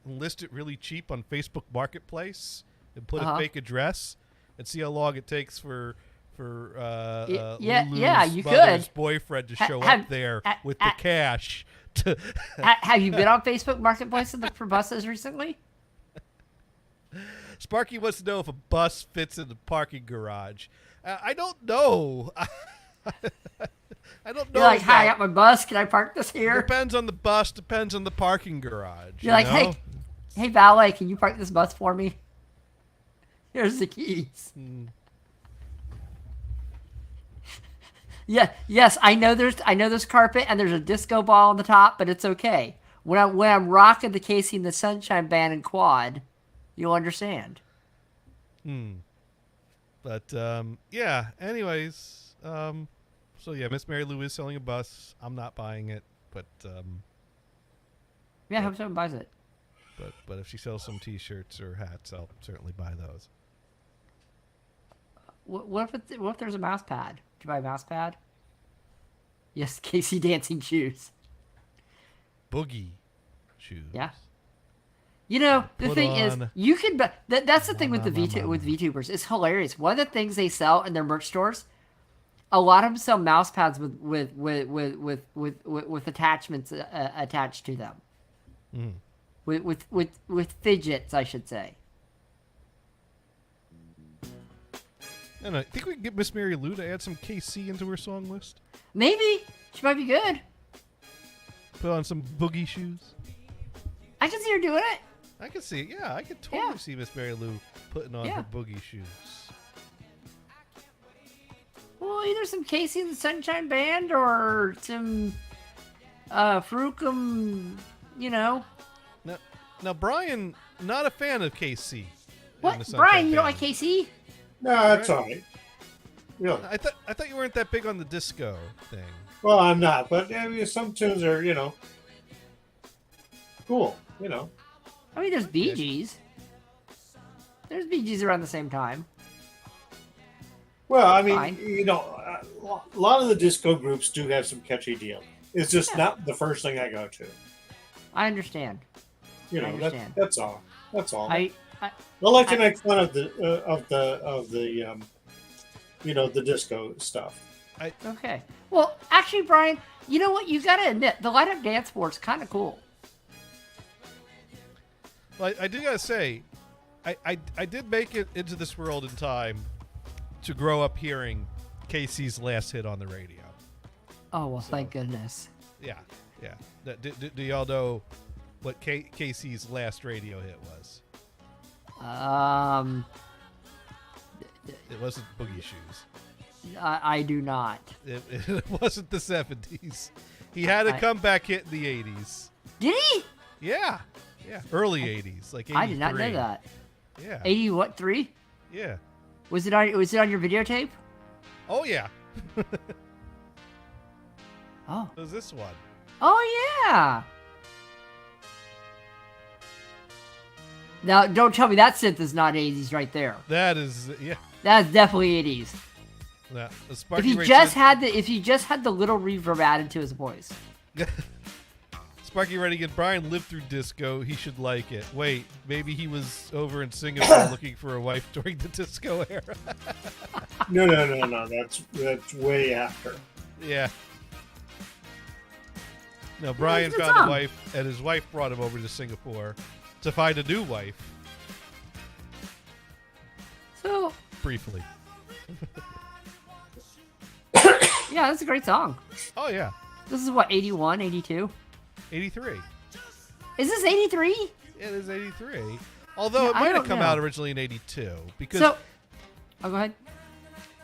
S2: and list it really cheap on Facebook Marketplace and put a fake address and see how long it takes for
S4: Yeah,
S2: Lulu's
S4: you
S2: mother's
S4: could.
S2: boyfriend to
S4: Ha-
S2: show
S4: have-
S2: up there
S4: ha-
S2: with the
S4: ha-
S2: cash. To
S4: Have you been on Facebook Marketplace and looked for buses recently?
S2: Sparky wants to know if a bus fits in the parking garage. I don't know. I don't know.
S4: You're like, hi, I
S2: about-
S4: got my bus. Can I park this here?
S2: Depends on the bus. Depends on the parking garage.
S4: You're like,
S2: you know?
S4: hey, valet, can you park this bus for me? Here's the keys. Yeah, yes, I know there's carpet and there's a disco ball on the top, but it's okay. When I'm rocking the Casey and the Sunshine Band and quad, you'll understand.
S2: But yeah. Anyways, so yeah, Miss Mary Lou is selling a bus. I'm not buying it, but
S4: Yeah, I hope someone buys it.
S2: but if she sells some T-shirts or hats, I'll certainly buy those.
S4: What if there's a mouse pad? Did you buy a mouse pad? Yes, Casey dancing shoes.
S2: Boogie shoes.
S4: Yeah. You know, the
S2: Put
S4: thing is,
S2: on-
S4: you can. That's the thing with the
S2: Mama.
S4: with VTubers. It's hilarious. One of the things they sell in their merch stores, a lot of them sell mouse pads with attachments attached to them. With fidgets, I should say.
S2: And I think we can get Miss Mary Lou to add some KC into her song list.
S4: Maybe she might be good.
S2: Put on some boogie shoes.
S4: I can see her doing it.
S2: I can see it. Yeah, I could totally
S4: Yeah.
S2: see Miss Mary Lou putting on
S4: Yeah.
S2: her boogie shoes.
S4: Well, either some Casey and the Sunshine Band or some Frucum, you know.
S2: Now, Brian, not a fan of KC. and
S4: What?
S2: the Sunshine
S4: Brian, you don't
S2: Band.
S4: like Casey?
S5: No, that's all right. Really?
S2: I thought you weren't that big on the disco thing.
S5: Well, I'm not, but I mean, some tunes are, cool.
S4: I mean, there's Bee Gees. There's Bee Gees around the same time.
S5: Well, I mean,
S4: Fine.
S5: a lot of the disco groups do have some catchy deals. It's just not the first thing I go to.
S4: I understand. I understand.
S5: That's all. That's all.
S4: I
S5: like to make fun of the the disco stuff.
S4: okay. Well, actually, Brian, you know what? You got to admit, the light up dance floor is kind of cool.
S2: Well, I do gotta say, I did make it into this world in time to grow up hearing Casey's last hit on the radio.
S4: Oh well, thank goodness.
S2: Yeah. Do y'all know what Casey's last radio hit was? It wasn't Boogie Shoes.
S4: I do not.
S2: It wasn't the 70s. He had a comeback hit in the 80s.
S4: Did he?
S2: Yeah. Early 80s, like 83.
S4: I did not know that.
S2: Yeah.
S4: 80 what 3?
S2: Yeah.
S4: Was it on your videotape?
S2: Oh yeah.
S4: Oh.
S2: It was this one.
S4: Oh yeah. Now, don't tell me that synth is not 80s right there.
S2: That is yeah.
S4: That's definitely 80s.
S2: Yeah. The
S4: If
S2: Sparky
S4: he
S2: Ray
S4: just
S2: synth-
S4: had the little reverb added to his voice.
S2: Sparky Ready again. Brian lived through disco. He should like it. Wait, maybe he was over in Singapore looking for a wife during the disco era.
S5: No. That's way after.
S2: Yeah. No, Brian
S4: it's a good
S2: found a
S4: song.
S2: wife, and his wife brought him over to Singapore to find a new wife.
S4: So,
S2: Briefly.
S4: yeah, that's a great song.
S2: Oh yeah,
S4: This is what, 81, 82?
S2: 83.
S4: Is this 83?
S2: It is 83. Although
S4: Yeah,
S2: it
S4: I
S2: might have
S4: don't
S2: come
S4: know.
S2: out originally in 82 because
S4: So, oh, go ahead.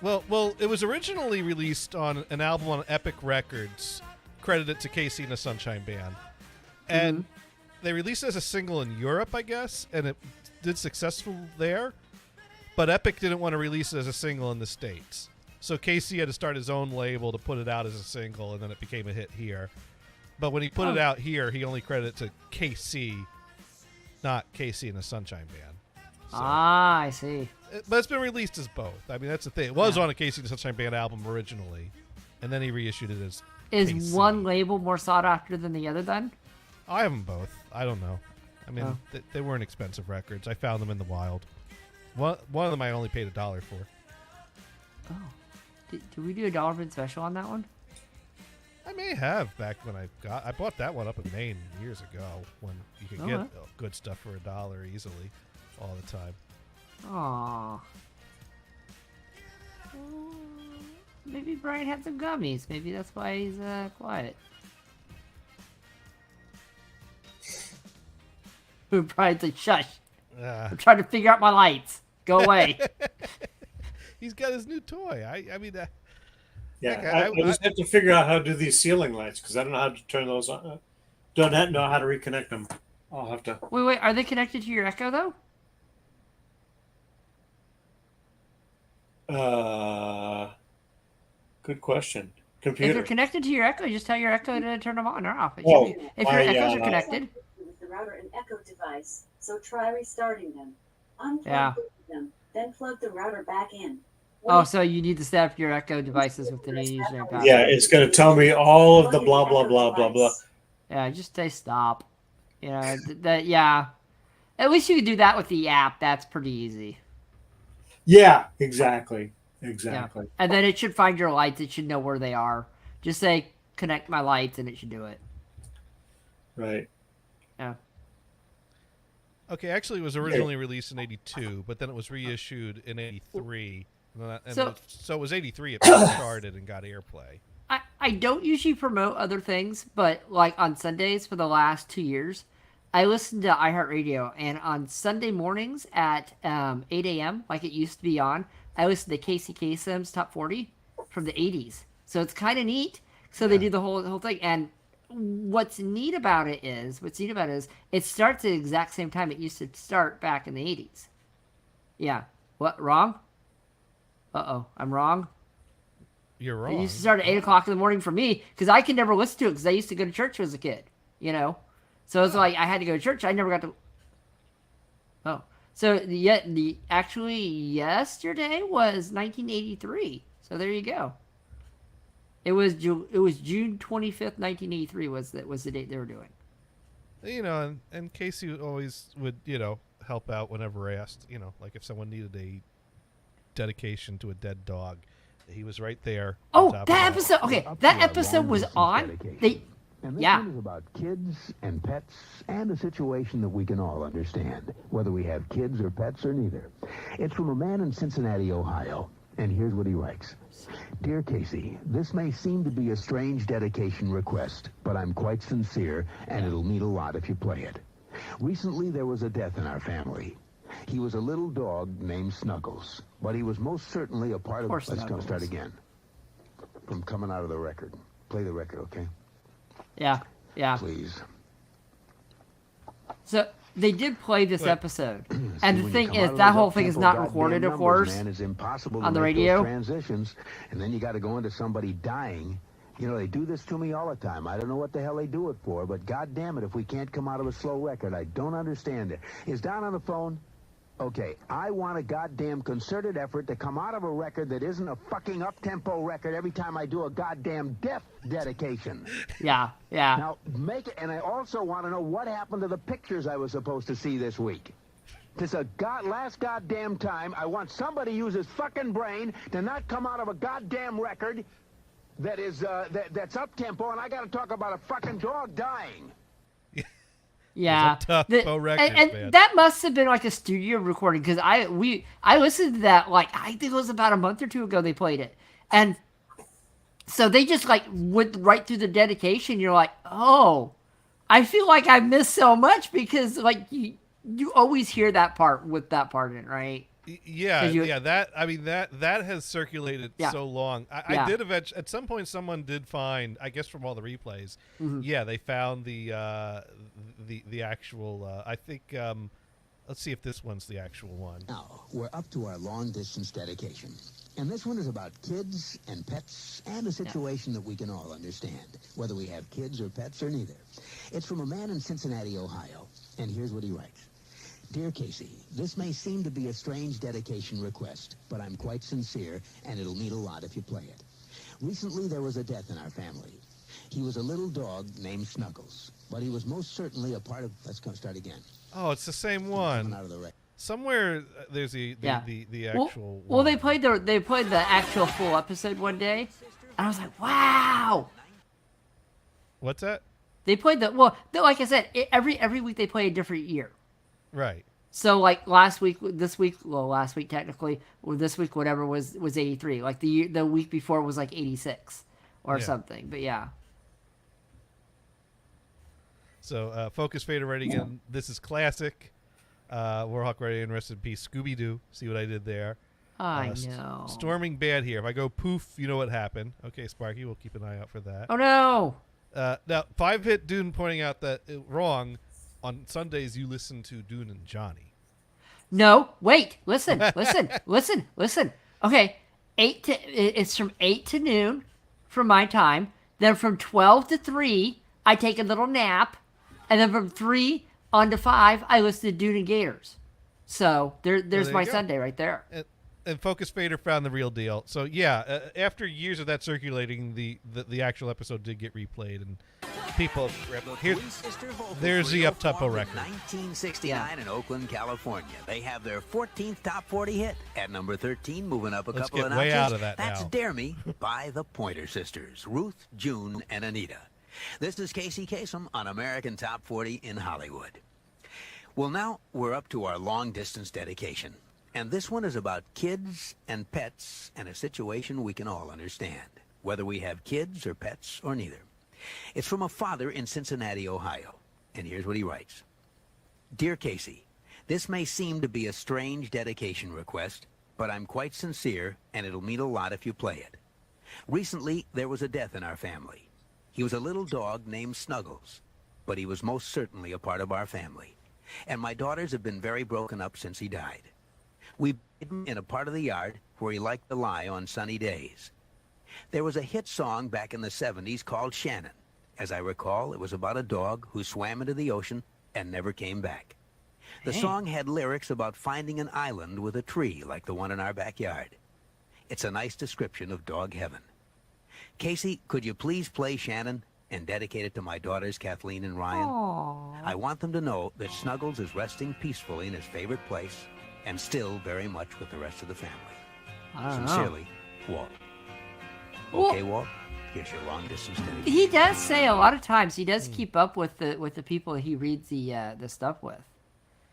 S2: well, it was originally released on an album on Epic Records, credited to Casey and the Sunshine Band, and they released it as a single in Europe, I guess, and it did successful there. But Epic didn't want to release it as a single in the States, so Casey had to start his own label to put it out as a single, and then it became a hit here. But when he put it out here, he only credited to KC, not Casey and the Sunshine Band. So,
S4: Ah, I see.
S2: but it's been released as both. I mean, that's the thing. It was on a Casey and the Sunshine Band album originally, and then he reissued it as
S4: Is
S2: KC.
S4: one label more sought after than the other then?
S2: I have them both. I don't know. I mean,
S4: Oh.
S2: they weren't expensive records. I found them in the wild. One of them I only paid $1 for.
S4: Oh. Did we do a dollar bin special on that one?
S2: I may have back when I bought that one up in Maine years ago when you could get
S4: Alright.
S2: good stuff for $1 easily all the time.
S4: Aww. Maybe Brian had some gummies. Maybe that's why he's quiet. Brian's like, shush.
S2: Ah.
S4: I'm trying to figure out my lights. Go away.
S2: He's got his new toy. I mean,
S5: Yeah,
S2: Okay,
S5: I just have to figure out how to do these ceiling lights because I don't know how to turn those on. Don't know how to reconnect them. I'll have to.
S4: Wait. Are they connected to your Echo, though?
S5: Good question.
S4: If they're
S5: Computer.
S4: connected to your Echo, just tell your Echo to turn them on or off. It should
S5: Oh,
S4: be. If your
S5: my,
S4: Echoes are connected.
S9: With the router and Echo device, so try restarting them. Unplug
S4: Yeah.
S9: both of them, then plug the router back in.
S4: Oh, so you need to set up your Echo devices with the new username password.
S5: Yeah, it's going to tell me all of the blah blah blah blah blah.
S4: Yeah, just say stop. You know, that yeah. At least you can do that with the app. That's pretty easy.
S5: Yeah, exactly. Exactly.
S4: Yeah. And then it should find your lights. It should know where they are. Just say connect my lights and it should do it.
S5: Right.
S4: Yeah.
S2: okay, actually, it was originally released in '82, but then it was reissued in '83.
S4: So
S2: it was '83. It started and got airplay.
S4: I don't usually promote other things, but like on Sundays for the last 2 years, I listen to iHeartRadio, and on Sunday mornings at 8 a.m., like it used to be on, I listen to Casey Kasem's Top 40 from the 80s. So it's kind of neat. So they do the whole thing. And what's neat about it is it starts at the exact same time it used to start back in the 80s. Yeah. What? Wrong? Uh-oh. I'm wrong?
S2: You're wrong.
S4: It used to start at 8 o'clock in the morning for me because I could never listen to it because I used to go to church as a kid, you know? So it's like I had to go to church. I never got to. Oh. So actually yesterday was 1983. So there you go. It was June 25th, 1983 was the date they were doing.
S2: You know, and Casey always would, help out whenever asked, like if someone needed a dedication to a dead dog. He was right there.
S4: Oh, that episode. Okay, that episode was on.
S10: And this
S4: Yeah.
S10: one is about kids and pets and a situation that we can all understand, whether we have kids or pets or neither. It's from a man in Cincinnati, Ohio, and here's what he writes. Dear Casey, this may seem to be a strange dedication request, but I'm quite sincere, and it'll mean a lot if you play it. Recently, there was a death in our family. He was a little dog named Snuggles, but he was most certainly a part of...
S4: Poor
S10: Let's go
S4: Snuggles.
S10: start again. From coming out of the record. Play the record, okay?
S4: Yeah.
S10: Please.
S4: So they did play this
S2: Wait.
S4: episode,
S10: See,
S4: and the
S10: when you
S4: thing
S10: come
S4: is
S10: out of
S4: that
S10: those
S4: whole thing is
S10: up-tempo
S4: not
S10: goddamn
S4: recorded, of
S10: numbers,
S4: course,
S10: man, it's impossible
S4: on
S10: to
S4: the
S10: make those
S4: radio.
S10: transitions, and then you got to go into somebody dying. You know, they do this to me all the time. I don't know what the hell they do it for, but God damn it, if we can't come out of a slow record, I don't understand it. Is Don on the phone? Okay, I want a goddamn concerted effort to come out of a record that isn't a fucking up-tempo record every time I do a goddamn death dedication.
S4: Yeah, yeah.
S10: Now, make it, and I also want to know what happened to the pictures I was supposed to see this week. This is last goddamn time. I want somebody to use his fucking brain to not come out of a goddamn record that is that's up tempo, and I got to talk about a fucking dog dying.
S4: Yeah,
S2: Those are tough records,
S4: and
S2: man.
S4: that must have been like a studio recording because I listened to that like I think it was about a month or two ago they played it, and so they just like went right through the dedication. You're like, oh, I feel like I missed so much because like you always hear that part with that part in it, right?
S2: Yeah,
S4: 'Cause you-
S2: yeah. That has circulated
S4: Yeah.
S2: so long. I
S4: Yeah.
S2: did eventually at some point. Someone did find, I guess, from all the replays.
S4: Mhm.
S2: Yeah, they found the actual. I think. Let's see if this one's the actual one.
S10: Now, we're up to our long-distance dedication. And this one is about kids and pets and a situation that we can all understand, whether we have kids or pets or neither. It's from a man in Cincinnati, Ohio. And here's what he writes. Dear Casey, this may seem to be a strange dedication request, but I'm quite sincere, and it'll mean a lot if you play it. Recently, there was a death in our family. He was a little dog named Snuggles, but he was most certainly a part of... Let's start again.
S2: Oh, it's the same
S10: Coming
S2: one.
S10: out of the record.
S2: Somewhere there's the
S4: Yeah.
S2: actual.
S4: Well, they
S2: one.
S4: played the actual full episode one day, and I was like, wow.
S2: What's that?
S4: They played like I said, every week they play a different year.
S2: Right.
S4: So like last week technically, or this week, whatever was 83. Like the week before was like 86 or
S2: Yeah.
S4: something. But yeah.
S2: So Focus Fader right again. This is classic. Warhawk Ready and rest in peace. Scooby Doo. See what I did there?
S4: I know.
S2: Storming bad here. If I go poof, you know what happened. Okay, Sparky, we'll keep an eye out for that.
S4: Oh no.
S2: Now, 5-Hit Dune pointing out that wrong. On Sundays, you listen to Dune and Johnny.
S4: No, wait. Listen. Okay, it's from 8 to noon for my time. Then from 12 to 3, I take a little nap, and then from 3 on to 5, I listen to Dune and Gators. So there's
S2: there
S4: my
S2: you go.
S4: Sunday right there.
S2: And Focus Fader found the real deal. So yeah, after years of that circulating, the actual episode did get replayed, and people here. There's the up-tempo record.
S11: 1969 in Oakland, California. They have their 14th top 40 hit at number 13, moving up a
S2: Let's
S11: couple
S2: get
S11: of
S2: way
S11: notches.
S2: out of that
S11: That's
S2: now.
S11: Dare Me by the Pointer Sisters, Ruth, June, and Anita. This is Casey Kasem on American Top 40 in Hollywood. Well, now we're up to our long-distance dedication. And this one is about kids and pets and a situation we can all understand, whether we have kids or pets or neither. It's from a father in Cincinnati, Ohio. And here's what he writes. Dear Casey, this may seem to be a strange dedication request, but I'm quite sincere, and it'll mean a lot if you play it. Recently, there was a death in our family. He was a little dog named Snuggles, but he was most certainly a part of our family. And my daughters have been very broken up since he died. We buried him in a part of the yard where he liked to lie on sunny days. There was a hit song back in the 70s called Shannon. As I recall, it was about a dog who swam into the ocean and never came back. The song had lyrics about finding an island with a tree like the one in our backyard. It's a nice description of dog heaven. Casey, could you please play Shannon and dedicate it to my daughters, Kathleen and Ryan?
S4: Aww.
S11: I want them to know that Snuggles is resting peacefully in his favorite place and still very much with the rest of the family.
S4: I don't know.
S11: Sincerely, Walt.
S4: Well-
S11: Okay, Walt, here's your long-distance dedication.
S4: He does say a lot of times he does keep up with the people he reads the stuff with.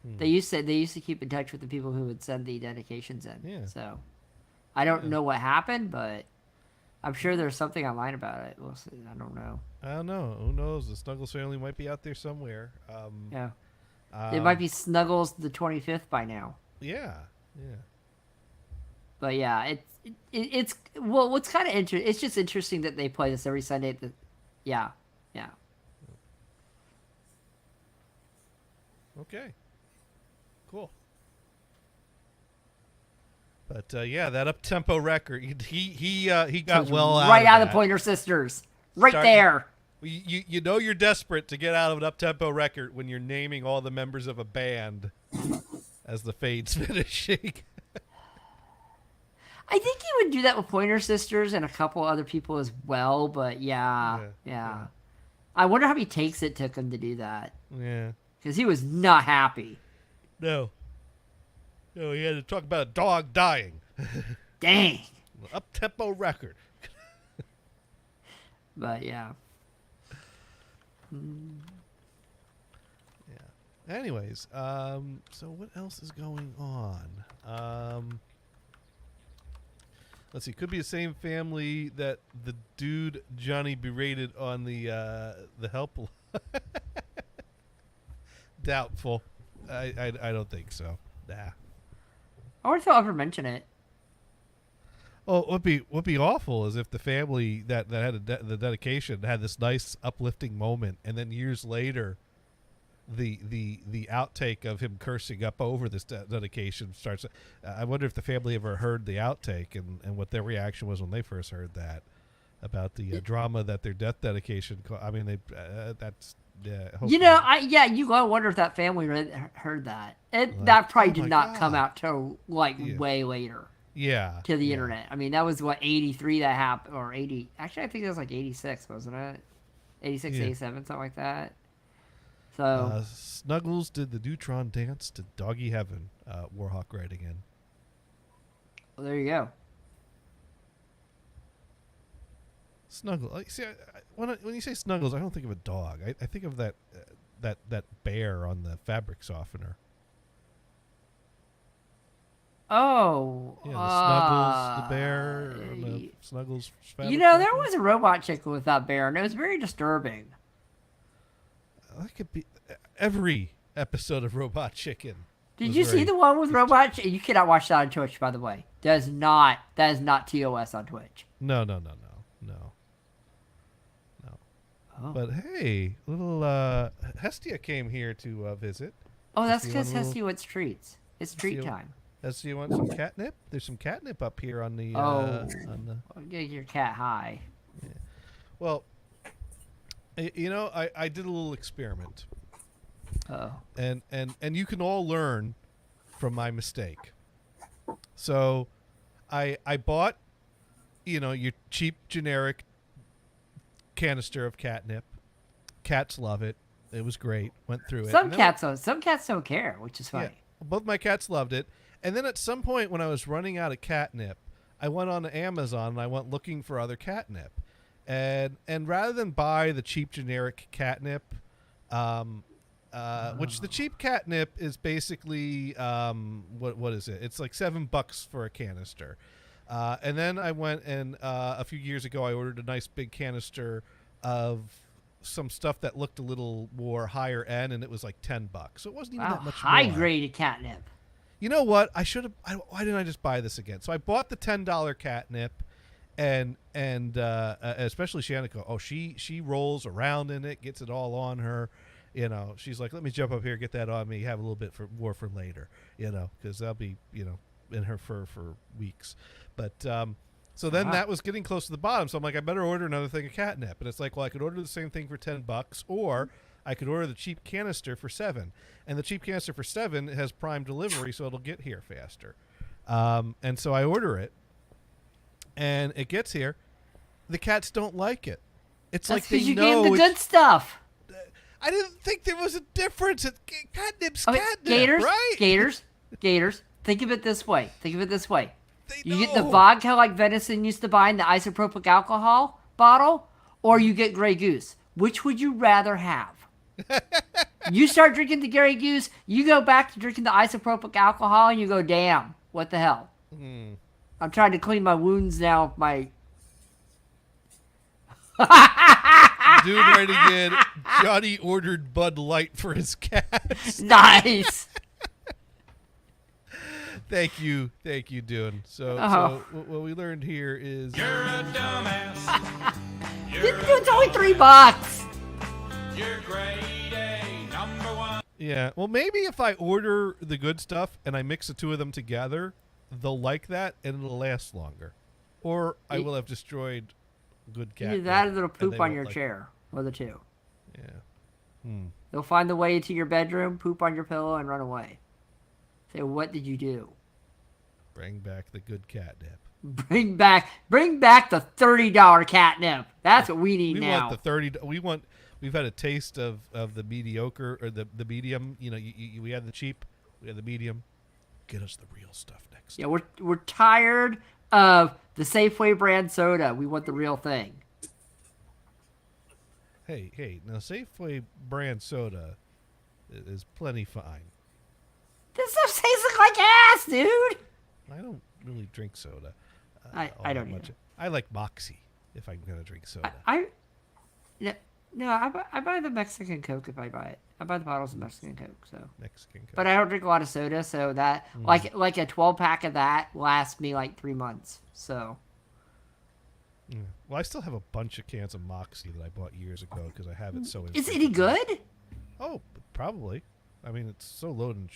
S4: They used to keep in touch with the people who would send the dedications in.
S2: Yeah.
S4: So I don't know what happened, but I'm sure there's something online about it. We'll see. I don't know.
S2: I don't know. Who knows? The Snuggles family might be out there somewhere.
S4: Yeah. It might be Snuggles the 25th by now.
S2: Yeah. Yeah.
S4: But yeah, it's well, what's kind of interesting. It's just interesting that they play this every Sunday. Yeah.
S2: Okay. Cool. But yeah, that up-tempo record, he got
S4: Comes
S2: well
S4: right out of the
S2: that.
S4: Pointer Sisters. Right
S2: Start-
S4: there.
S2: You know you're desperate to get out of an up-tempo record when you're naming all the members of a band as the fade's finishing.
S4: I think he would do that with Pointer Sisters and a couple other people as well, but yeah. I wonder how many takes it took him to do that.
S2: Yeah.
S4: Because he was not happy.
S2: No, he had to talk about a dog dying.
S4: Dang.
S2: Up-tempo record.
S4: But yeah.
S2: Yeah. Anyways, so what else is going on? Let's see. Could be the same family that the dude Johnny berated on the help. Doubtful. I don't think so. Nah.
S4: I wonder if they'll ever mention it.
S2: Oh, what would be awful is if the family that had the dedication had this nice uplifting moment, and then years later, the outtake of him cursing up over this dedication starts. I wonder if the family ever heard the outtake and what their reaction was when they first heard that about the drama that their death dedication. I mean, they that's. Yeah,
S4: You know, you gotta wonder if that family heard that. That probably did not come out till way later.
S2: Yeah.
S4: To the internet. I mean, that was 83 that happened, or 80. Actually, I think it was 86, wasn't it? 86, 87, something like that. So
S2: Snuggles did the Neutron dance to Doggy Heaven. Warhawk writing in.
S4: Well, there you go.
S2: Snuggles. See, when you say Snuggles, I don't think of a dog. I think of that bear on the fabric softener.
S4: Oh.
S2: Yeah, the Snuggles, the bear, on the Snuggles fabric
S4: You know,
S2: softener.
S4: there was a Robot Chicken with that bear, and it was very disturbing.
S2: That could be every episode of Robot Chicken.
S4: Did you see the one with Robot Chicken? You cannot watch that on Twitch, by the way. That is not TOS on Twitch.
S2: No.
S4: Oh.
S2: But hey, little Hestia came here to visit.
S4: Oh, that's because Hestia wants treats. It's treat time.
S2: Hestia wants some catnip. There's some catnip up here on the.
S4: Get your cat high.
S2: Yeah. Well, you know, I did a little experiment.
S4: Oh.
S2: And you can all learn from my mistake. So, I bought, your cheap generic canister of catnip. Cats love it. It was great. Went through it.
S4: Some cats don't care, which is funny.
S2: Yeah, both my cats loved it. And then at some point when I was running out of catnip, I went on Amazon and I went looking for other catnip. And rather than buy the cheap generic catnip, which the cheap catnip is basically what is it? It's like $7 for a canister. And then I went and a few years ago I ordered a nice big canister of some stuff that looked a little more higher end, and it was like $10. So it wasn't even that much
S4: high
S2: more.
S4: graded catnip.
S2: You know what? I should have. Why didn't I just buy this again? So I bought the $10 catnip, and especially Shanika. Oh, she rolls around in it, gets it all on her. She's like, let me jump up here, get that on me, have a little bit more for later. Because that'll be in her fur for weeks. But so then that was getting close to the bottom. So I'm like, I better order another thing of catnip. And it's like, well, I could order the same thing for $10, or I could order the cheap canister for $7. And the cheap canister for $7 has prime delivery, so it'll get here faster. And so I order it, and it gets here. The cats don't like it. It's
S4: That's
S2: like they
S4: you
S2: know
S4: gave the good stuff.
S2: I didn't think there was a difference. Catnip's catnip,
S4: Gators,
S2: right?
S4: Gators. Think of it this way. You get the
S2: know.
S4: vodka like Venison used to buy in the isopropyl alcohol bottle, or you get Grey Goose. Which would you rather have? You start drinking the Grey Goose, you go back to drinking the isopropyl alcohol, and you go, damn, what the hell? I'm trying to clean my wounds now.
S2: Dude writing in, Johnny ordered Bud Light for his cats.
S4: Nice.
S2: Thank you, Dune. So what we learned here is
S7: You're a dumbass.
S4: It's only $3.
S7: You're grade A, number one.
S2: Yeah. Well, maybe if I order the good stuff and I mix the two of them together, they'll like that and it'll last longer. Or I will have destroyed good cat.
S4: Either that or they'll
S2: and
S4: poop
S2: they
S4: on
S2: won't
S4: your
S2: like it.
S4: chair. Or the two.
S2: Yeah.
S4: They'll find the way into your bedroom, poop on your pillow, and run away. Say, what did you do?
S2: Bring back the good catnip.
S4: Bring back the $30 catnip. That's what we need
S2: We
S4: now.
S2: want the 30. We've had a taste of the mediocre or the medium. You know, we had the cheap, we had the medium. Get us the real stuff next.
S4: Yeah, we're tired of the Safeway brand soda. We want the real thing.
S2: Hey, now Safeway brand soda is plenty fine.
S4: This stuff tastes like ass, dude.
S2: I don't really drink soda.
S4: I
S2: all
S4: don't
S2: that much.
S4: either.
S2: I like Moxie if I'm gonna drink soda.
S4: I buy the Mexican Coke if I buy it. I buy the bottles of Mexican Coke. So
S2: Mexican Coke.
S4: But I don't drink a lot of soda, so that like a 12-pack of that lasts me like 3 months. So.
S2: Yeah. Well, I still have a bunch of cans of Moxie that I bought years ago because I have it so.
S4: Is it any good?
S2: Oh, probably. I mean, it's so low in.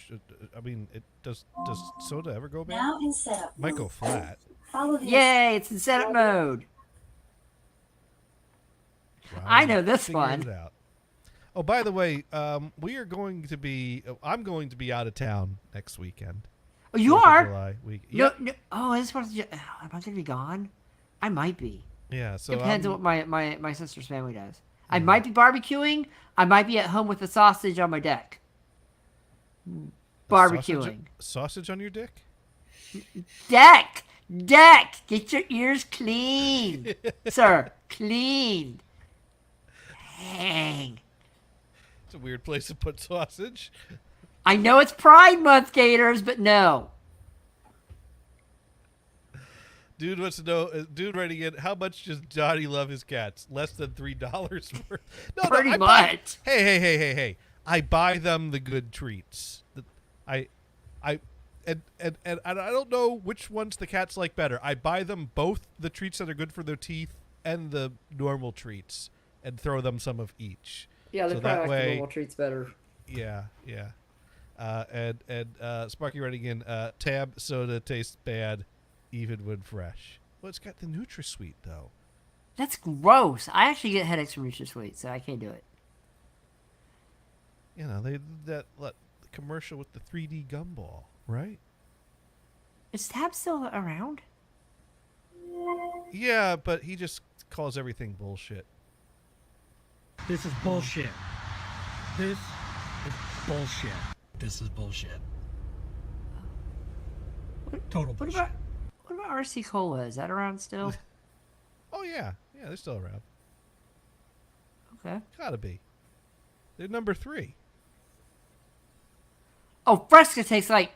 S2: I mean, it does soda ever go bad?
S9: Now in setup.
S2: Might go flat.
S9: Follow the
S4: Yay! It's in setup mode. I know this
S2: Figuring
S4: one.
S2: it out. Oh, by the way, we are going to be. I'm going to be out of town next weekend.
S4: Oh, you
S2: 4th of
S4: are?
S2: July week.
S4: No,
S2: Yep.
S4: no. Oh, I just wanted to. Am I going to be gone? I might be.
S2: Yeah. So
S4: Depends on what my sister's family does. I might be barbecuing. I might be at home with a sausage on my deck. Barbecuing.
S2: Sausage on your dick?
S4: Deck! Get your ears clean, sir. Clean. Dang.
S2: It's a weird place to put sausage.
S4: I know it's Pride Month, Gators, but no.
S2: Dude wants to know. Dude writing in, how much does Johnny love his cats? Less than $3 worth. No,
S4: Pretty
S2: I
S4: much.
S2: Hey! I buy them the good treats. And I don't know which ones the cats like better. I buy them both the treats that are good for their teeth and the normal treats, and throw them some of each.
S4: Yeah,
S2: so that way,
S4: the normal treats better.
S2: Yeah. And Sparky writing in, Tab soda tastes bad, even when fresh. Well, it's got the NutraSweet though.
S4: That's gross. I actually get headaches from NutraSweet, so I can't do it.
S2: You know, the commercial with the 3D gumball, right?
S4: Is Tab still around?
S2: Yeah, but he just calls everything bullshit.
S12: This is bullshit. This is bullshit. This is bullshit. Total bullshit.
S4: What about RC Cola? Is that around still?
S2: Oh yeah, they're still around.
S4: Okay.
S2: Gotta be. They're number 3.
S4: Oh, Fresca tastes like.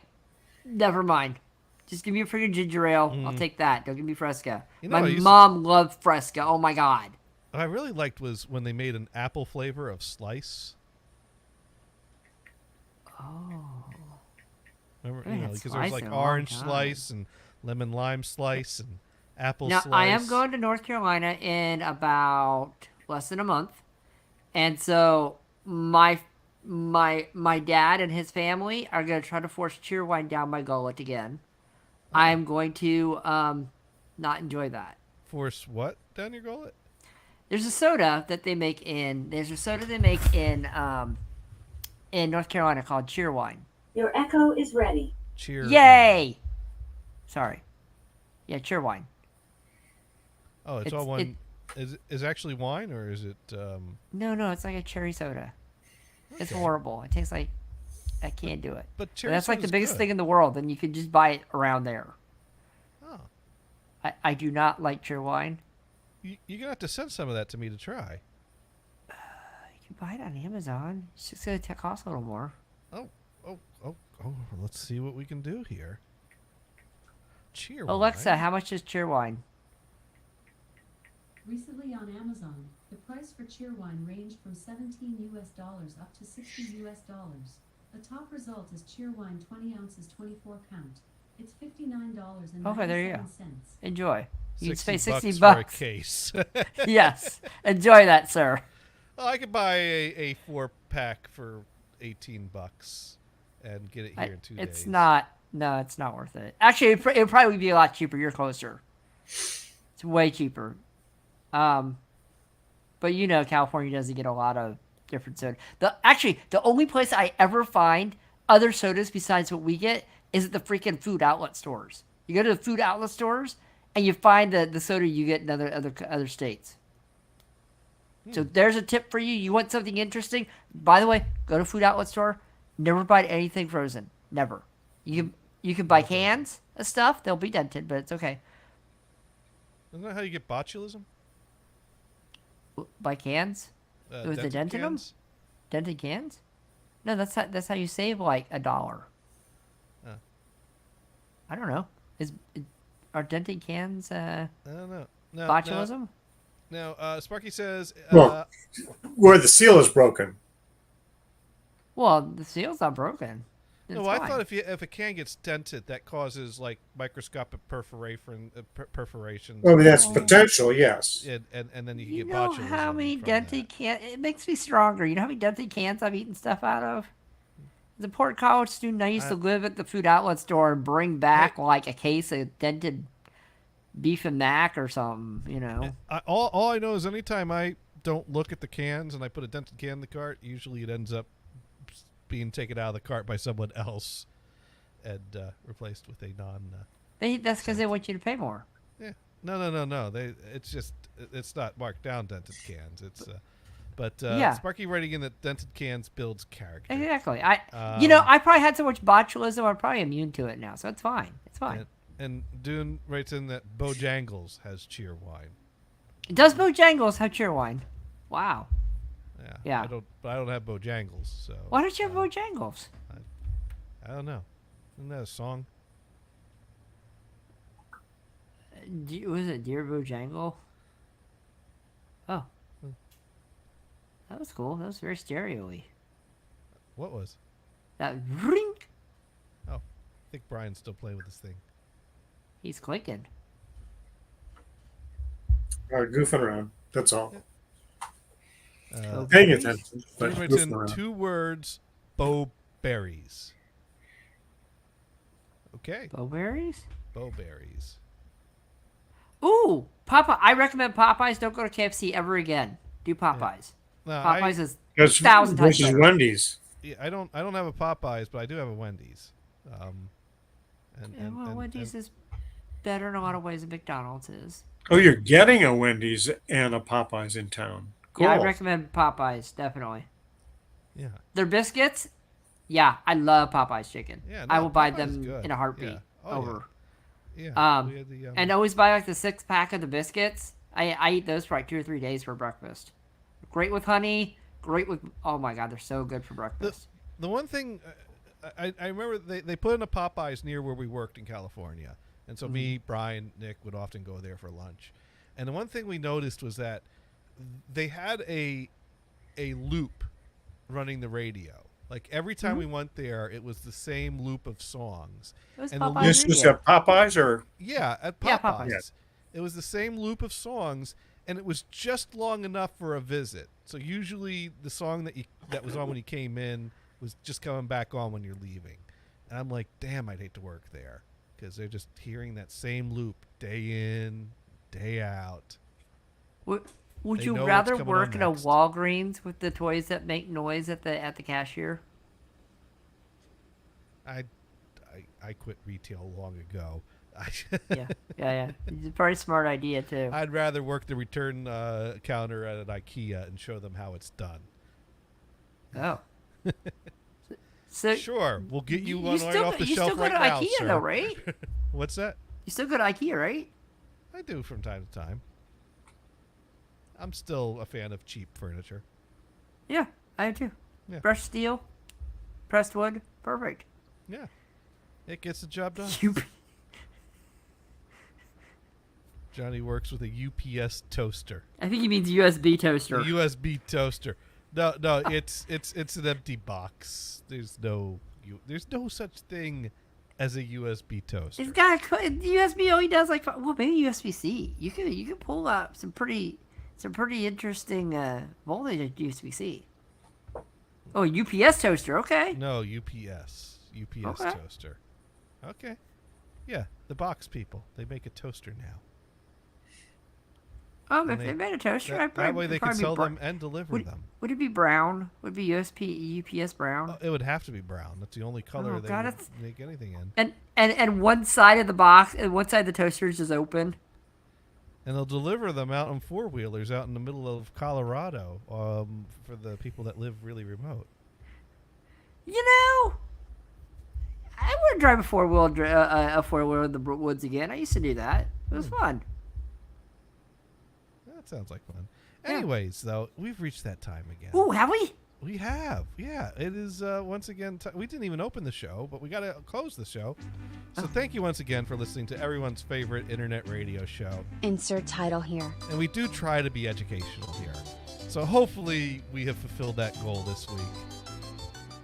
S4: Never mind. Just give me a freaking ginger ale. I'll take that. Don't give me Fresca.
S2: You know,
S4: My
S2: I used
S4: mom loved Fresca. Oh my god.
S2: What I really liked was when they made an apple flavor of Slice.
S4: Oh.
S2: Remember,
S4: I haven't had
S2: because there
S4: Slice
S2: was like
S4: in a long
S2: orange
S4: time.
S2: slice and lemon lime slice and apple
S4: Now,
S2: slice.
S4: I am going to North Carolina in about less than a month. And so my dad and his family are going to try to force Cheerwine down my gullet again. I'm going to not enjoy that.
S2: Force what down your gullet?
S4: There's a soda that they make in North Carolina called Cheerwine.
S9: Your echo is ready.
S2: Cheer.
S4: Yay! Sorry. Yeah, Cheerwine.
S2: Oh, it's all one. Is actually wine or is it?
S4: No, it's like a cherry soda. It's horrible. It tastes like I can't do it.
S2: But
S4: that's like the
S2: soda's
S4: biggest
S2: good.
S4: thing in the world, and you can just buy it around there.
S2: Oh.
S4: I do not like Cheerwine.
S2: You're gonna have to send some of that to me to try.
S4: You can buy it on Amazon. It's just gonna cost a little more.
S2: Oh, let's see what we can do here. Cheerwine.
S4: Alexa, how much is Cheerwine?
S13: Recently on Amazon, the price for Cheerwine ranged from $17 up to $60. The top result is Cheerwine 20 ounces 24 count. It's $59.97.
S4: Okay, there you go. Enjoy. You can pay $60
S2: for a case.
S4: Yes. Enjoy that, sir.
S2: Oh, I could buy a 4-pack for $18 and get it here in 2 days.
S4: It's not. No, it's not worth it. Actually, it would probably be a lot cheaper. You're closer. It's way cheaper. But California doesn't get a lot of different soda. The only place I ever find other sodas besides what we get is at the freaking food outlet stores. You go to the food outlet stores and you find the soda you get in other states. So there's a tip for you. You want something interesting? By the way, go to food outlet store. Never buy anything frozen. Never. You can buy cans of stuff. They'll be dented, but it's okay.
S2: Isn't that how you get botulism?
S4: Buy cans? With the dent in them? Dented cans? No, that's how you save like $1. I don't know. Are dented cans
S2: I don't know. No,
S4: botulism?
S2: No, Sparky says
S5: Well, where the seal is broken.
S4: Well, the seal's not broken. It's
S2: I
S4: fine.
S2: thought if a can gets dented, that causes like microscopic perforations.
S5: Well, that's potential, yes.
S2: And then you can
S4: You
S2: get
S4: know
S2: botulism.
S4: how many
S2: from
S4: dented cans? It makes me stronger. You know how many dented cans I've eaten stuff out of? As a poor college student, I used to live at the food outlet store and bring back like a case of dented beef and mac or something,
S2: All I know is anytime I don't look at the cans and I put a dented can in the cart, usually it ends up being taken out of the cart by someone else and replaced with a non.
S4: That's because they want you to pay more.
S2: Yeah. No. It's not marked down dented cans. It's Sparky writing in that dented cans builds character.
S4: Exactly. I probably had so much botulism, I'm probably immune to it now, so it's fine. It's fine.
S2: And Dune writes in that Bojangles has cheer wine.
S4: Does Bojangles have cheer wine? Wow. Yeah.
S2: I don't have Bojangles, so.
S4: Why don't you have Bojangles?
S2: I don't know. Isn't that a song?
S4: Was it Dear Bojangle? Oh. That was cool. That was very stereo-y.
S2: What was?
S4: That ring.
S2: Oh, I think Brian's still playing with this thing.
S4: He's clicking.
S5: Goofing around. That's all.
S2: Paying
S5: Paying attention.
S2: But writes in 2 words, Bowberries. Okay.
S4: Bowberries?
S2: Bowberries.
S4: Ooh, I recommend Popeyes. Don't go to KFC ever again. Do Popeyes.
S2: No,
S4: Popeyes is
S5: That's
S4: 1,000 times
S5: versus
S4: better.
S5: Wendy's.
S2: Yeah, I don't have a Popeyes, but I do have a Wendy's.
S4: Wendy's is better in a lot of ways than McDonald's is.
S5: Oh, you're getting a Wendy's and a Popeyes in town. Cool.
S4: Yeah, I recommend Popeyes, definitely.
S2: Yeah.
S4: Their biscuits, yeah, I love Popeyes chicken.
S2: Yeah,
S4: I will buy
S2: Popeyes
S4: them
S2: is good.
S4: in a heartbeat.
S2: Yeah. Oh,
S4: over.
S2: Yeah. We had the,
S4: and always buy like the 6-pack of the biscuits. I eat those for like 2 or 3 days for breakfast. Great with honey. Great with, oh my God, they're so good for breakfast.
S2: The one thing, I remember they put in a Popeyes near where we worked in California. And so me, Brian, Nick would often go there for lunch. And the one thing we noticed was that they had a loop running the radio. Like every time we went there, it was the same loop of songs.
S4: It was
S2: and
S4: Popeyes
S5: This was at Popeyes or?
S2: Yeah, at Popeyes.
S4: Yeah, Popeyes.
S5: Yeah.
S2: It was the same loop of songs, and it was just long enough for a visit. So usually the song that was on when you came in was just coming back on when you're leaving. And I'm like, damn, I'd hate to work there because they're just hearing that same loop day in, day out.
S4: Would
S2: They
S4: you
S2: know what's
S4: rather
S2: coming
S4: work
S2: on
S4: in a
S2: next.
S4: Walgreens with the toys that make noise at the cashier?
S2: I quit retail long ago.
S4: Yeah. It's a very smart idea too.
S2: I'd rather work the return counter at an IKEA and show them how it's done.
S4: Oh. So
S2: Sure, we'll get you one right
S4: still
S2: off the
S4: you
S2: shelf
S4: still go
S2: right
S4: to
S2: now,
S4: IKEA
S2: sir.
S4: though, right?
S2: What's that?
S4: You still go to IKEA, right?
S2: I do from time to time. I'm still a fan of cheap furniture.
S4: Yeah, I do too.
S2: Yeah.
S4: Brushed steel, pressed wood, perfect.
S2: Yeah, it gets the job done. Johnny works with a UPS toaster.
S4: I think he means USB toaster.
S2: A USB toaster. No, it's an empty box. There's no such thing as a USB toaster.
S4: It's got USB. Only does like maybe USB-C. You can pull up some pretty interesting voltage at USB-C. Oh, UPS toaster. Okay.
S2: No, UPS. UPS
S4: Okay.
S2: toaster. Okay. Yeah, the box people. They make a toaster now.
S4: If
S2: And
S4: they made a toaster,
S2: that way they can sell them and deliver them.
S4: Would it be brown? Would it be UPS brown?
S2: It would have to be brown. That's the only color they
S4: God,
S2: would
S4: it's-
S2: make anything in.
S4: And one side of the box, and one side of the toaster is just open.
S2: And they'll deliver them out on four-wheelers out in the middle of Colorado for the people that live really remote.
S4: You know, I want to drive a four-wheeler in the woods again. I used to do that. It was fun.
S2: That sounds like fun. Anyways, though, we've reached that time again.
S4: Ooh, have we?
S2: We have. Yeah, it is once again. We didn't even open the show, but we got to close the show. So thank you once again for listening to everyone's favorite internet radio show.
S14: Insert title here.
S2: And we do try to be educational here. So hopefully we have fulfilled that goal this week.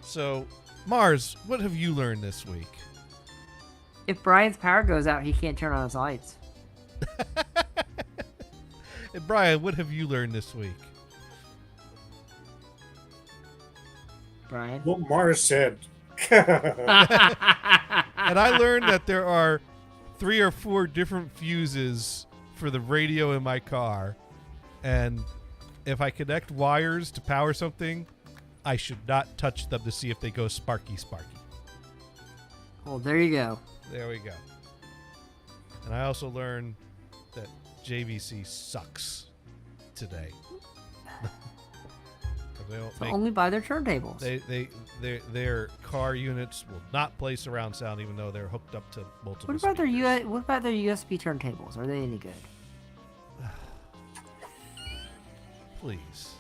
S2: So, Mars, what have you learned this week?
S4: If Brian's power goes out, he can't turn on his lights.
S2: And Brian, what have you learned this week?
S4: Brian?
S5: What Mars said.
S2: And I learned that there are 3 or 4 different fuses for the radio in my car. And if I connect wires to power something, I should not touch them to see if they go sparky.
S4: Well, there you go.
S2: There we go. And I also learned that JVC sucks today.
S4: So only buy their turntables.
S2: Their car units will not play surround sound, even though they're hooked up to multiple.
S4: What about their USB turntables? Are they any good?
S2: Please.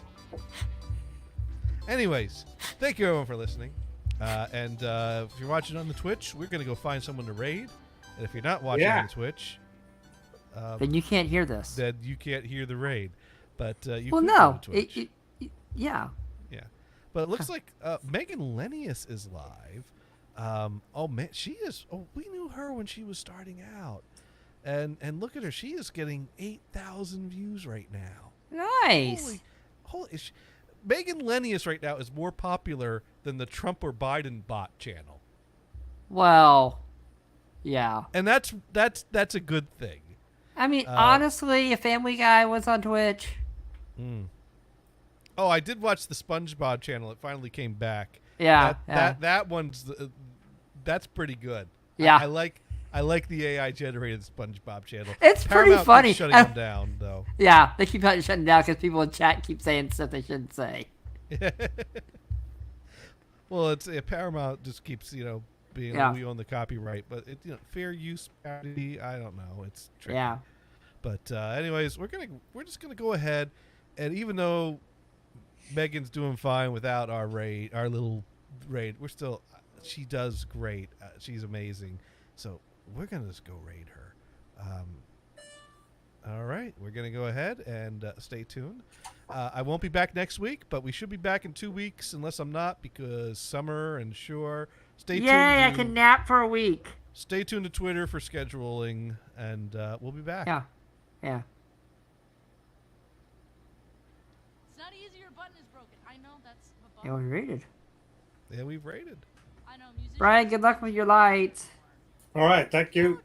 S2: Anyways, thank you everyone for listening. And if you're watching on the Twitch, we're going to go find someone to raid. And if you're not watching on the Twitch,
S4: then you can't hear this.
S2: Then you can't hear the raid. But you
S4: well,
S2: could
S4: no.
S2: go to Twitch.
S4: Yeah.
S2: Yeah. But it looks like Megan Lennius is live. Oh, man, she is. Oh, we knew her when she was starting out. And look at her. She is getting 8,000 views right now.
S4: Nice.
S2: Holy Megan Lennius right now is more popular than the Trump or Biden bot channel.
S4: Well, yeah.
S2: And that's a good thing.
S4: I mean, honestly, a Family Guy was on Twitch.
S2: Oh, I did watch the SpongeBob channel. It finally came back.
S4: Yeah.
S2: That one's that's pretty good.
S4: Yeah.
S2: I like the AI generated SpongeBob channel.
S4: It's
S2: Paramount
S4: pretty funny.
S2: keeps shutting them down though.
S4: Yeah, they keep shutting down because people in chat keep saying stuff they shouldn't say.
S2: Well, it's Paramount just keeps being we own the copyright, but fair use parody. I don't know. It's tricky.
S4: Yeah.
S2: But anyways, we're just gonna go ahead, and even though Megan's doing fine without our little raid, she does great. She's amazing. So we're gonna just go raid her. All right, we're gonna go ahead and stay tuned. I won't be back next week, but we should be back in 2 weeks, unless I'm not, because summer and sure. Stay tuned.
S4: Yay! I can nap for a week.
S2: Stay tuned to Twitter for scheduling, and we'll be back.
S4: Yeah. Yeah.
S8: It's not easy. Your button is broken. I know that's a
S4: Yeah, we rated.
S2: Yeah, we've rated.
S8: I know. Musicians.
S4: Brian, good luck with your lights.
S5: All right, thank you.